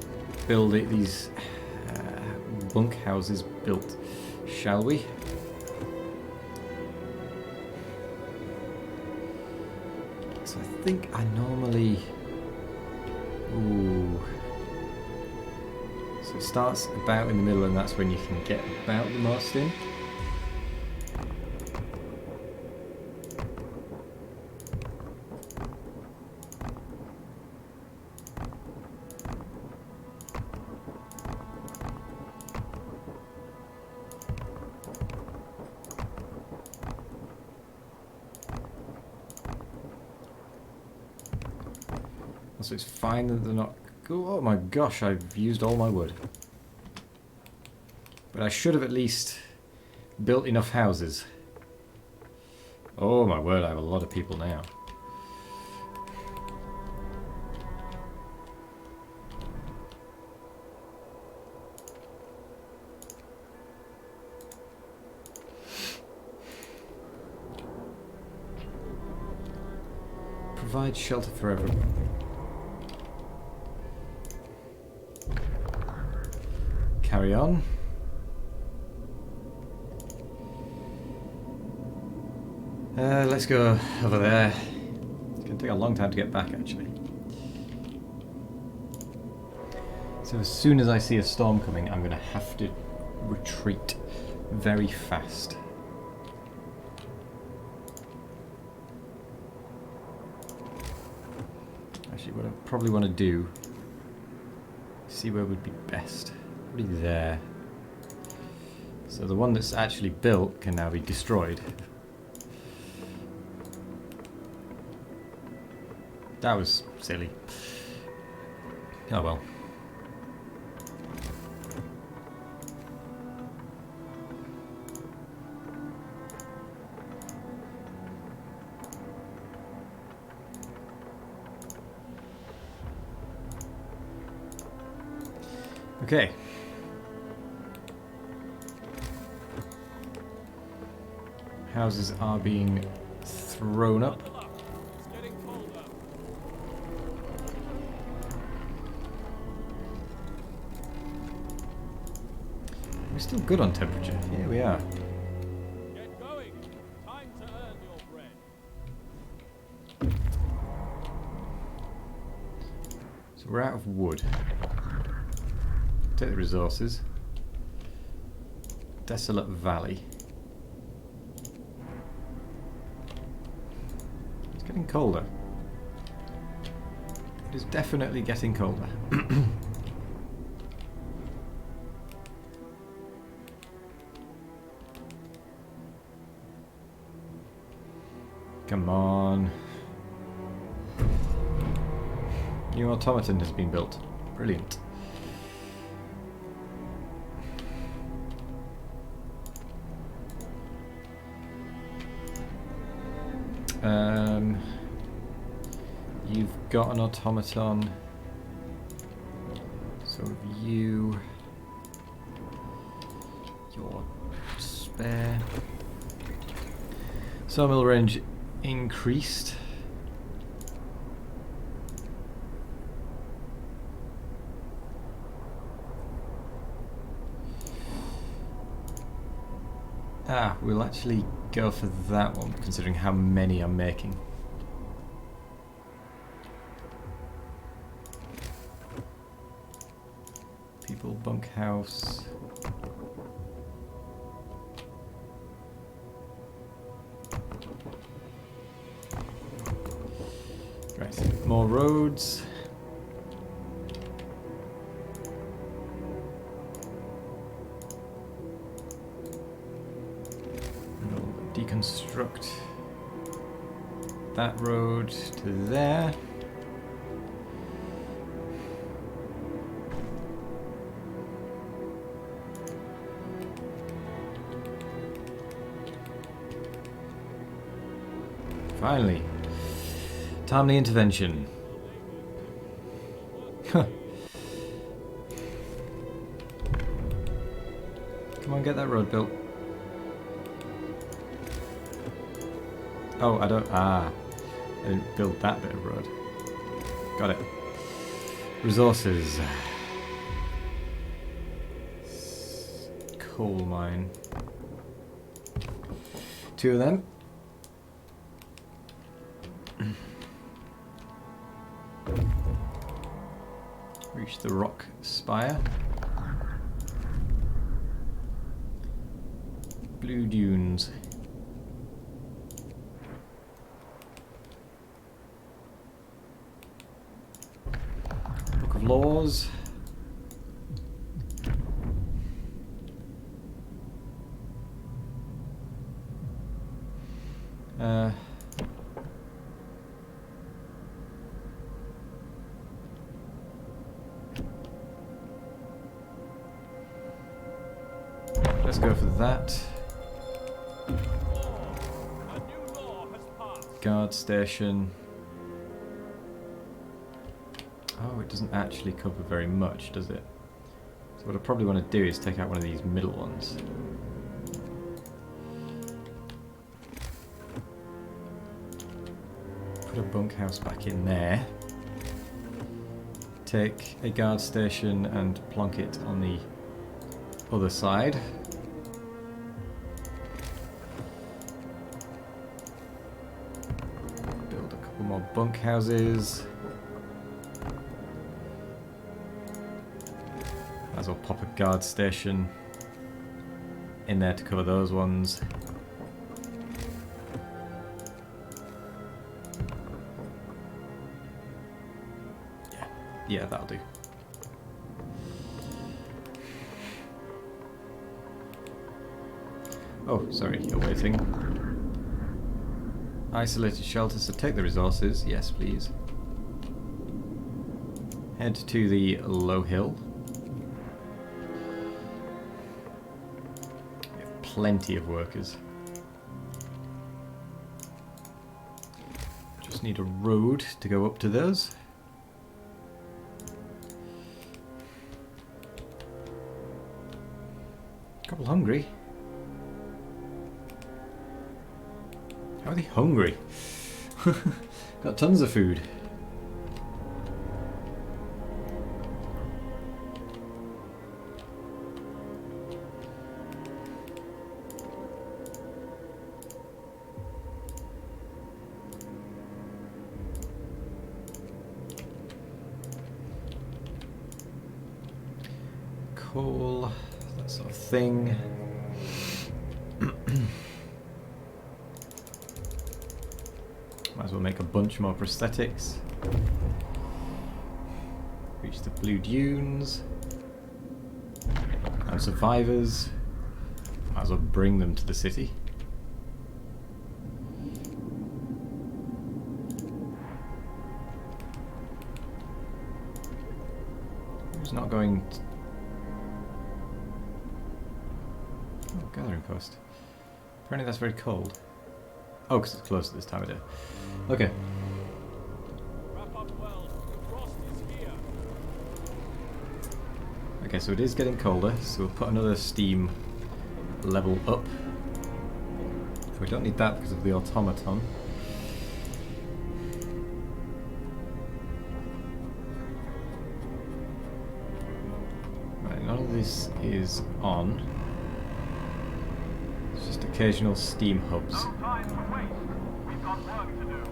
bunk houses built, shall we? So I think I normally... Ooh. So it starts about in the middle and that's when you can get about the most in. So it's fine that they're not... Oh my gosh, I've used all my wood. But I should have at least built enough houses. Oh my word, I have a lot of people now. Provide shelter for everyone. Carry on. Let's go over there. It's going to take a long time to get back, actually. So as soon as I see a storm coming, I'm going to have to retreat very fast. Actually, what I probably want to do, see where would be best. Probably there. So the one that's actually built can now be destroyed. That was silly. Oh well. Okay. Houses are being thrown up. It's getting colder. We're still good on temperature. Here we are. Get going. Time to earn your bread. So we're out of wood. Take the resources. Desolate valley. It's getting colder. It is definitely getting colder. Come on. New automaton has been built. Brilliant. You've got an automaton. So have you. Your spare. Sawmill range increased. We'll actually go for that one, considering how many I'm making. People bunkhouse. Right, more roads. Deconstruct that road to there. Finally, timely intervention. Huh. Come on, get that road built. Oh, I don't... I didn't build that bit of road. Got it. Resources. Coal mine. 2 of them. Reach the rock spire. Blue dunes. Book of Laws. Let's go for that. A new law has passed. Guard station. Oh, it doesn't actually cover very much, does it? So what I probably want to do is take out one of these middle ones. Put a bunkhouse back in there. Take a guard station and plonk it on the other side. Build a couple more bunkhouses. Might as well pop a guard station in there to cover those ones. Yeah, that'll do. Oh, sorry, you're waiting. Isolated shelters, so take the resources. Yes, please. Head to the low hill. We have plenty of workers. Just need a road to go up to those. Couple hungry. How are they hungry? Got tons of food. Coal, that sort of thing. Might as well make a bunch more prosthetics. Reach the blue dunes. And survivors. Might as well bring them to the city. Who's not going to... Oh, gathering post. Apparently that's very cold. Oh, because it's close at this time of day. Okay. Wrap up well. The frost is here. Okay, so it is getting colder, so we'll put another steam level up. We don't need that because of the automaton. Right, none of this is on. Let's just occasional steam hubs. Time to waste. We've got work to do.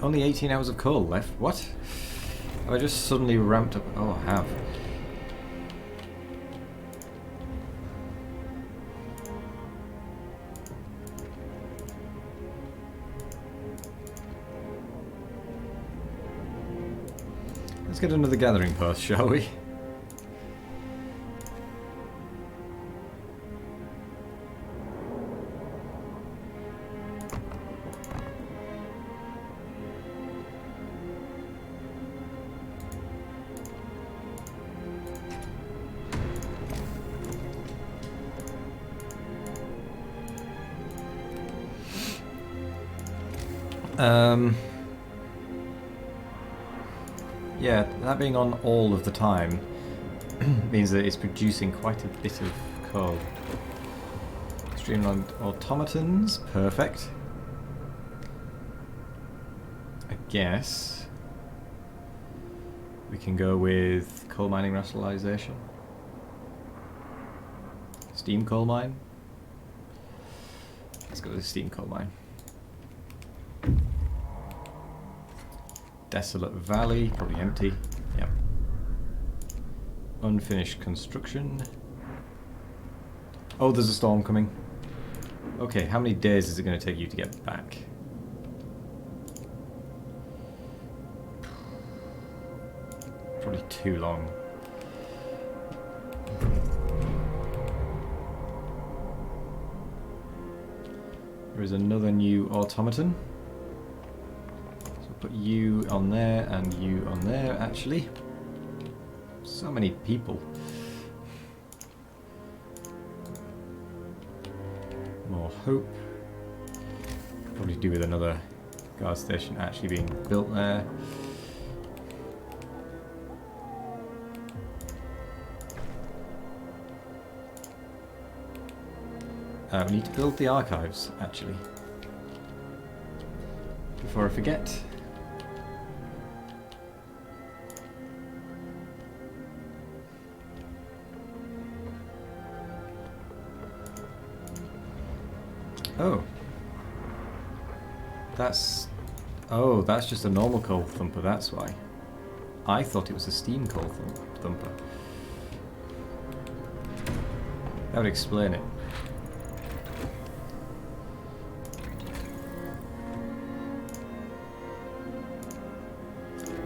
Only 18 hours of coal left. What? Have I just suddenly ramped up? Oh, I have. Let's get another gathering post, shall we? Yeah, that being on all of the time means that it's producing quite a bit of coal. Streamlined automatons, perfect. I guess we can go with coal mining rationalization. Steam coal mine. Let's go with steam coal mine. Desolate Valley, probably empty. Yep. Unfinished construction. Oh, there's a storm coming. Okay, how many days is it going to take you to get back? Probably too long. There is another new automaton. Put you on there and you on there, actually. So many people. More hope. Probably do with another guard station actually being built there. We need to build the archives, actually. Before I forget. Oh. That's just a normal coal thumper, that's why. I thought it was a steam coal thumper. That would explain it.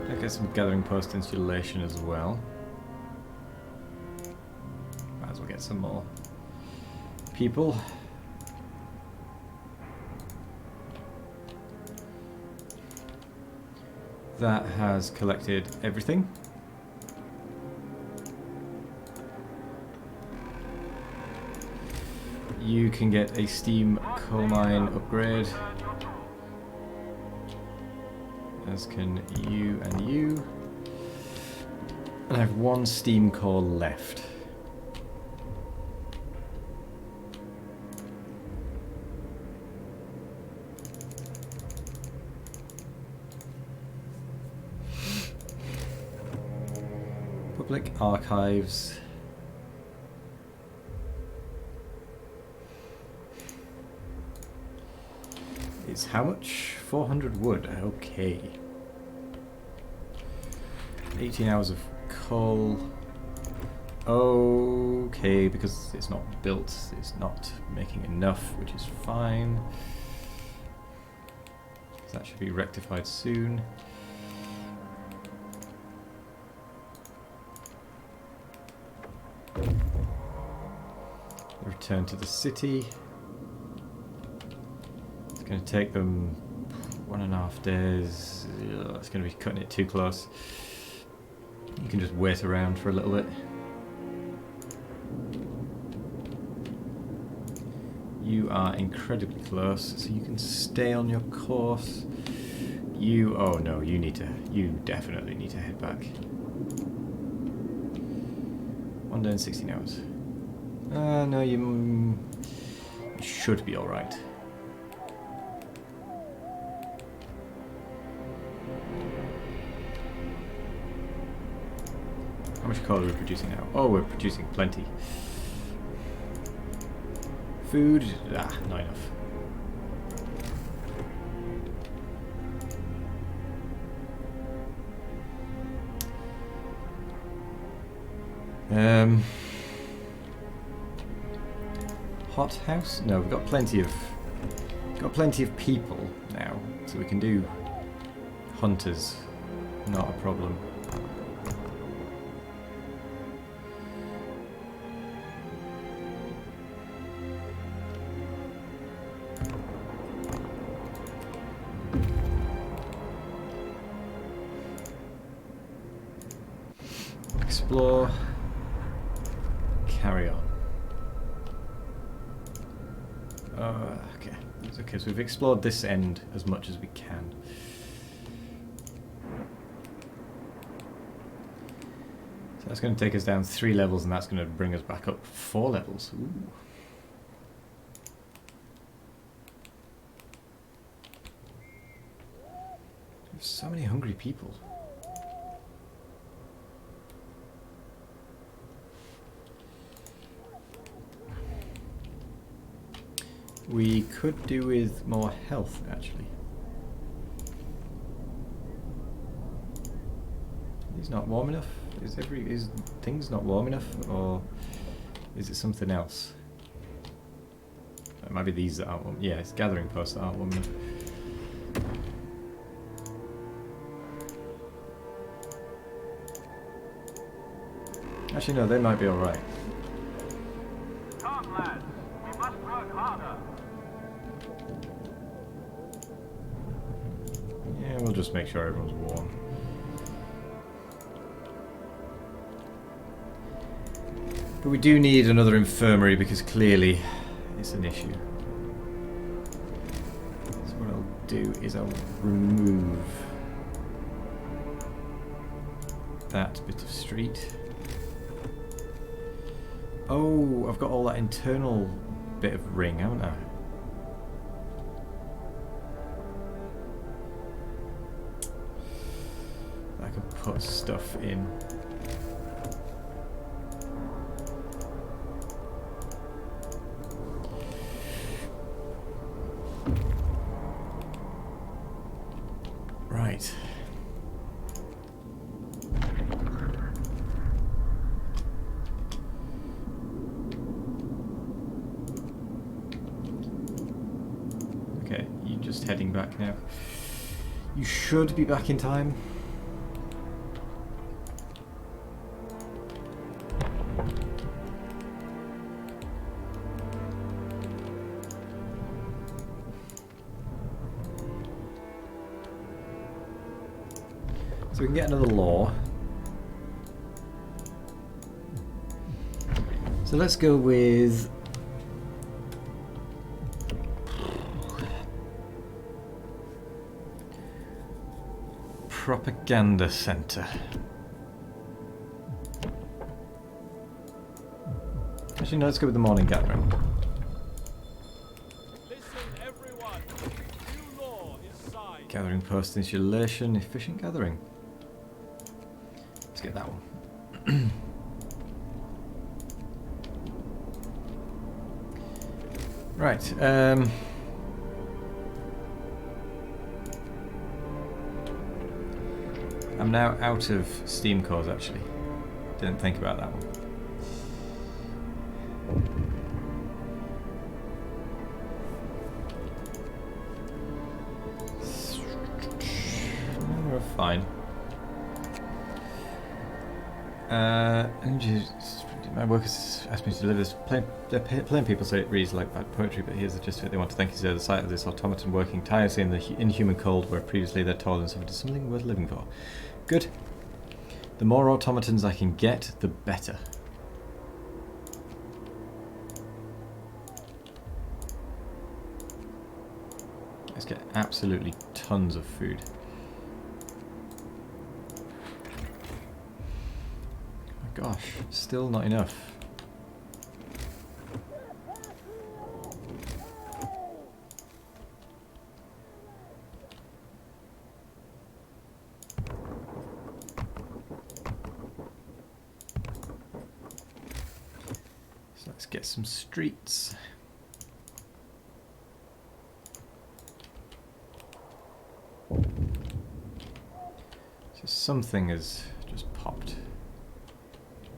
I'll get some gathering post installation as well. Might as well get some more people. That has collected everything. You can get a steam coal mine upgrade, as can you and you. And I have one steam core left. Public archives. It's how much? 400 wood. Okay. 18 hours of coal. Okay, because it's not built, it's not making enough, which is fine. So that should be rectified soon. Return to the city. It's going to take them 1.5 days. Ugh, it's going to be cutting it too close. You can just wait around for a little bit. You are incredibly close, so you can stay on your course. You, oh no, you definitely need to head back. 1 day and 16 hours. No, you should be alright. How much coal are we producing now? Oh, we're producing plenty. food. Ah, not enough. Hot house? No, we've got plenty of people now, so we can do hunters. Not a problem. Explore. Carry on. Okay. It's okay, so we've explored this end as much as we can. So that's going to take us down 3 levels, and that's going to bring us back up 4 levels. Ooh. There's so many hungry people. We could do with more health, actually. Is not warm enough? Is things not warm enough, or is it something else? It might be these that aren't warm. Yeah, it's gathering posts that aren't warm enough. Actually, no, they might be all right. Come, lads. We must work harder. Yeah, we'll just make sure everyone's warm. But we do need another infirmary because clearly it's an issue. So what I'll do is I'll remove that bit of street. Oh, I've got all that internal bit of ring, haven't I? I can put stuff in. Right. Okay, you're just heading back now. You should be back in time. So we can get another law. So let's go with propaganda center. Actually, no, let's go with the morning gathering. Listen, everyone. New law is signed. Gathering post installation, efficient gathering. Let's get that one. Right. I'm now out of steam cores, actually. Didn't think about that one. We're fine. My workers asked me to deliver this. Plain people say it reads like bad poetry, but here's the gist of it. They want to thank you for the sight of this automaton working tirelessly in the inhuman cold where previously their toil and suffered is something worth living for. Good. The more automatons I can get, the better. Let's get absolutely tons of food. Gosh, still not enough. So let's get some streets. So something has just popped.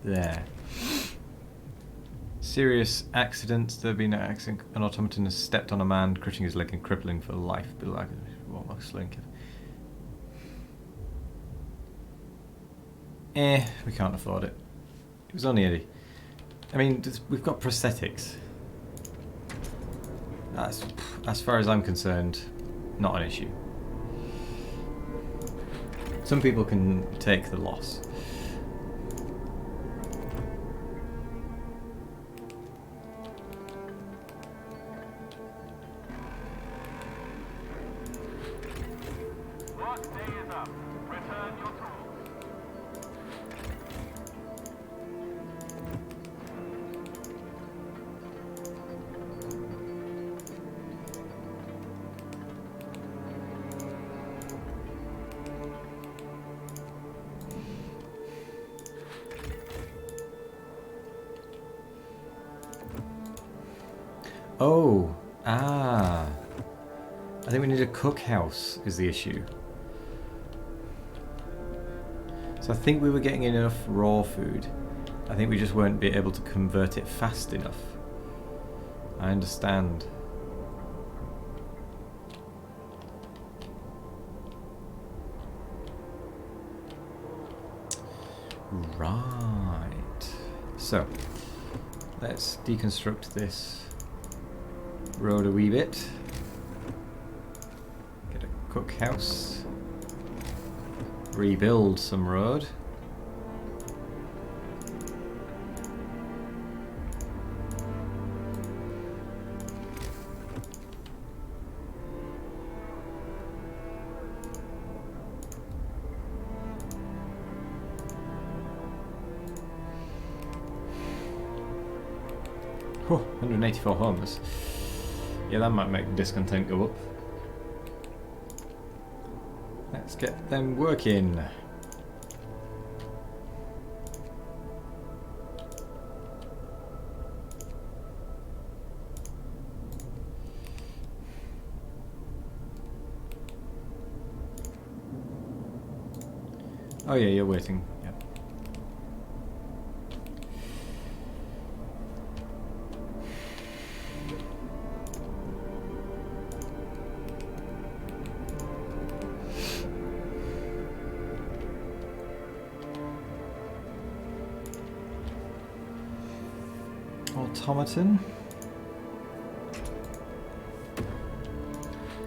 There. Serious accidents. There have been an accident. An automaton has stepped on a man, crushing his leg and crippling for life. But like, we can't afford it. It was only Eddie. I mean, we've got prosthetics. That's, as far as I'm concerned, not an issue. Some people can take the loss. Work day is up. Return your tools. Oh, I think we need a cookhouse is the issue. So I think we were getting enough raw food. I think we just weren't be able to convert it fast enough. I understand. Right. So, let's deconstruct this road a wee bit. Get a cookhouse. Rebuild some road. Oh, 184 homes. Yeah, that might make discontent go up. Let's get them working. Oh yeah, you're waiting. Yep. Automaton.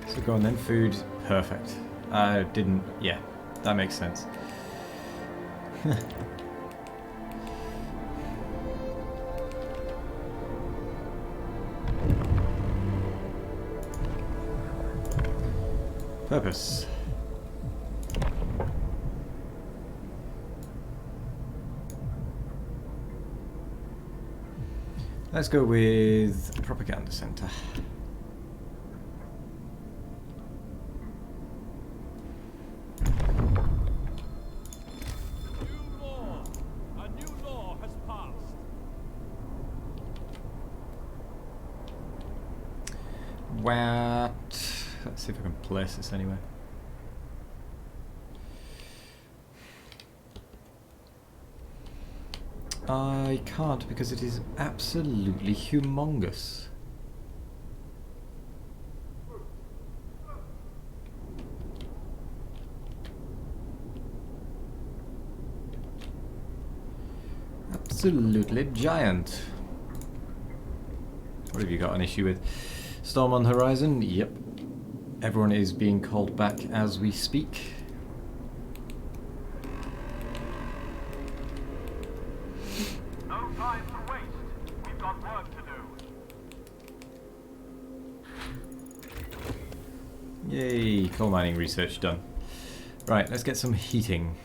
So go on then, food. Perfect. I didn't, yeah, that makes sense. Purpose. Let's go with propaganda center. New law. A new law has passed. What? Let's see if I can place this anywhere. I can't because it is absolutely humongous. Absolutely giant. What have you got an issue with? Storm on the horizon? Yep. Everyone is being called back as we speak. No time to waste. We've got work to do. Yay, coal mining research done. Right, let's get some heating.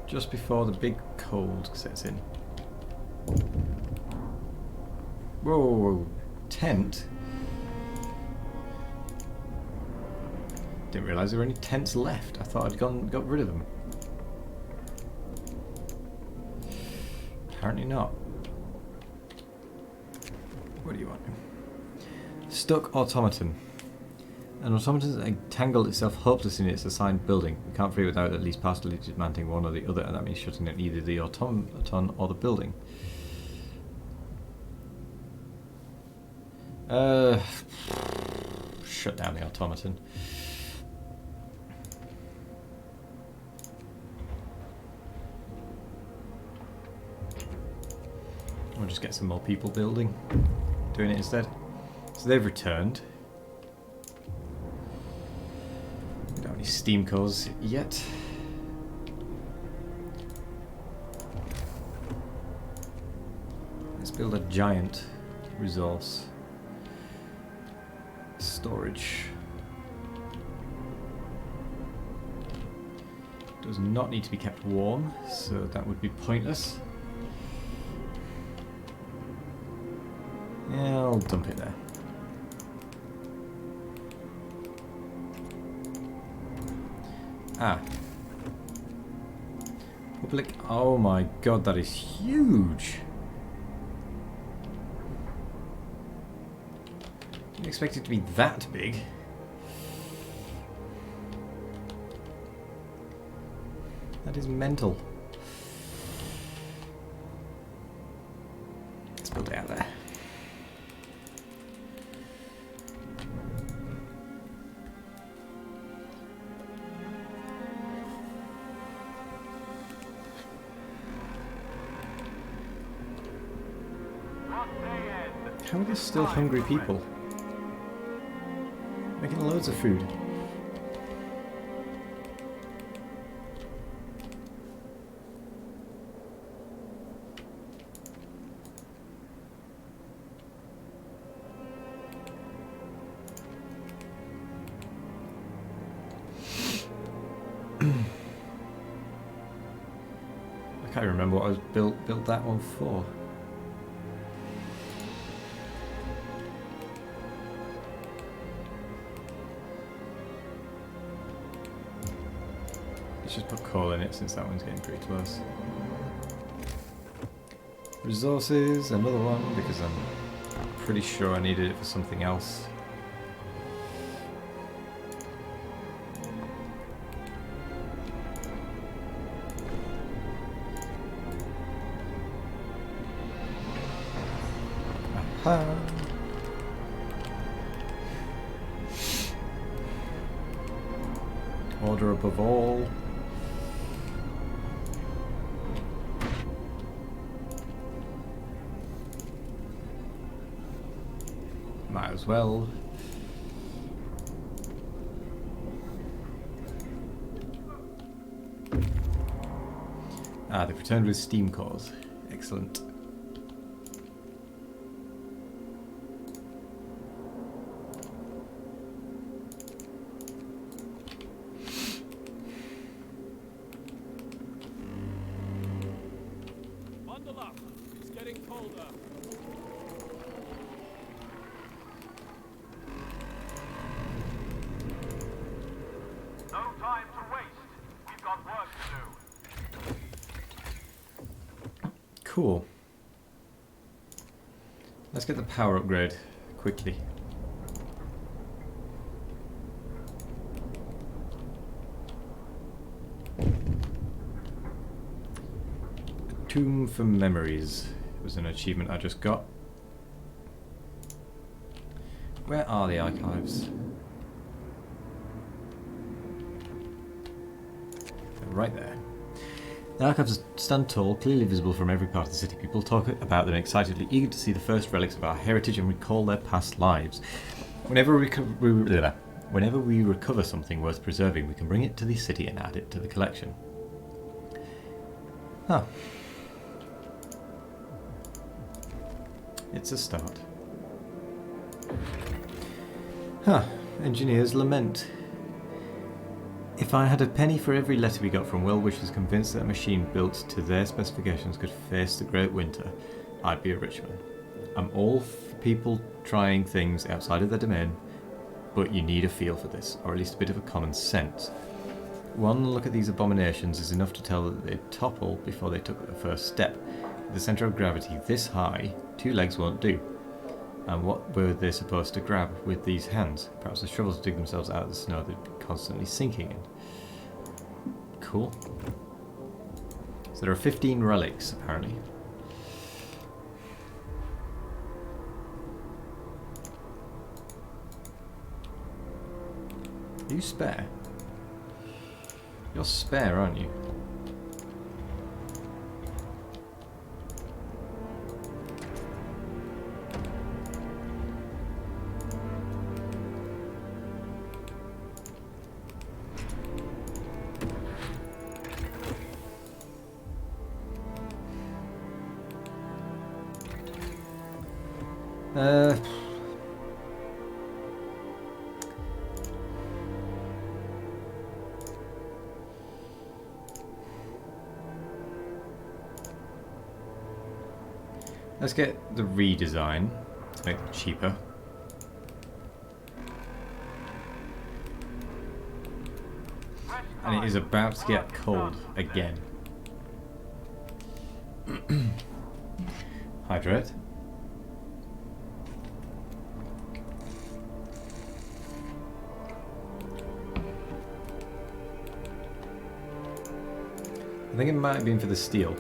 Just before the big cold sets in. Whoa, tent? Didn't realise there were any tents left. I thought I'd got rid of them. Apparently not. What do you want? Stuck automaton. An automaton has entangled itself hopelessly in its assigned building. We can't free it without at least partially dismantling one or the other, and that means shutting down either the automaton or the building. Shut down the automaton. We'll just get some more people doing it instead. So they've returned. We don't have any steam cores yet. Let's build a giant resource storage. Does not need to be kept warm, so that would be pointless. Yeah, I'll dump it there. Ah. Public. Oh my god, that is huge. Didn't expect it to be that big. That is mental. Let's build it out there. How are there still hungry people? Making loads of food. I can't remember what I was built that one for. Let's just put coal in it since that one's getting pretty close. Resources, another one because I'm pretty sure I needed it for something else. Aha! Order above all. Might as well. Ah, they've returned with steam cores. Excellent. Bundle up. It's getting colder. No time to waste. We've got work to do. Cool. Let's get the power upgrade quickly. A tomb for memories was an achievement I just got. Where are the archives? They're right there. The archives stand tall, clearly visible from every part of the city. People talk about them excitedly, eager to see the first relics of our heritage and recall their past lives. Whenever we recover something worth preserving, we can bring it to the city and add it to the collection. Huh. It's a start. Huh. Engineers lament. If I had a penny for every letter we got from well-wishers convinced that a machine built to their specifications could face the great winter, I'd be a rich man. I'm all for people trying things outside of their domain, but you need a feel for this, or at least a bit of a common sense. One look at these abominations is enough to tell that they'd topple before they took the first step. With the centre of gravity this high, 2 legs won't do. And what were they supposed to grab with these hands? Perhaps the shovels to dig themselves out of the snow they'd be constantly sinking in. Cool. So there are 15 relics, apparently. Are you spare? You're spare, aren't you? Let's get the redesign to make it cheaper. And it is about to get cold again. Hydrate. I think it might have been for the steel.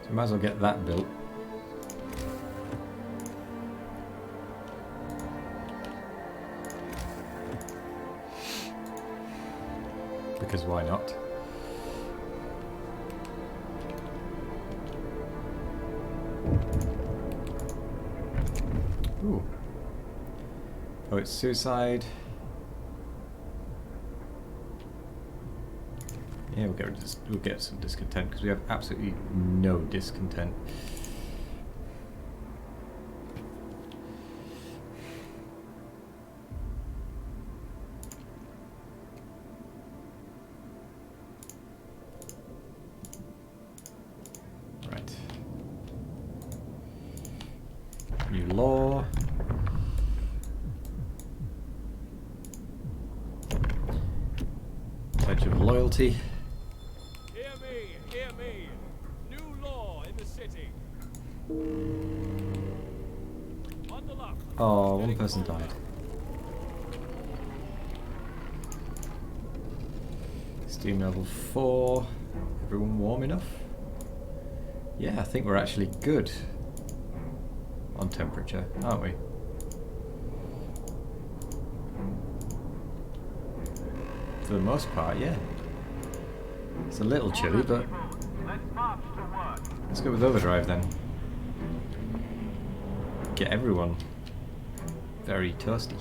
So might as well get that built. Because why not? Ooh. Oh, it's suicide. Yeah, we'll get some discontent because we have absolutely no discontent. Right. New law. Pledge of loyalty. Hear me, hear me. New law in the city. Bundle up. Oh, one person died. Steam level 4. Everyone warm enough? Yeah, I think we're actually good on temperature, aren't we? For the most part, yeah. It's a little chilly, but let's go with overdrive then. Get everyone very toasty.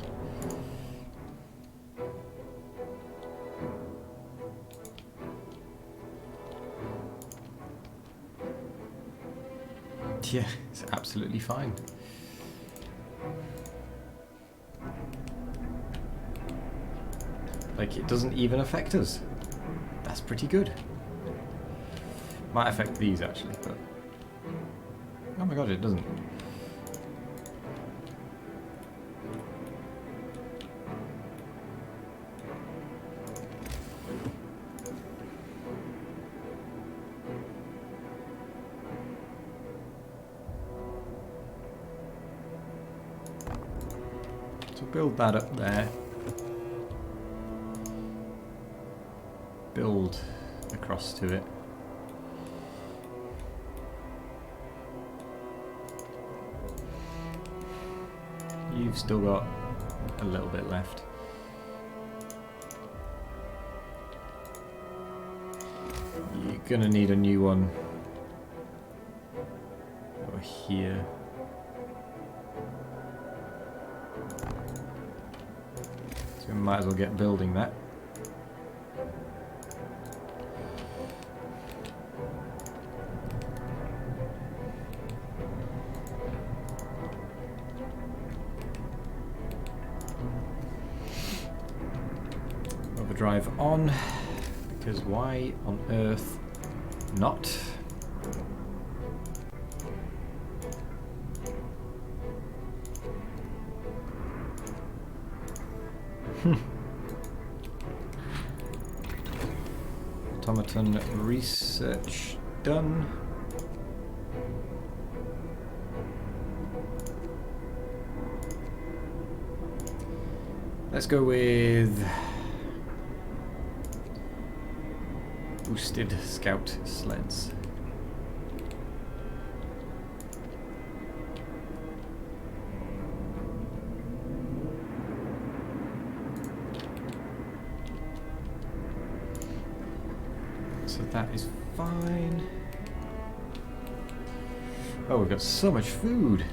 Yeah, it's absolutely fine. Like, it doesn't even affect us. That's pretty good. Might affect these actually, but... Oh my god, it doesn't. So build that up there. Build across to it. You've still got a little bit left. You're gonna need a new one over here. So we might as well get building that. Overdrive on, because why on earth not? Automaton research done. Let's go with boosted scout sleds. So that is fine. Oh, we've got so much food.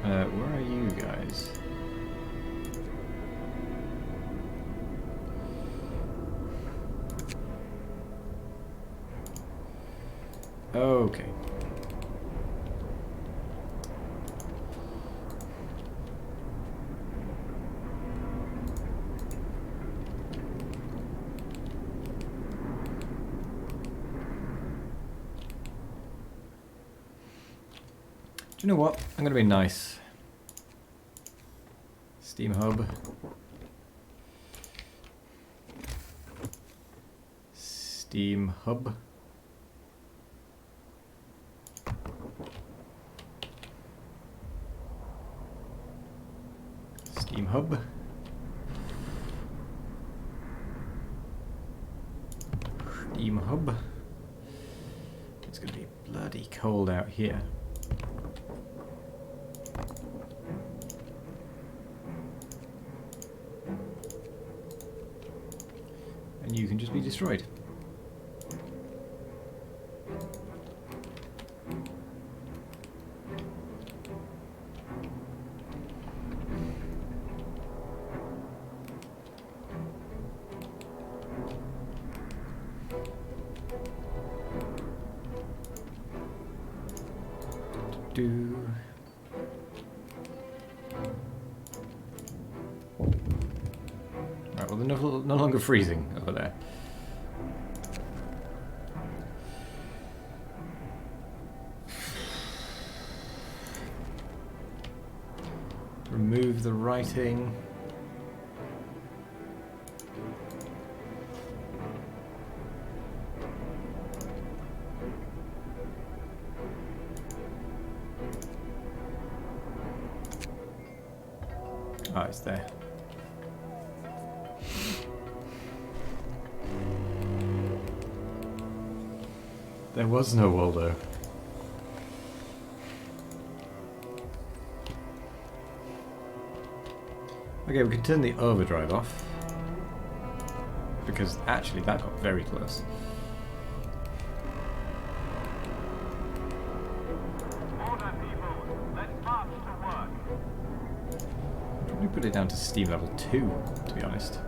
Where are you guys? Okay. Do you know what? I'm gonna be nice. Steam hub. Steam hub. Steam hub. Steam hub. It's gonna be bloody cold out here. And you can just be destroyed. Right, well, they're no longer freezing over there. Remove the writing. Ah, it's there. There was no Waldo. Okay, we can turn the overdrive off. Because actually that got very close. Order, people. Let's march to work. Probably put it down to steam level 2, to be honest.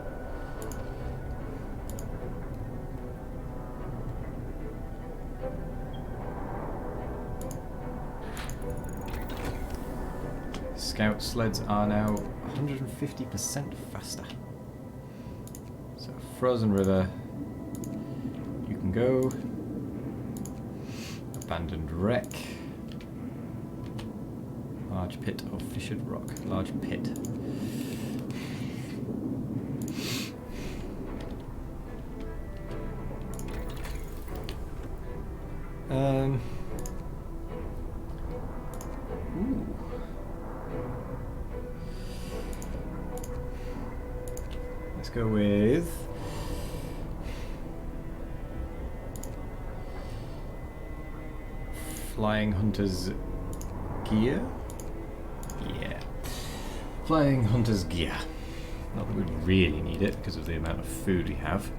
Scout sleds are now 150% faster. So, Frozen River, you can go. Abandoned wreck. Large pit of fissured rock. Large pit. Ooh. Let's go with Flying Hunter's gear? Yeah. Flying Hunter's gear. Not that we really need it because of the amount of food we have.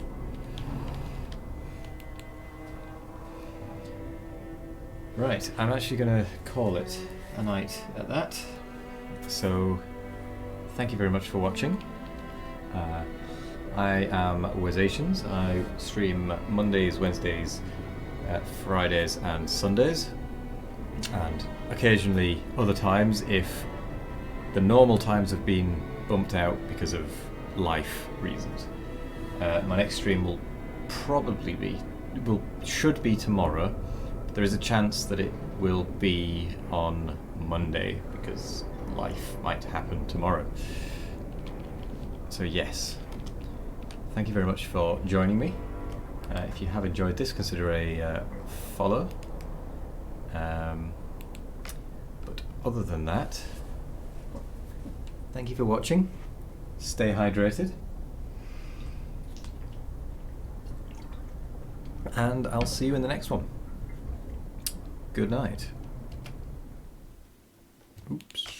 Right, I'm actually going to call it a night at that. So, thank you very much for watching. I am Wezations. I stream Mondays, Wednesdays, Fridays and Sundays. And occasionally other times if the normal times have been bumped out because of life reasons. My next stream will probably be, should be tomorrow. There is a chance that it will be on Monday because life might happen tomorrow. So yes, thank you very much for joining me. If you have enjoyed this, consider a follow. But other than that, thank you for watching. Stay hydrated. And I'll see you in the next one. Good night. Oops.